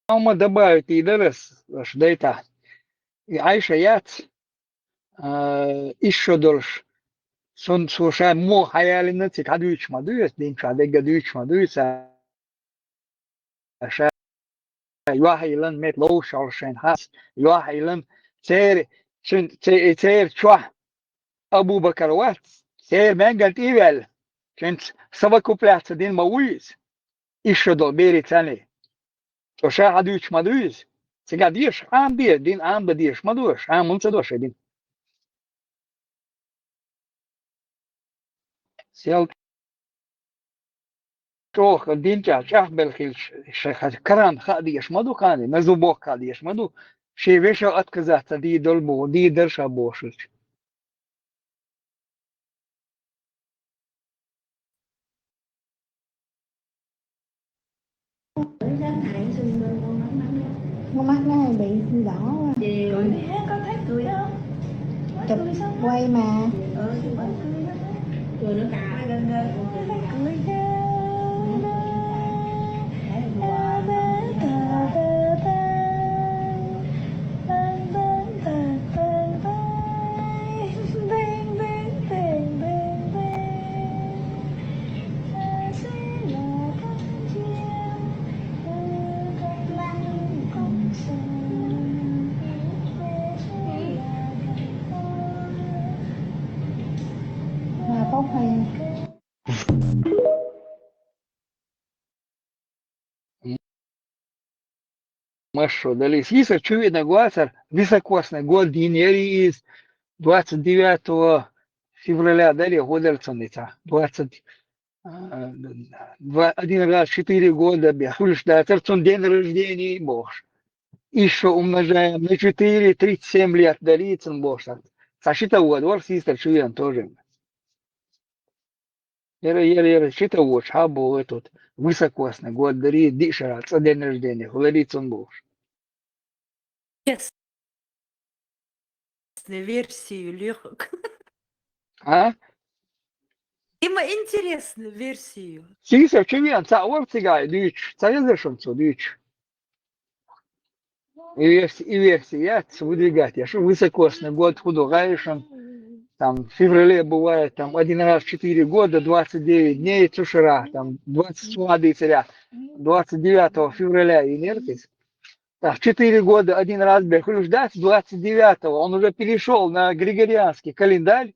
Само добавить и дерес, что это. И Айша яц, еще дольше. Сон слушай, мо хаялина цикадуич мадуес, дин чадегадуич мадуеса. Юахилан мет лоу шалшен хас. Юахилан цер чуа. Абу Бакр ват. Цер менгат ивел. Чент совокупляться дин мауиз. Еще дол бери цани. Слушай, адуич мадуес. Цикадуиш ам бир, дин ам бадиш мадуеш. Ам мунцадош дин. Сел شوخ الدينجا شاف بالخيل شيخ كران خادي يشمدو كاني مزوبوك خادي يشمدو شي ويشا اتكزات دي دولبو دي درشا بوشش Con mắt nó hay bị đỏ quá. Cười hết, có thấy cười đó. Chụp quay mà. Cười nó cà lên lên. Cười ghê. Mà Phúc hay. Машу дали. Есть очевидно гуасар високосный год Динери из 29 февраля дали годерцаница. 1 раз 4 года бехульш да терцун день рождения бож. Еще умножаем на 4, 37 лет дали цен бож. Сашита уадвор систер чуян тоже. Еле шита уж хабу этот высокосный год дали дишара день рождения. Хуляри цен бож. Версию легок. А? Има интересную версию. Сисер чуян цаур цигай дич. Цаязершон цу дич. И версия выдвигать. Я что высокосный год худогаешен. Там в феврале бывает там 1 раз 4 года, 29 дней цушера. Там 20 молодые царя. 29 февраля и неркис. Так, 4 года 1 раз бехуль ждать, 29-го он уже перешел на григорианский календарь.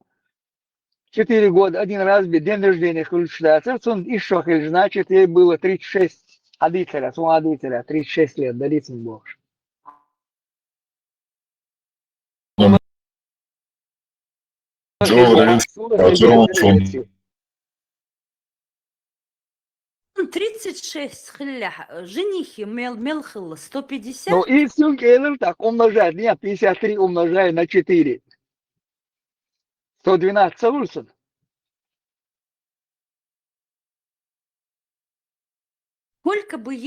4 года 1 раз день рождения хульшдаться. Он еще значит, ей было 36 адителя, 36 лет, дарится Бог. Джо 36 хлях, женихи мелхила 150. Ну и все кейлер так умножать. Нет, 53 умножай на 4. 112 Саульсон. Сколько бы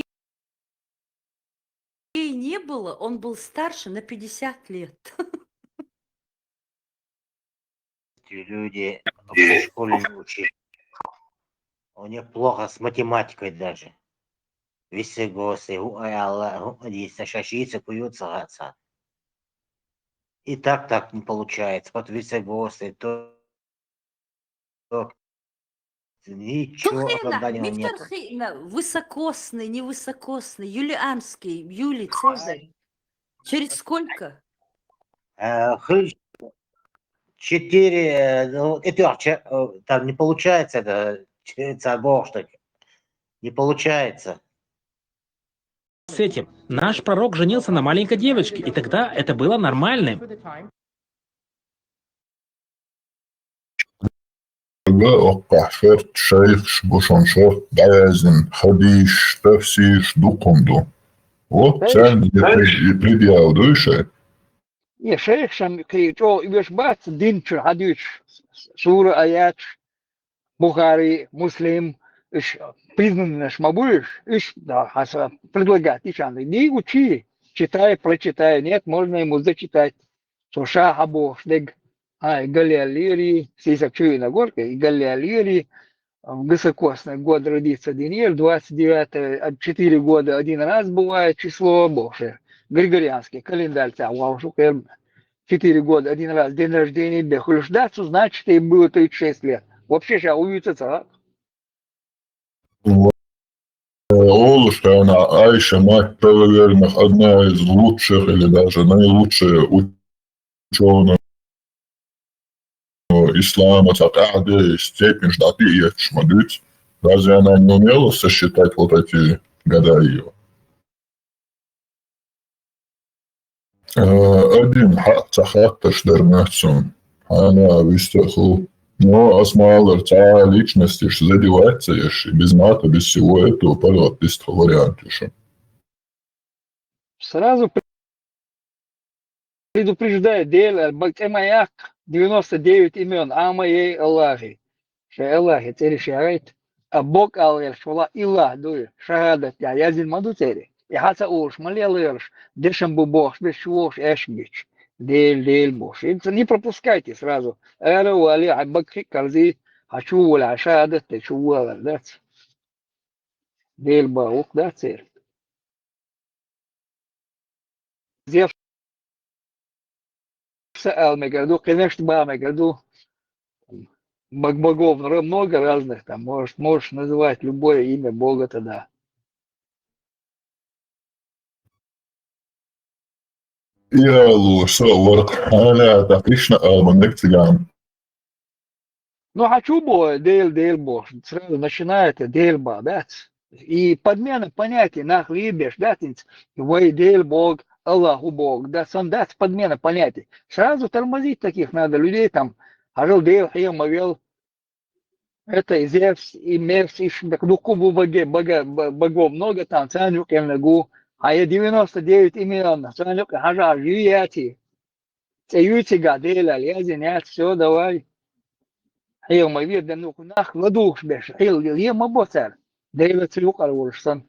ей не было, он был старше на 50 лет. Люди в школе не учат. У них плохо с математикой даже. Висегосы, здесь шашицы куются отца. И так не получается. Вот висегосы, то ничего оправдания нет. Высокосный, невысокосный, юлианский, Юлий Цезарь. Через сколько? 4, ну, это там не получается, это царь Бог, что Не получается. С этим. Наш пророк женился на маленькой девочке, и тогда это было нормальным. وقع شرط شيخ بوشون شرط بعازم خديش تفسيش دوكمدو وتسان يبريديا ودوشة يا شيخ شم كي جو يبش بات دين شو حديث سورة آيات Бухари, Муслим, признанный наш Мабуиш, да, предлагать, иди учи, читай, прочитай, нет, можно ему зачитать. Суша Хабо, Шлег, Галиалири, Сисак Чуина Горка, и Галиалири, высокосный год родится Денир, 29, 4 года один раз бывает число Боже, Григорианский календарь, 4 года один раз день рождения Бехулюшдацу, значит, ей было 36 лет. Вообще сейчас увидится, Олушка, она Айша, мать правоверных, одна из лучших или даже наилучшая ученых ислама, такая степень ждатия, шмадыть. Разве она не умела сосчитать вот эти года ее? Один хатташ дернацун, она выстаху. Но осмалер ця личности ж задевается, и без мата, без всего этого, пожалуйста, вариант еще. сразу предупреждаю, Дель, Бактемаяк, 99 имен, Амаей Аллахи. Ше Аллахи, цели шарайт, а Бог Аллах, швала Илlah, дуй, шагадат, я зин маду цели. И хаса уж, малелырш, дешам бубош, бешвош, эшбич. Дель, бош. Не пропускайте сразу. Эра вали, абакхи, карзи, хочу вала, шагадат, хочу вала, дац. Дель баук, да, цель. Зев Мегаду, конечно, Мегаду, богов много разных, там можешь называть любое имя Бога тогда. Я лучше она так Кришна Алмандексиган. Ну, хочу Бога, Дель Бог, сразу начинает Дель Ба, да? И подмена понятий, нах либеш, да, вой Дель Бог, Аллаху Бог, да, сам да, подмена понятий. Сразу тормозить таких надо людей там, Ажил Дель, Хем, Авел, это и Зевс, и Мерс, и Кубу богов много там, Цанюк, Эмнагу, а я 99 имен, Цанюк, Хажа, Юяти, Цаютига, Дель, Алязинят, все, давай. Хем, Авел, да ну, нах, ладух, беш, Хил, Ема Боцер, Дель, Цюк, Алурштан.